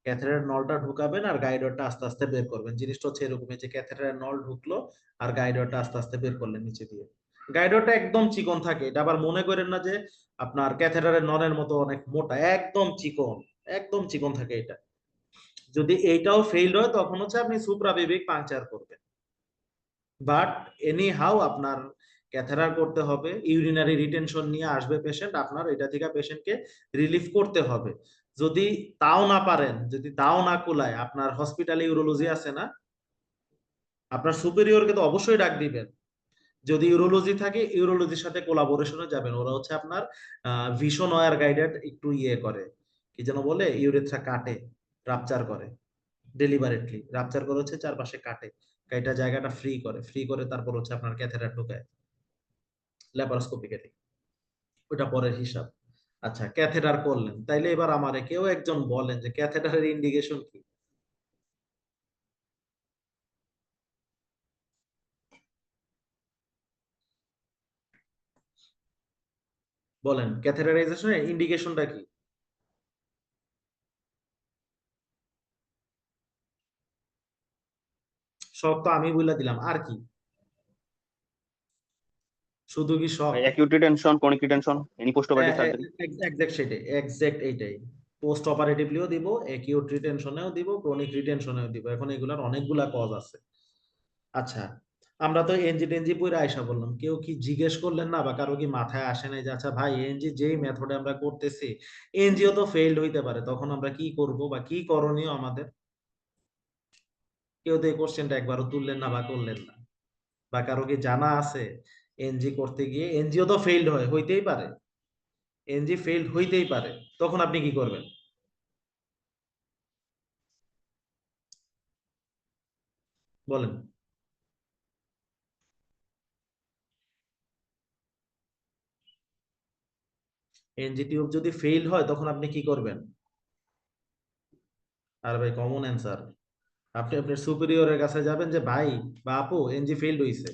ক্যাথেটারের নলটা ঢুকাবেন আর গাইডওয়্যারটা আস্তে আস্তে বের করবেন। জিনিসটা হচ্ছে এরকমই যে ক্যাথেটারের নল ঢুকলো আর গাইডওয়্যারটা আস্তে আস্তে বের করলেন নিচে দিয়ে। গাইডওয়্যারটা একদম চিকন থাকে, এটা আবার মনে করেন না যে আপনার ক্যাথেটারের নলের মতো অনেক মোটা, একদম চিকন, একদম চিকন থাকে এটা। যদি এইটাও ফেইল হয় তখন হচ্ছে আপনি সুপ্রাবেবিক পাংচার করবেন। বাট এনি হাউ আপনার ক্যাথেটার করতে হবে, ইউরিনারি রিটেনশন নিয়ে আসবে পেশেন্ট, আপনার এটা থেকে পেশেন্টকে রিলিফ করতে হবে। যদি তাও না পারেন, যদি তাও না কুলায়, আপনার হসপিটালে ইউরোলজি আছে না, আপনার সুপেরিয়রকে তো অবশ্যই ডাক দিবেন। যদি ইউরোলজি থাকে ইউরোলজির সাথে কোলাবোরেশনে যাবেন, ওরা হচ্ছে আপনার ভিশন ওয়্যার গাইডেড একটু ইয়ে করে, কি যেন বলে, ইউরেথ্রা কাটে, রাপচার করে, ডেলিভারেটলি রাপচার করে হচ্ছে চারপাশে কাটে, এটা জায়গাটা ফ্রি করে, ফ্রি করে তারপর হচ্ছে আপনার ক্যাথেটার ঢোকায় ল্যাপারোস্কোপিক্যালি, ওটা পরের হিসাব। আচ্ছা, ক্যাথেটার করলেন, তাইলে এবার আমারে কেউ একজন বলেন যে ক্যাথেটারের ইন্ডিকেশন কি? বলেন, ক্যাথেটারাইজেশনের ইন্ডিকেশনটা কি? সব তো আমি বলে দিলাম, আর কি? শুধু কি সব? Acute retention, chronic retention, any post operative surgery. Exact সেটাই, এক্সাক্ট এইটাই। পোস্ট অপারেটিভলিও দিব, অ্যাকিউট রিটেনশনেও দিব, ক্রনিক রিটেনশনেও দিব। এখন এগুলার অনেকগুলা কজ আছে। আচ্ছা, আমরা তো এনজি টেনজি পড়ে আয়সা বললাম, কেউ কি জিজ্ঞেস করলেন না বা কারো কি মাথায় আসে নাই যে আচ্ছা ভাই, এনজি যেই মেথডে আমরা করতেছি, এনজিও তো ফেইলড হইতে পারে, তখন আমরা কি করব বা কি করণীয় আমাদের? কেউ তো এই কোশ্চেনটা একবারও তুললেন না বা করলেন না। বা কারো কি জানা আছে এনজি করতে গিয়ে এনজিও তো ফেইলড হয়, হইতেই পারে, এনজি ফেইলড হইতেই পারে, তখন আপনি কি করবেন? বলেন। এনজি টিউব যদি ফেইল হয় তখন আপনি কি করবেন? আর ভাই কমন অ্যান্সার, আপনি আপনার সুপিরিয়রের কাছে যাবেন যে ভাই বা আপু, এনজি ফেইলড হইছে,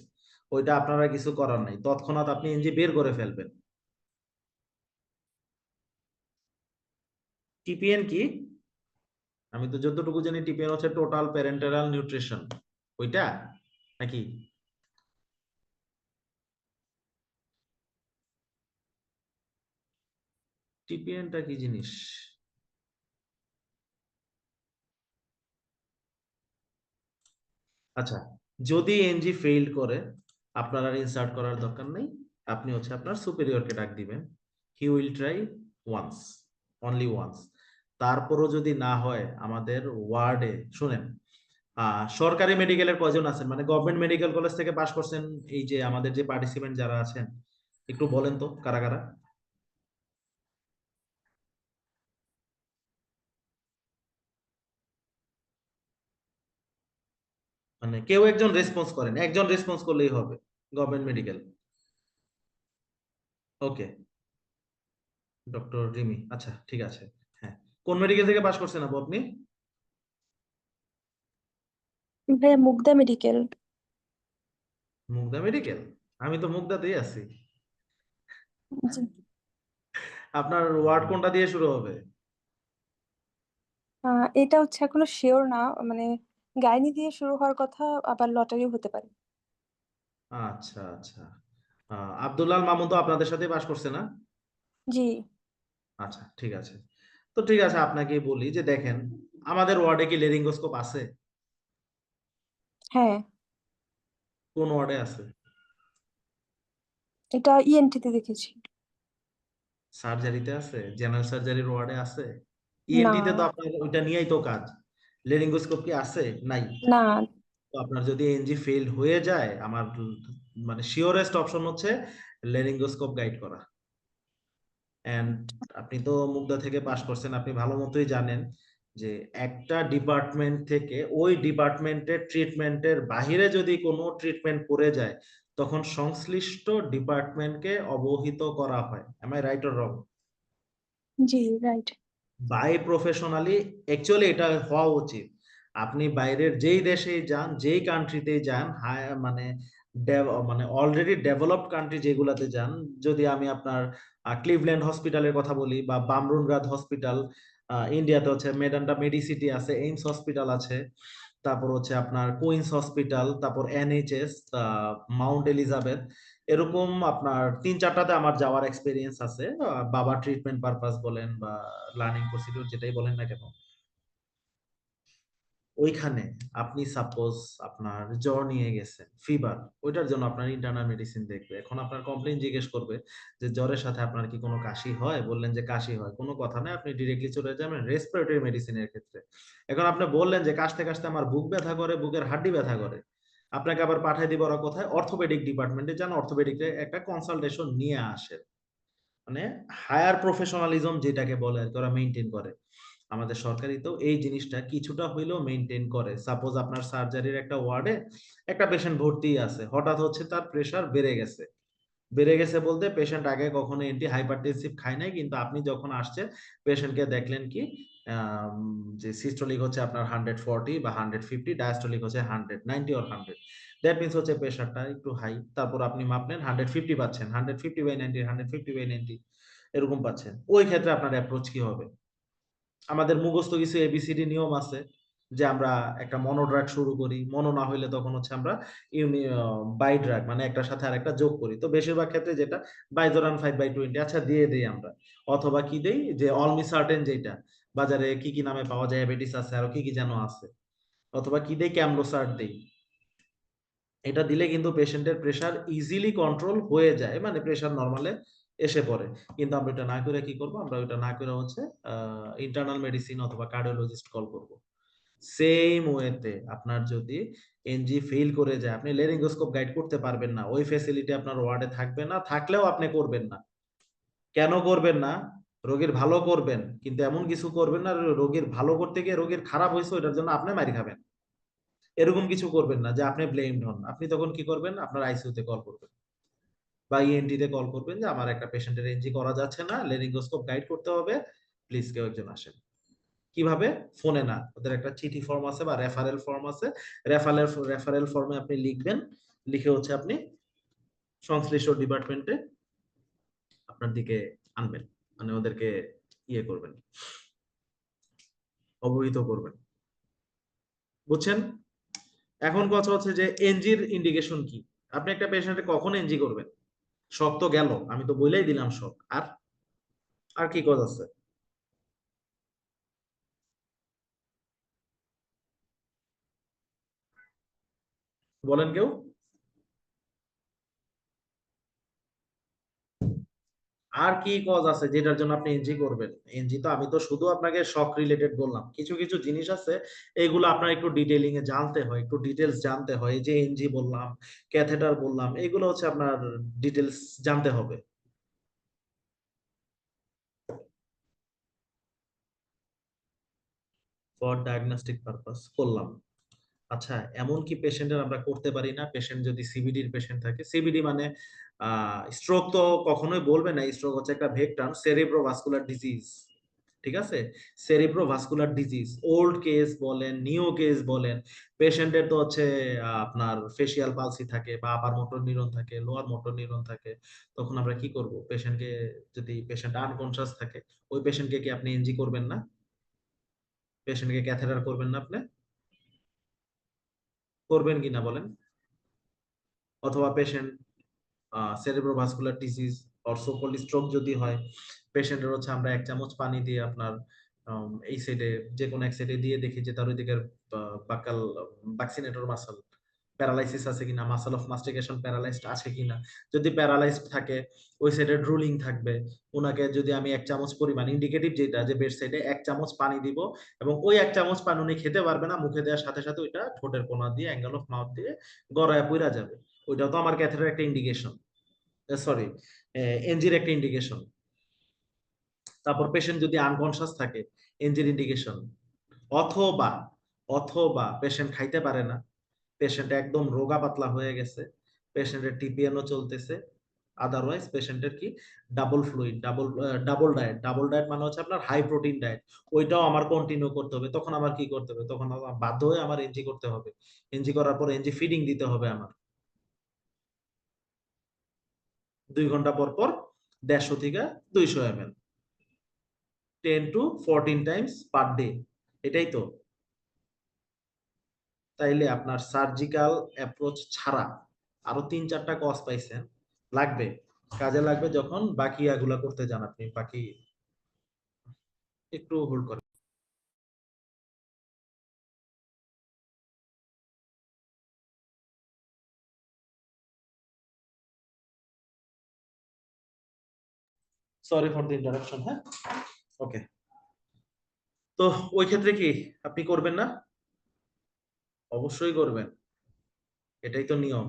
ওইটা আপনারা কিছু করার নাই, তৎক্ষণাৎ আপনি এনজি বের করে ফেলবেন। টিপিএন কি? আমি তো যতটুকু জানি টিপিএন হচ্ছে টোটাল প্যারেন্টাল নিউট্রিশন, ওইটা নাকি? টিপিএনটা কি জিনিস? আচ্ছা, যদি এনজি ফেইল করে, আপনার আর ইনসার্ট করার দরকার নেই, আপনি হচ্ছে আপনার সুপিরিয়রকে ডাক দিবেন, he will try once, only once. তারপরও যদি না হয়, আমাদের ওয়ার্ডে শুনেন, সরকারি মেডিকেলের কয়জন আছেন, মানে গভর্নমেন্ট মেডিকেল কলেজ থেকে পাশ করছেন, এই যে আমাদের যে পার্টিসিপেন্ট যারা আছেন, একটু বলেন তো কারা কারা? মানে কেউ একজন রেসপন্স করেন, একজন রেসপন্স করলেই হবে, গভর্নমেন্ট মেডিকেল। ওকে, ডক্টর রিমি, আচ্ছা ঠিক আছে। হ্যাঁ, কোন মেডিকেল থেকে পাশ করছেন আপু আপনি? ভাইয়া মুগদা মেডিকেল। মুগদা মেডিকেল, আমি তো মুগদাতেই আছি। জি। আপনার ওয়ার্ড কোনটা দিয়ে শুরু হবে? এটা হচ্ছে এখনো শিওর না, মানে গাইনি দিয়ে শুরু হওয়ার কথা, আবার লটারিও হতে পারে। আচ্ছা আচ্ছা। আব্দুল্লাহ মামুন তো আপনাদের সাথে বাস করছে না? জি। আচ্ছা ঠিক আছে। তো ঠিক আছে, আপনাকে বলি যে দেখেন, আমাদের ওয়ার্ডে কি লেরিঙ্গোস্কোপ আছে? হ্যাঁ, কোন ওয়ার্ডে আছে? এটা ইএনটিতে দেখেছি। সার্জারিতে আছে? জেনারেল সার্জারির ওয়ার্ডে আছে? না, ইএনটিতে তো আপনার ওইটা নিয়েই তো কাজ। লেরিঙ্গোস্কোপ কি আছে? নাই। না। তো আপনার যদি এনজি ফেল হয়ে যায়, আমার মানে শিওরেস্ট অপশন হচ্ছে লেরিঙ্গোস্কোপ গাইড করা। এন্ড আপনি তো মুগদা থেকে পাশ করছেন, আপনি ভালো মতোই জানেন যে একটা ডিপার্টমেন্ট থেকে ওই ডিপার্টমেন্টের ট্রিটমেন্টের বাহিরে যদি কোনো ট্রিটমেন্ট করে যায়, তখন সংশ্লিষ্ট ডিপার্টমেন্টকে অবহিত করা হয়। Am I right or wrong? জি, রাইট। বাই প্রফেশনালি অ্যাকচুয়ালি এটা হওয়া উচিত। আপনি বাইরের যেই দেশেই যান, যেই কান্ট্রিতেই যান, মানে মানে অলরেডি ডেভেলপড কান্ট্রি যেগুলাতে যান, যদি আমি আপনার ক্লিভল্যান্ড হসপিটালের কথা বলি বা বামরুনরাদ হসপিটাল, ইন্ডিয়াতে হচ্ছে মেডান্টা মেডিসিটি আছে, এইমস হসপিটাল আছে, তারপর হচ্ছে আপনার কুইন্স হসপিটাল, তারপর এনএইচএস, মাউন্ট এলিজাবেথ, এরকম আপনার 3-4টাতে আমার যাওয়ার এক্সপিরিয়েন্স আছে। বাবা ট্রিটমেন্ট পারপাস বলেন বা লার্নিং প্রসিডিউর যেটাই বলেন না কেন, ওইখানে আপনি সাপোজ আপনার জ্বর নিয়ে গেছেন, ফিভার, ওইটার জন্য আপনার ইন্টারনাল মেডিসিন দেখবে। এখন আপনার কমপ্লেইন জিজ্ঞেস করবে যে জ্বরের সাথে আপনার কি কোনো কাশি হয়? বললেন যে কাশি হয়, কোনো কথা নাই, আপনি ডিরেক্টলি চলে যাবেন রেসপিরেটরি মেডিসিনের ক্ষেত্রে। এখন আপনি বললেন যে কাশতে কাশতে আমার বুক ব্যথা করে, বুকের হাড্ডি ব্যথা করে, আপনাকে আবার পাঠিয়ে দিব ওরা কোথায়? অর্থোপেডিক ডিপার্টমেন্টে যান, অর্থোপেডিকে একটা কনসালটেশন নিয়ে আসেন। মানে হায়ার প্রফেশনালিজম যেটাকে বলে আর কি, ওরা মেইনটেইন করে। আমাদের সরকারিতেও এই জিনিসটা কিছুটা হইলেও মেইনটেইন করে। সাপোজ আপনার সার্জারির একটা ওয়ার্ডে একটা পেশেন্ট ভর্তি আছে, হঠাৎ হচ্ছে তার প্রেসার বেড়ে গেছে। বেড়ে গেছে বলতে পেশেন্ট আগে কখনো এন্টি হাইপারটেনসিভ খায় নাই, কিন্তু আপনি যখন আসছেন পেশেন্টকে দেখলেন কি যে সিস্টোলিক হচ্ছে আপনার 140 বা 150, ডায়াস্টোলিক হচ্ছে 190 অর 100। দ্যাট মিন্স হচ্ছে প্রেসারটা একটু হাই। তারপর আপনি মাপলেন 150 পাচ্ছেন, 150/90, 150/90 এরকম পাচ্ছেন। ওই ক্ষেত্রে আপনার অ্যাপ্রোচ কি হবে? আমাদের মুখস্থ কিছু এবিসিডি নিয়ম আছে যে আমরা একটা মনো ড্রাগ শুরু করি, মনো না হইলে তখন হচ্ছে আমরা বাই ড্রাগ মানে একটার সাথে আরেকটা যোগ করি। তো বেশিরভাগ ক্ষেত্রে যেটা বাইজোরান 5/20, আচ্ছা দিয়ে দেই আমরা। অথবা কি দেই যে অলমিসার্টেন, যেটা বাজারে কি কি নামে পাওয়া যায়, ডায়াবেটিস আছে, আরো কি কি যেন আছে। অথবা কি দেই, ক্যামলোসার্ট দেই। এটা দিলে কিন্তু পেশেন্টের প্রেসার ইজিলি কন্ট্রোল হয়ে যায়, মানে প্রেসার নরমালে এসে পড়ে। কিন্তু আমরা এটা না করে কি করব? আমরা ওটা না করে হচ্ছে ইন্টারনাল মেডিসিন অথবা কার্ডিওলজিস্ট কল করব। সেম ওয়েতে আপনার যদি এনজি ফেল করে যায়, আপনি লেরিঙ্গোস্কোপ গাইড করতে পারবেন না, ওই ফ্যাসিলিটি আপনার ওয়ার্ডে থাকবে না, থাকলেও আপনি করবেন না। কেন করবেন না? রোগীর ভালো করবেন, কিন্তু এমন কিছু করবেন না রোগীর ভালো করতে গিয়ে রোগীর খারাপ হয়েছে ওইটার জন্য আপনি মারি খাবেন। এরকম কিছু করবেন না যে আপনি ব্লেমড হন। আপনি তখন কি করবেন? আপনার আইসিইউতে কল করবেন বা ইএনটি তে কল করবেন যে আমার একটা পেশেন্টের এনজি করা যাচ্ছে না, লেরিঙ্গোস্কোপ গাইড করতে হবে, প্লিজ কেউ একজন আসেন। কিভাবে? ফোনে না, ওদের একটা চিঠি ফর্ম আছে বা রেফারেল ফর্ম আছে। রেফারেল ফর্মে আপনি লিখবেন, লিখে হচ্ছে আপনি সংশ্লিষ্ট ডিপার্টমেন্টে আপনার দিকে আনবেন, মানে ওদেরকে ইয়ে করবেন, অবহিত করবেন। বুঝছেন? এখন কথা হচ্ছে যে এনজির ইন্ডিকেশন কি? আপনি একটা পেশেন্টে কখন এনজি করবেন? শক তো গেল, আমি তো বলেই দিলাম শক। আর আর কি কাজ আছে? বলেন কেউ। আর কি কজ আছে যেটার জন্য আপনি এনজি করবেন? এনজি তো আমি তো শুধু আপনাকে শক রিলেটেড বললাম, কিছু কিছু জিনিস আছে এগুলো আপনার একটু ডিটেইলিং এ জানতে হয়, একটু ডিটেলস জানতে হয়। এই যে এনজি বললাম, ক্যাথেটার বললাম, এগুলো হচ্ছে আপনার ডিটেলস জানতে হবে। ফর ডায়াগনস্টিক পারপাস করলাম। আচ্ছা, এমন কি পেশেন্টের আমরা করতে পারি না? পেশেন্ট যদি সিবিডির পেশেন্ট থাকে, সিবিডি মানে স্ট্রোক তো কখনোই বলবে না, স্ট্রোক হচ্ছে একটা ভেগ টার্ম, সেরিব্রোভাস্কুলার ডিজিজ। ঠিক আছে? সেরিব্রোভাস্কুলার ডিজিজ, ওল্ড কেস বলেন, নিও কেস বলেন, পেশেন্টের তো হচ্ছে আপনার ফেসিয়াল পালসি থাকে বা আপার মোটর নিউরন থাকে, লোয়ার মোটর নিউরন থাকে। তখন আমরা কি করব? পেশেন্টকে, যদি পেশেন্ট আনকনশাস থাকে, ওই পেশেন্টকে কি আপনি এনজি করবেন না? পেশেন্টকে ক্যাথেটার করবেন না আপনি? করবেন কিনা বলেন? অথবা patient সেরিব্রোভাস্কুলার disease or so-called stroke যদি হয়, পেশেন্টের হচ্ছে আমরা 1 চামচ পানি দিয়ে আপনার এই সাইডে, যে কোনো এক সাইডে দিয়ে দেখি যে তার ওই দিকের বাকাল বাক্সিনেটর মাসল প্যারালাইসিস আছে কিনা, মাসল অফ মাস্টিকেশন প্যারালাইজড আছে কিনা। যদি প্যারালাইজড থাকে, ওই সাইডে ড্রুলিং থাকবে, ওনাকে যদি আমি 1 চামচ পরিমাণ, ইন্ডিকেটিভ যেটা, যে বেড সাইডে 1 চামচ পানি দিব, এবং ওই 1 চামচ পানি উনি খেতে পারবে না, মুখে দেওয়ার সাথে সাথে ওইটা ঠোঁটের কোণা দিয়ে, অ্যাঙ্গেল অফ মাউথ দিয়ে গড়ায় পইরা যাবে। ওইটাও তো আমার ক্যাথেটার একটা ইন্ডিকেশন, সরি, এনজির একটা ইন্ডিকেশন। তারপর পেশেন্ট যদি আনকনশাস থাকে, এনজির ইন্ডিকেশন। অথবা অথবা পেশেন্ট খাইতে পারে না, পেশেন্ট একদম রোগা পাতলা হয়ে গেছে, পেশেন্টের টিপিএনও চলতেছে, আদারওয়াইজ পেশেন্টের কি ডাবল ফ্লুইড, ডাবল ডায়েট মানে হচ্ছে আপনার হাই প্রোটিন ডায়েট, ওইটাও আমার কন্টিনিউ করতে হবে। তখন আমার কি করতে হবে? তখন আমার বাধ্য হয়ে আমার এনজি করতে হবে। এনজি করার পর এনজি ফিডিং দিতে হবে আমার 2 ঘন্টা পর পর 150 থেকে 200 ml, 10 to 14 Times per day. এটাই তো। তাইলে আপনার সার্জিক্যাল অ্যাপ্রোচ ছাড়া আরো 3-4টা কজ পাইছেন, লাগবে, কাজে লাগবে যখন বাকি এগুলা করতে যান আপনি। বাকি একটু হোল্ড করেন। Sorry for the interruption. হ্যাঁ, ওকে। তো ওই ক্ষেত্রে কি আপনি করবেন না? অবশ্যই করবেন, এটাই তো নিয়ম।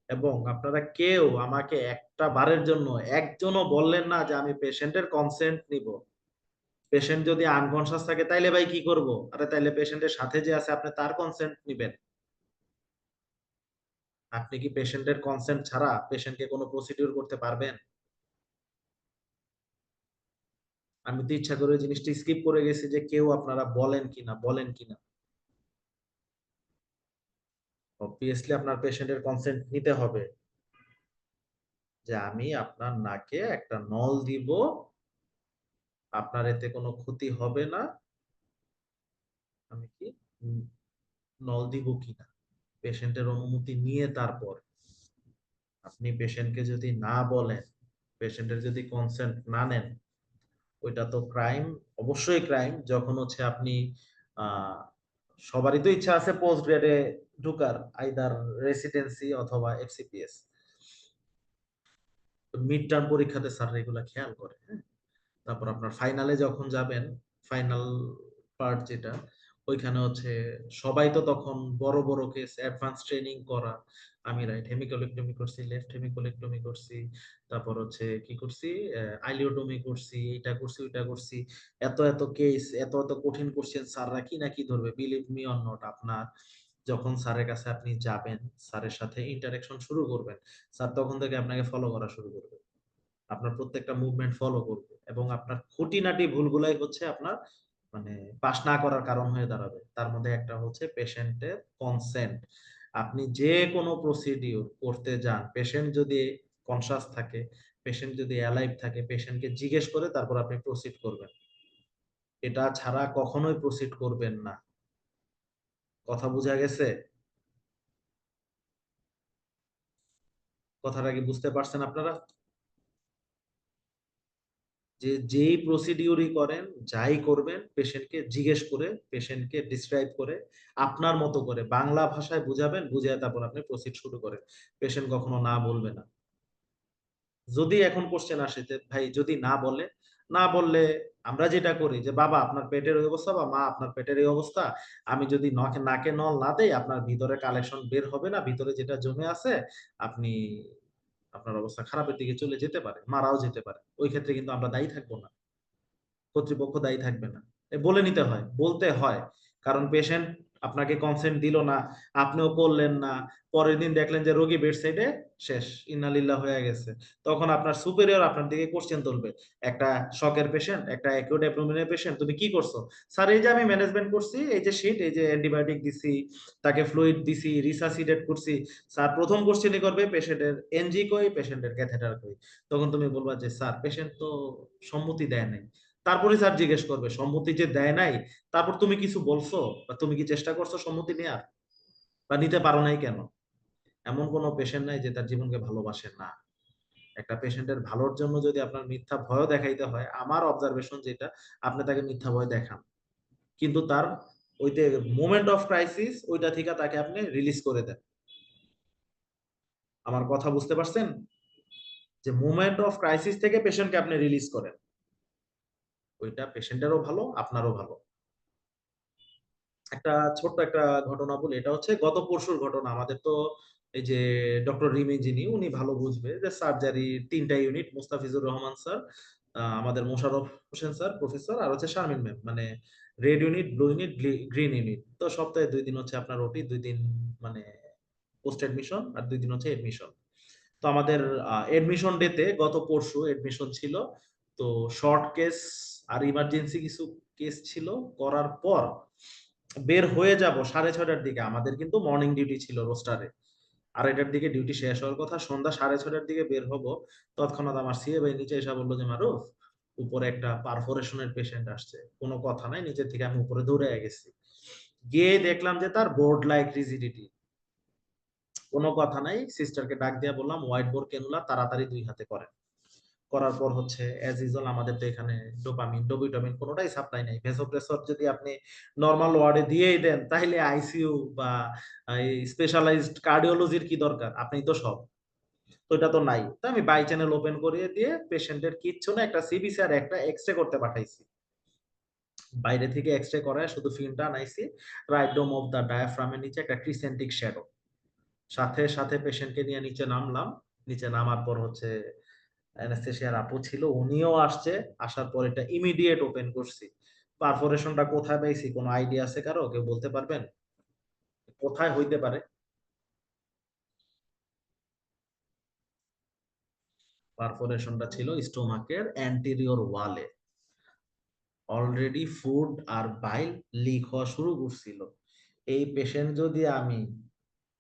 এবং আপনারা কেউ আমাকে একটা বারের জন্য একজনও বললেন না যে আমি পেশেন্টের কনসেন্ট নিব। পেশেন্ট যদি আনকনশাস থাকে তাইলে ভাই কি করব? আরে তাইলে পেশেন্টের সাথে যে আছে আপনি তার কনসেন্ট নিবেন। আপনি কি পেশেন্টের কনসেন্ট ছাড়া পেশেন্টকে কোনো প্রসিডিউর করতে পারবেন? আমি তো ইচ্ছা করে জিনিসটা স্কিপ করে গেছি যে কেউ আপনারা বলেন কিনা। অবভিয়াসলি আপনার পেশেন্টের কনসেন্ট নিতে হবে যে আমি আপনার নাকে একটা নল দিব, আপনার এতে কোনো ক্ষতি হবে না, আমি কি নল দিব কিনা, পেশেন্টের অনুমতি নিয়ে। তারপর আপনি পেশেন্টকে যদি না বলেন, পেশেন্টের যদি কনসেন্ট না নেন, ওইটা তো ক্রাইম, অবশ্যই ক্রাইম। যখন হচ্ছে আপনি সবারই তো ইচ্ছা আছে পোস্ট গ্রেডে ঢুকার, আইদার রেসিডেন্সি অথবা এফসিপিএস। মিড টার্ম পরীক্ষাতে স্যার এগুলা খেয়াল করে। হ্যাঁ, তারপর আপনার ফাইনালে যখন যাবেন, ফাইনাল পার্ট যেটা, ওইখানে হচ্ছে সবাই তো তখন বড় বড় কেস, অ্যাডভান্স ট্রেনিং করা। আমি রাইট হেমিকোলেক্টমি করছি, লেফট হেমিকোলেক্টমি করছি, তারপর হচ্ছে কি করছি, আইলিওটমি করছি, এইটা করছি ওইটা করছি, এত এত কেস, এত এত কঠিন কোশ্চেন, স্যাররা কি না কি ধরবে। বিলিভ মি অর নট, আপনার যখন স্যারের কাছে আপনি যাবেন, স্যারের সাথে ইন্টারেকশন শুরু করবেন, স্যার তখন থেকে আপনাকে ফলো করা শুরু করবে, আপনার প্রত্যেকটা মুভমেন্ট ফলো করবে, এবং আপনার খুঁটিনাটি ভুলগুলাই হচ্ছে আপনার মানে পাস না করার কারণ হয়ে দাঁড়াবে। তার মধ্যে একটা হচ্ছে পেশেন্টের কনসেন্ট। আপনি যে কোনো প্রসিডিউর করতে যান, পেশেন্ট যদি কনসাস থাকে, পেশেন্ট যদি অ্যালাইভ থাকে, পেশেন্টকে জিজ্ঞেস করে তারপর আপনি প্রসিড করবেন। এটা ছাড়া কখনোই প্রসিড করবেন না। কথা বোঝা গেছে? কথাটা কি বুঝতে পারছেন আপনারা? যে যেই প্রসিডিউরই করেন, যাই করবেন, পেশেন্টকে জিজ্ঞেস করে, পেশেন্টকে ডিসক্রাইব করে, আপনার মতো করে বাংলা ভাষায় বুঝাবেন, বুঝিয়ে তারপর আপনি প্রসিড শুরু করেন। পেশেন্ট কখনো না বলবে না। যদি এখন কোশ্চেন আসে যে ভাই যদি না বলে, না বললে আমরা যেটা করি যে বাবা আপনার পেটের এই অবস্থা, বা মা আপনার পেটের এই অবস্থা, আমি যদি নাকে নল না দেই আপনার ভিতরে কালেকশন বের হবে না, ভিতরে যেটা জমে আছে আপনি, আপনার অবস্থা খারাপের দিকে চলে যেতে পারে, মারাও যেতে পারে। ওই ক্ষেত্রে কিন্তু আমরা দায়ী থাকবো না, কর্তৃপক্ষ দায়ী থাকবে না। বলে নিতে হয়, বলতে হয়, কারণ পেশেন্ট আপনাকে কনসেন্ট দিল না, আপনিও করলেন না, পরের দিন দেখলেন যে রোগী বেডসাইডে শেষ, ইন্নালিল্লাহ হয়ে গেছে, তখন আপনার সুপেরিয়র আপনার দিকে কোশ্চেন তুলবে, একটা শকের পেশেন্ট, একটা অ্যাকিউট অ্যাবডোমিনের পেশেন্ট, তুমি কি করছো? স্যার এই যে আমি ম্যানেজমেন্ট করছি, এই যে শীট, এই যে অ্যান্টিবায়োটিক দিছি, তাকে ফ্লুইড দিছি, রিসাসিটেট করছি। স্যার প্রথম কোশ্চেনই করবে পেশেন্টের এনজি কই, পেশেন্টের ক্যাথেটার কই। তখন তুমি বলবা যে স্যার পেশেন্ট তো সম্মতি দেয় নাই। তারপরে স্যার জিজ্ঞেস করবে সম্মতি যে দেয় নাই, তারপর তুমি কিছু বলছো বা তুমি কি চেষ্টা করছো সম্মতি নেওয়ার, বা নিতে পারো নাই কেন? এমন কোনো পেশেন্ট নাই যে তার জীবনকে ভালোবাসে না। একটা পেশেন্টের ভালোর জন্য যদি আপনার মিথ্যা ভয় দেখাইতে হয়, আমার অবজারভেশন যেটা, আপনি তাকে মিথ্যা ভয় দেখান, কিন্তু তার ওইতে মোমেন্ট অফ ক্রাইসিস ওইটা থেকে তাকে আপনি রিলিজ করে দেন। আমার কথা বুঝতে পারছেন? যে মোমেন্ট অফ ক্রাইসিস থেকে পেশেন্টকে আপনি রিলিজ করেন, ওইটা পেশেন্টেরও ভালো, আপনারও ভালো। একটা ছোট্ট একটা ঘটনা বলি, এটা হচ্ছে গত পরশুর ঘটনা। আমাদের তো এই যে ডক্টর রিমি যিনি, উনি ভালো বুঝবে যে সার্জারি 3টা ইউনিট, মুস্তাফিজুর রহমান স্যার, আমাদের মোশাররফ হোসেন স্যার প্রফেসর, আর হচ্ছে শারমিন ম্যাম, মানে red unit, blue unit, green unit. তো সপ্তাহে 2 দিন হচ্ছে আপনার ওটি, 2 দিন মানে পোস্ট এডমিশন, আর 2 দিন হচ্ছে এডমিশন। তো আমাদের এডমিশন ডেতে গত পরশু এডমিশন ছিল। তো শর্ট কেস আর ইমার্জেন্সি কিছু কেস ছিল, করার পর বের হয়ে যাব 6:30টার দিকে। আমাদের কিন্তু মর্নিং ডিউটি ছিল রোস্টারে, 2:30টার দিকে ডিউটি শেষ হওয়ার কথা, সন্ধ্যা 6:30টার দিকে বের হব। তৎক্ষণাৎ আমার সিএ ভাই নিচে এসে বললো যে মারুফ, উপরে একটা পারফোরেশনের পেশেন্ট আসছে। কোনো কথা নাই, নিচে থেকে আমি উপরে দৌড়ে গেছি, গিয়ে দেখলাম যে তার বোর্ড লাইক রিজিডিটি। কোনো কথা নাই, সিস্টারকে ডাক দিয়ে বললাম হোয়াইট বোর্ড কেনুলা তাড়াতাড়ি 2 হাতে করেন। করার পর হচ্ছে অ্যাজ ইউজুয়াল আমাদের তো এখানে ডোপামিন, ডোবিটামিন কোনোটাই সাপ্লাই নাই। ভেসোপ্রেসর যদি আপনি নরমাল ওয়ার্ডে দিয়েই দেন, তাহলে আইসিইউ বা স্পেশালাইজড কার্ডিওলজির কি দরকার? আপনি তো সব, তো এটা তো নাই। তো আমি বাই চ্যানেল ওপেন করিয়ে দিয়ে পেশেন্টের কিচ্ছু না, একটা সিবিসি আর একটা এক্সরে করতে পাঠাইছি। বাইরে থেকে এক্সরে করায় শুধু ফিল্মটা আনাইছি, রাইট ডোম অফ দা ডায়াফ্রামের নিচে একটা ক্রিসেন্টিক শ্যাডো, সাথে সাথে পেশেন্টকে নিয়ে নিচে নামলাম। নিচে নামার পর হচ্ছে অ্যানেস্থেসিয়ার আপু ছিল, উনিও আসছে। আসার পর এটা ইমিডিয়েট ওপেন করছি। পারফোরেশনটা কোথায় পাইছি কোনো আইডিয়া আছে কারো? কেউ বলতে পারবেন কোথায় হইতে পারে? পারফোরেশনটা ছিল স্টোমাকের অ্যান্টেরিয়র ওয়ালে। অলরেডি ফুড আর বাইল লিক হওয়া শুরু করছিল। এই পেশেন্ট যদি আমি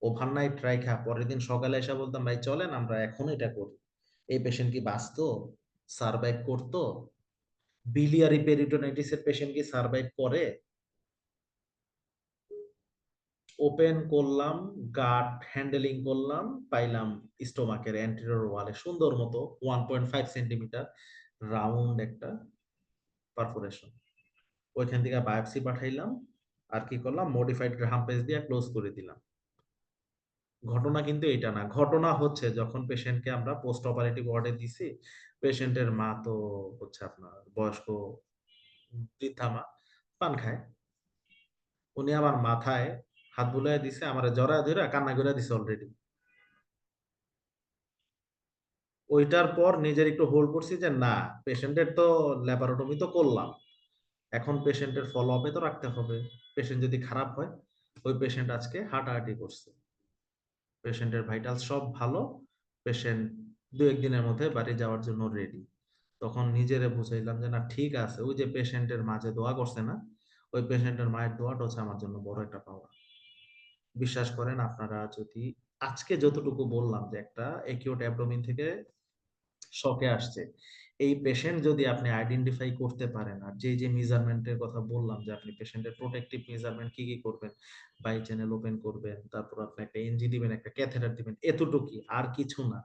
ওভারনাইট রাইখা পরের দিন সকালে এসে বলতাম ভাই চলেন আমরা এখন এটা করি, এই পেশেন্ট কি বাঁচতো? সারভাইভ করতো? বিলিয়ারি পেরিটোনাইটিসের পেশেন্ট কি সারভাইভ করে? ওপেন করলাম, গাট হ্যান্ডেলিং করলাম, পাইলাম স্টোমাকের অ্যান্টেরিয়র ওয়ালে সুন্দর মতো 1.5 সেন্টিমিটার রাউন্ড একটা পারফোরেশন। ওইখান থেকে বায়োপসি পাঠাইলাম, আর কি করলাম, মডিফাইড গ্রাহাম পেজ দিয়ে ক্লোজ করে দিলাম। ঘটনা কিন্তু এটা না, ঘটনা হচ্ছে যখন পেশেন্টকে আমরা পোস্ট অপারেটিভ ওয়ার্ডে দিছি, পেশেন্টের মা তো হচ্ছে আপনার বয়স্ক বৃদ্ধা মা, পান খায়। উনি আমার মাথায় হাত বুলাই দিছে, আমার জড়ায় ধরে কান্না করে দিছে অলরেডি। ওইটার পর নিজের একটু হোল্ড করছি যে না, পেশেন্টের তো ল্যাপারোটমি তো করলাম, এখন পেশেন্টের ফলো আপে তো রাখতে হবে। পেশেন্ট যদি খারাপ হয়, ওই পেশেন্ট আজকে হাঁটাহাঁটি করছে, পেশেন্টের ভাইটাল সব ভালো, পেশেন্ট 2-1 দিনের মধ্যে বাড়ি যাওয়ার জন্য রেডি। তখন নিজেরে বুঝাইলাম যে না ঠিক আছে, ওই যে পেশেন্টের মাঝে দোয়া করছে না, ওই পেশেন্টের মায়ের দোয়াটা হচ্ছে আমার জন্য বড় একটা পাওয়া। বিশ্বাস করেন আপনারা, যদি আজকে যতটুকু বললাম যে একটা একিউট অ্যাবডোমিন থেকে শকে আসছে, এই পেশেন্ট যদি আপনি আইডেন্টিফাই করতে পারেন, আর যে যে মেজারমেন্টের কথা বললাম যে আপনি পেশেন্টের প্রোটেক্টিভ মেজারমেন্ট কি কি করবেন, বাই চ্যানেল ওপেন করবেন, তারপর আপনি একটা এনজি দিবেন, একটা ক্যাথেটার দিবেন, এতটুকুই আর কিছু না,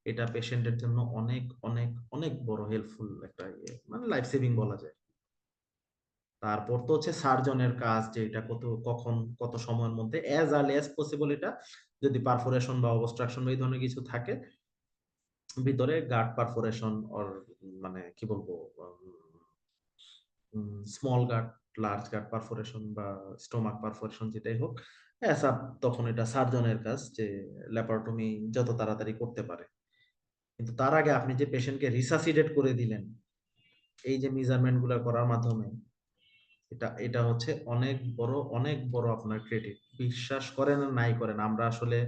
এটা পেশেন্টের জন্য অনেক অনেক অনেক বড় হেল্পফুল একটা মানে লাইফ সেভিং বলা যায়। তারপর তো হচ্ছে সার্জনের কাজ, যে এটা কখন কত সময়ের মধ্যে অ্যাজ আর্লি অ্যাজ পসিবল, এটা যদি পারফোরেশন বা অবস্ট্রাকশন এই ধরনের কিছু থাকে ভিতরে, গাট পারফোরেশন অর মানে কি বলবো, স্মল গাট, লার্জ গাট পারফোরেশন বা স্টোমাক পারফোরেশন যেটাই হোক, এসব তখন এটা সার্জনের কাজ, যে ল্যাপারোটমি যত তাড়াতাড়ি করতে পারে। কিন্তু তার আগে আপনি যে পেশেন্টকে রিসাসিটেট করে দিলেন এই যে মেজারমেন্ট গুলো করার মাধ্যমে, এটা হচ্ছে অনেক বড় আপনার ক্রেডিট। বিশ্বাস করেন আর নাই করেন, আমরা আসলে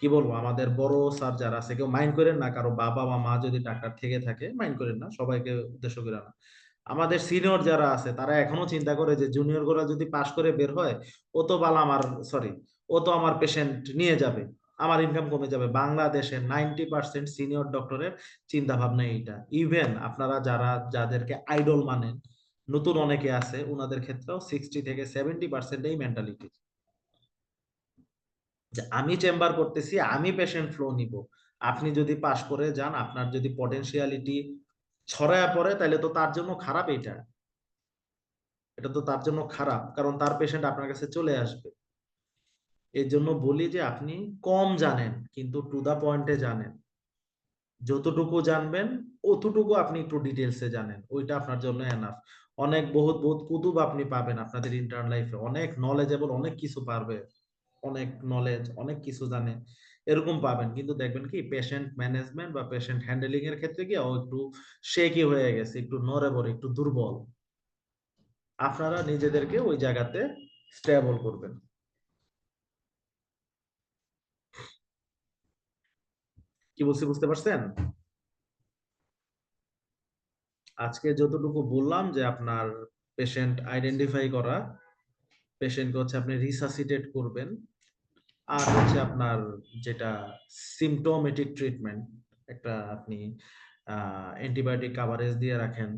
কি বলবো, আমাদের বড় স্যার যারা আছে, কেউ মাইন্ড করেন না, কারো বাবা বা মা যদি টাকা থেকে থাকে মাইন্ড করেন না, সবাইকে উদ্দেশ্য করে না। আমাদের সিনিয়র যারা আছে তারা এখনো চিন্তা করে যে জুনিয়র গুলা যদি পাশ করে বের হয়, ও তো ও তো আমার পেশেন্ট নিয়ে যাবে, আমার ইনকাম কমে যাবে। বাংলাদেশের 90% সিনিয়র ডক্টরের চিন্তা ভাবনা এইটা। ইভেন আপনারা যাদেরকে আইডল মানেন, নতুন অনেকে আছে, ওনাদের ক্ষেত্রেও 60 থেকে 70% এই মেন্টালিটি, যে আমি চেম্বার করতেছি, আমি পেশেন্ট ফ্লো নিব। আপনি যদি পাশ করে যান, আপনার যদি পটেনশিয়ালিটি ছড়ায়া পড়ে, তাহলে তো তার জন্য খারাপ। এটা তো তার জন্য খারাপ, কারণ তার পেশেন্ট আপনার কাছে চলে আসবে। এর জন্য বলি যে আপনি কম জানেন কিন্তু টু দা পয়েন্টে জানেন। যতটুকু জানবেন অতটুকু আপনি একটু ডিটেলসে জানেন, ওইটা আপনার জন্য এনাফ। অনেক বহুত বহুত কুতুব আপনি পাবেন আপনাদের ইন্টার্ন লাইফে, অনেক নলেজেবল, অনেক কিছু পারবে, অনেক নলেজ, অনেক কিছু জানে, এরকম পাবেন। কিন্তু দেখবেন কি পেশেন্ট ম্যানেজমেন্ট বা পেশেন্ট হ্যান্ডেলিং এর ক্ষেত্রে কি ও একটু শেকি হয়ে গেছে, একটু নড়বড়ে, একটু দুর্বল। আপনারা নিজেদেরকে ওই জায়গাতে স্টেবল করবেন। কি বলছি বুঝতে পারছেন? আজকে যতটুকু বললাম যে আপনার পেশেন্ট আইডেন্টিফাই করা, পেশেন্টকে হচ্ছে আপনি রিসাসিটেট করবেন, আর হচ্ছে আপনার যেটা সিমটোমেটিক ট্রিটমেন্ট, একটা আপনি অ্যান্টিবায়োটিক কাভারেজ দিয়ে রাখেন,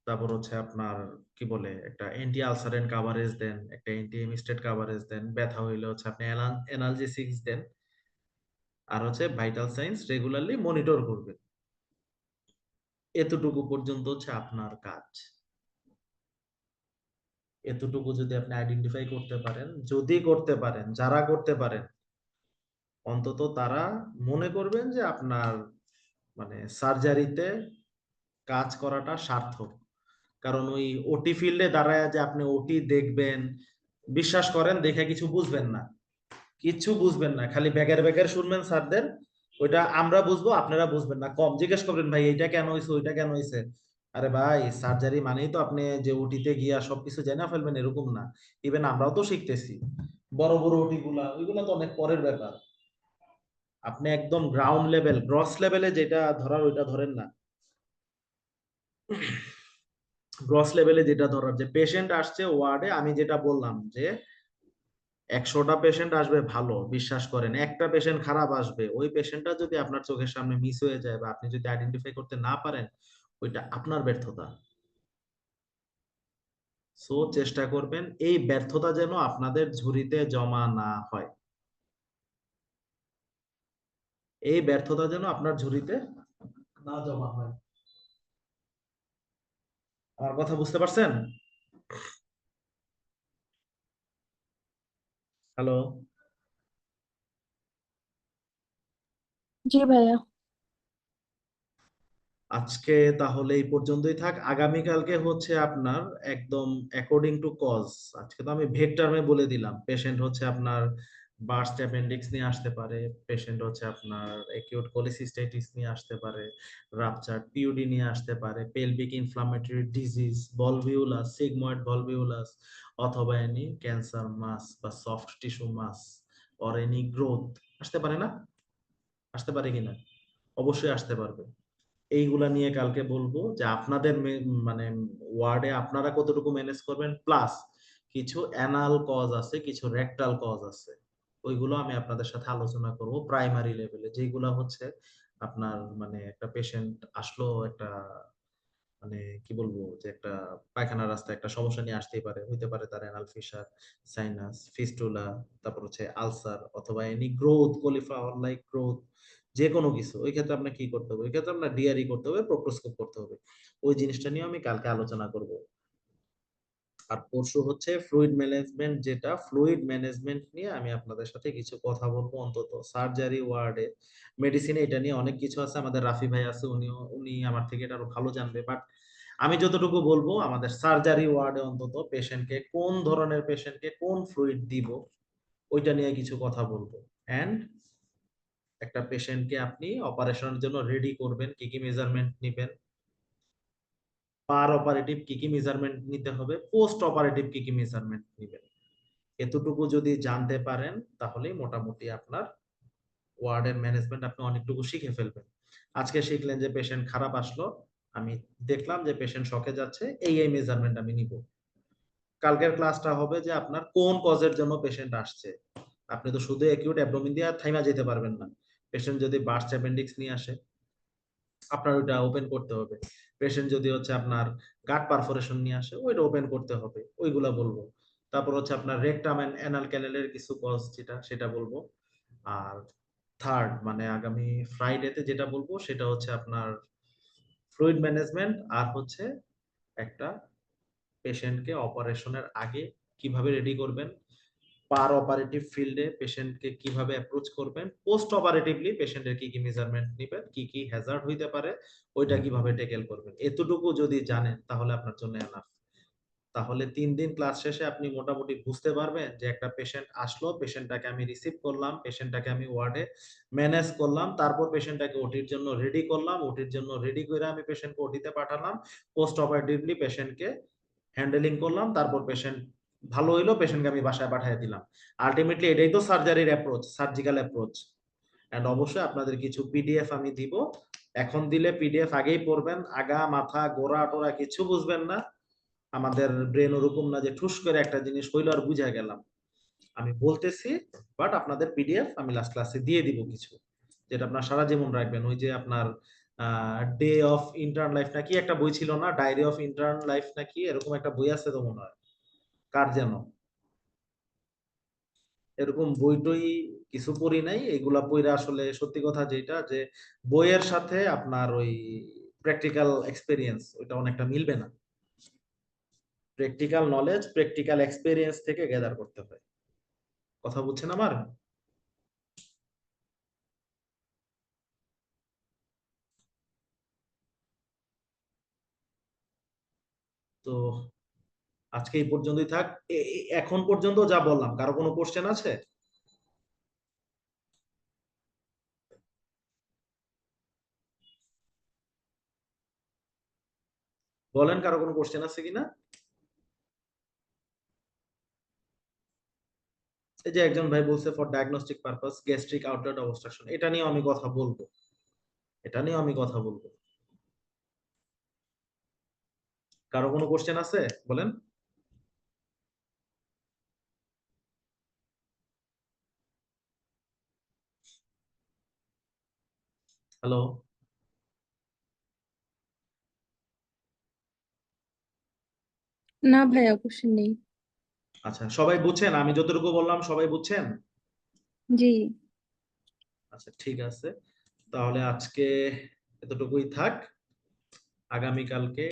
তারপর হচ্ছে আপনার কি বলে একটা অ্যান্টি আলসারেন্ট কাভারেজ দেন, একটা অ্যান্টি হেমিস্টেট কাভারেজ দেন, ব্যথা হইলে হচ্ছে আপনি অ্যানালজেসিক্স দেন, আর হচ্ছে ভাইটাল সাইন্স রেগুলারলি মনিটর করবেন। এতটুকু পর্যন্ত হচ্ছে আপনার কাজ। এতটুকু যদি আপনি আইডেন্টিফাই করতে পারেন, যারা করতে পারেন, অন্তত তারা মনে করবেন যে আপনার মানে সার্জারিতে কাজ করাটা সার্থক। কারণ ওই ওটি ফিল্ডে দাঁড়ায় যে আপনি ওটি দেখবেন, বিশ্বাস করেন দেখে কিছু বুঝবেন না, খালি ব্যাগের শুনবেন স্যারদের, ওইটা আমরা বুঝবো, আপনারা বুঝবেন না। কম জিজ্ঞেস করবেন, ভাই এইটা কেন হয়েছে, ওইটা কেন হয়েছে। আরে ভাই, সার্জারি মানেই তো আপনি যে ওটিতে গিয়া সবকিছু জেনে ফেলবেন এরকম না। ইভেন আমরাও তো শিখতেছি, বড় বড় ওটি ওইগুলা তো অনেক পরের ব্যাপার। আপনি একদম গ্রাউন্ড লেভেল, গ্রস লেভেলে যেটা ধরার ওইটা ধরেন না। গ্রস লেভেলে যেটা ধরার, যে পেশেন্ট আসছে ওয়ার্ডে, আমি যেটা বললাম যে 100টা পেশেন্ট আসবে ভালো, বিশ্বাস করেন, একটা পেশেন্ট খারাপ আসবে, ওই পেশেন্টটা যদি আপনার চোখের সামনে মিস হয়ে যায় বা আপনি যদি আইডেন্টিফাই করতে না পারেন, ওইটা আপনার ব্যর্থতা। সো চেষ্টা করবেন এই ব্যর্থতা যেন আপনাদের ঝুড়িতে জমা না হয়, এই ব্যর্থতা যেন আপনার ঝুড়িতে না জমা হয়। আমার কথা বুঝতে পারছেন? হ্যালো? জি ভাইয়া। আজকে তাহলে এই পর্যন্তই থাক। আগামীকালকে হচ্ছে আপনার একদম অ্যাকর্ডিং টু কজ, আজকে তো আমি ভেগ টার্মে বলে দিলাম, পেশেন্ট হচ্ছে আপনার বার্স্ট অ্যাপেন্ডিক্স নিয়ে আসতে পারে, পেশেন্ট হচ্ছে আপনার অ্যাকিউট কোলিসিস্টাইটিস নিয়ে আসতে পারে, রাপচার পিইউডি নিয়ে আসতে পারে, pelvic inflammatory disease, volvulus, sigmoid volvulus, অথবা এনি ক্যান্সার মাস বা soft tissue mass or any growth আসতে পারে না? আসতে পারে কিনা? অবশ্যই আসতে পারবে। এইগুলা নিয়ে কালকে বলবো যে আপনাদের মানে ওয়ার্ডে আপনারা কতটুকু ম্যানেজ করবেন, প্লাস কিছু অ্যানাল কজ আছে, কিছু রেকটাল কজ আছে, ওইগুলো আমি আপনাদের সাথে আলোচনা করব প্রাইমারি লেভেলে, যেগুলো হচ্ছে আপনার মানে একটা পেশেন্ট আসলো একটা মানে কি বলবো, যে একটা পায়খানা রাস্তায় একটা সমস্যা নিয়ে আসতেই পারে, হইতে পারে তার অ্যানাল ফিশার, সাইনাস, ফিস্টুলা, তারপর হচ্ছে আলসার, অথবা any growth, cauliflower like growth, যে কোনো কিছু। ওই ক্ষেত্রে আপনার কি করতে হবে? ওই ক্ষেত্রে আপনার ডিআরই করতে হবে, প্রোক্টোস্কোপ করতে হবে। ওই জিনিসটা নিয়ে আমি কালকে আলোচনা করব। আর পরশু হচ্ছে ফ্লুইড ম্যানেজমেন্ট, যেটা ফ্লুইড ম্যানেজমেন্ট নিয়ে আমি আপনাদের সাথে কিছু কথা বলবো। অন্তত সার্জারি ওয়ার্ডে, মেডিসিনে এটা নিয়ে অনেক কিছু আছে, আমাদের রাফি ভাই আছে, উনি আমার থেকে এটা আরো ভালো জানবে। বাট আমি যতটুকু বলবো, আমাদের সার্জারি ওয়ার্ডে অন্তত পেশেন্টকে কোন ধরনের পেশেন্টকে কোন ফ্লুইড দিব, ওইটা নিয়ে কিছু কথা বলবো। এন্ড একটা পেশেন্টকে আপনি অপারেশনের জন্য রেডি করবেন, কি কি মেজারমেন্ট নেবেন, পার অপারেটিভ কি কি মেজারমেন্ট নিতে হবে, পোস্ট অপারেটিভ কি কি মেজারমেন্ট নেবেন, এতটুকু যদি জানতে পারেন তাহলেই মোটামুটি আপনার ওয়ার্ডের ম্যানেজমেন্ট আপনি অনেকটুকু শিখে ফেলবেন। আজকে শিখলেন যে পেশেন্ট খারাপ আসলো, আমি দেখলাম যে পেশেন্ট শকে যাচ্ছে, এই মেজারমেন্ট আমি নিব। কালকের ক্লাসটা হবে যে আপনার কোন কজের জন্য পেশেন্ট আসছে। আপনি তো শুধু অ্যাকিউট অ্যাবডোমিন দিয়ে থাইমা যেতে পারবেন না। পেশেন্ট যদি বার্স্ট অ্যাপেন্ডিক্স নিয়ে আসে, আপনার ওইটা ওপেন করতে হবে। পেশেন্ট যদি হচ্ছে আপনার গাট পারফোরেশন নিয়ে আসে, ওইটা ওপেন করতে হবে, ওইগুলা বলবো। তারপর হচ্ছে আপনার রেকটাম এন্ড অ্যানাল ক্যানেলের কিছু কজ সেটা বলবো। আর থার্ড মানে আগামী ফ্রাইডেতে যেটা বলবো সেটা হচ্ছে আপনার ফ্লুইড ম্যানেজমেন্ট, আর হচ্ছে একটা পেশেন্টকে অপারেশনের আগে কিভাবে রেডি করবেন, পার অপারেটিভ ফিল্ডে পেশেন্টকে কিভাবে অ্যাপ্রোচ করবেন, পোস্ট অপারেটিভলি পেশেন্টের কি কি মেজারমেন্ট নেবেন, কি কি হ্যাজার্ড হইতে পারে, ওইটা কিভাবে টেকেল করবেন, এতটুকু যদি জানেন তাহলে আপনার জন্য এনাফ। তাহলে 3 দিন ক্লাস শেষে আপনি মোটামুটি বুঝতে পারবেন যে একটা পেশেন্ট আসলো, পেশেন্টটাকে আমি রিসিভ করলাম, পেশেন্টটাকে আমি ওয়ার্ডে ম্যানেজ করলাম, তারপর পেশেন্টটাকে ওটির জন্য রেডি করলাম, ওটির জন্য রেডি করে আমি পেশেন্টকে ওটিতে পাঠালাম, পোস্ট অপারেটিভলি পেশেন্টকে হ্যান্ডেলিং করলাম, তারপর পেশেন্ট ভালো হইলো, পেশেন্টকে আমি বাসায় পাঠিয়ে দিলাম। আলটিমেটলি এটাই তো সার্জারির অ্যাপ্রোচ, সার্জিক্যাল অ্যাপ্রোচ। এন্ড অবশ্যই আপনাদের কিছু পিডিএফ আমি দিব, এখন দিলে পিডিএফ আগেই পড়বেন, আগা মাথা গোড়া টোরা কিছু বুঝবেন না। আমাদের ব্রেন ওরকম না যে ঠুস করে একটা জিনিস হইলো আর বুঝা গেলাম। আমি বলতেছি, বাট আপনাদের পিডিএফ আমি লাস্ট ক্লাসে দিয়ে দিব কিছু, যেটা আপনার সারা জীবন রাখবেন। ওই যে আপনার ডে অফ ইন্টার্ন লাইফ নাকি একটা বই ছিল না, ডায়েরি অফ ইন্টার্ন লাইফ নাকি এরকম একটা বই আছে তো মনে হয়, কার যেন, এরকম বই টই কিছু পড়ি নাই। এগুলা পড়া আসলে সত্যি কথা যেটা, যে বইয়ের সাথে আপনার ওই প্র্যাকটিক্যাল এক্সপেরিয়েন্স ওইটা অনেকটা মিলবে না। প্র্যাকটিক্যাল নলেজ প্র্যাকটিক্যাল এক্সপেরিয়েন্স থেকে গ্যাদার করতে হয়। কথা বুঝছেন আমার? তো আজকে এই পর্যন্তই থাক। এখন পর্যন্ত যা বললাম কারো কোনো কোশ্চেন আছে? বলেন, কারো কোনো কোশ্চেন আছে কিনা? এই যে একজন ভাই বলছে for diagnostic purpose gastric outlet obstruction, এটা নিয়ে আমি কথা বলবো, এটা নিয়ে আমি কথা বলবো। কারো কোনো কোশ্চেন আছে বলেন। হ্যালো, না ভাইয়া, কোশ্চেন নেই। আচ্ছা সবাই বুঝছেন? আমি যতটুকু বললাম সবাই বুঝছেন? জি। আচ্ছা ঠিক আছে, তাহলে আজকে এতটুকুই থাক। আগামীকালকে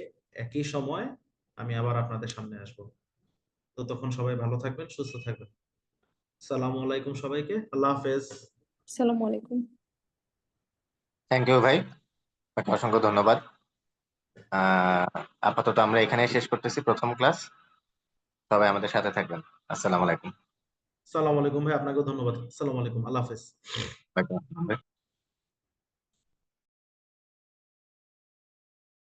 একই সময় আমি আবার আপনাদের সামনে আসব। ততক্ষণ সবাই ভালো থাকবেন, সুস্থ থাকবেন। আসসালামু আলাইকুম সবাইকে, আল্লাহ হাফেজ। আসসালামু আলাইকুম। থ্যাংক ইউ ভাই, আপনাকে অসংখ্য ধন্যবাদ। আপাতত আমরা এখানে শেষ করতেছি প্রথম ক্লাস। সবাই আমাদের সাথে থাকবেন। আসসালামু আলাইকুম। আসসালামু আলাইকুম ভাই, আপনাকেও ধন্যবাদ। আসসালামু আলাইকুম, আল্লাহ হাফেজ। বাই।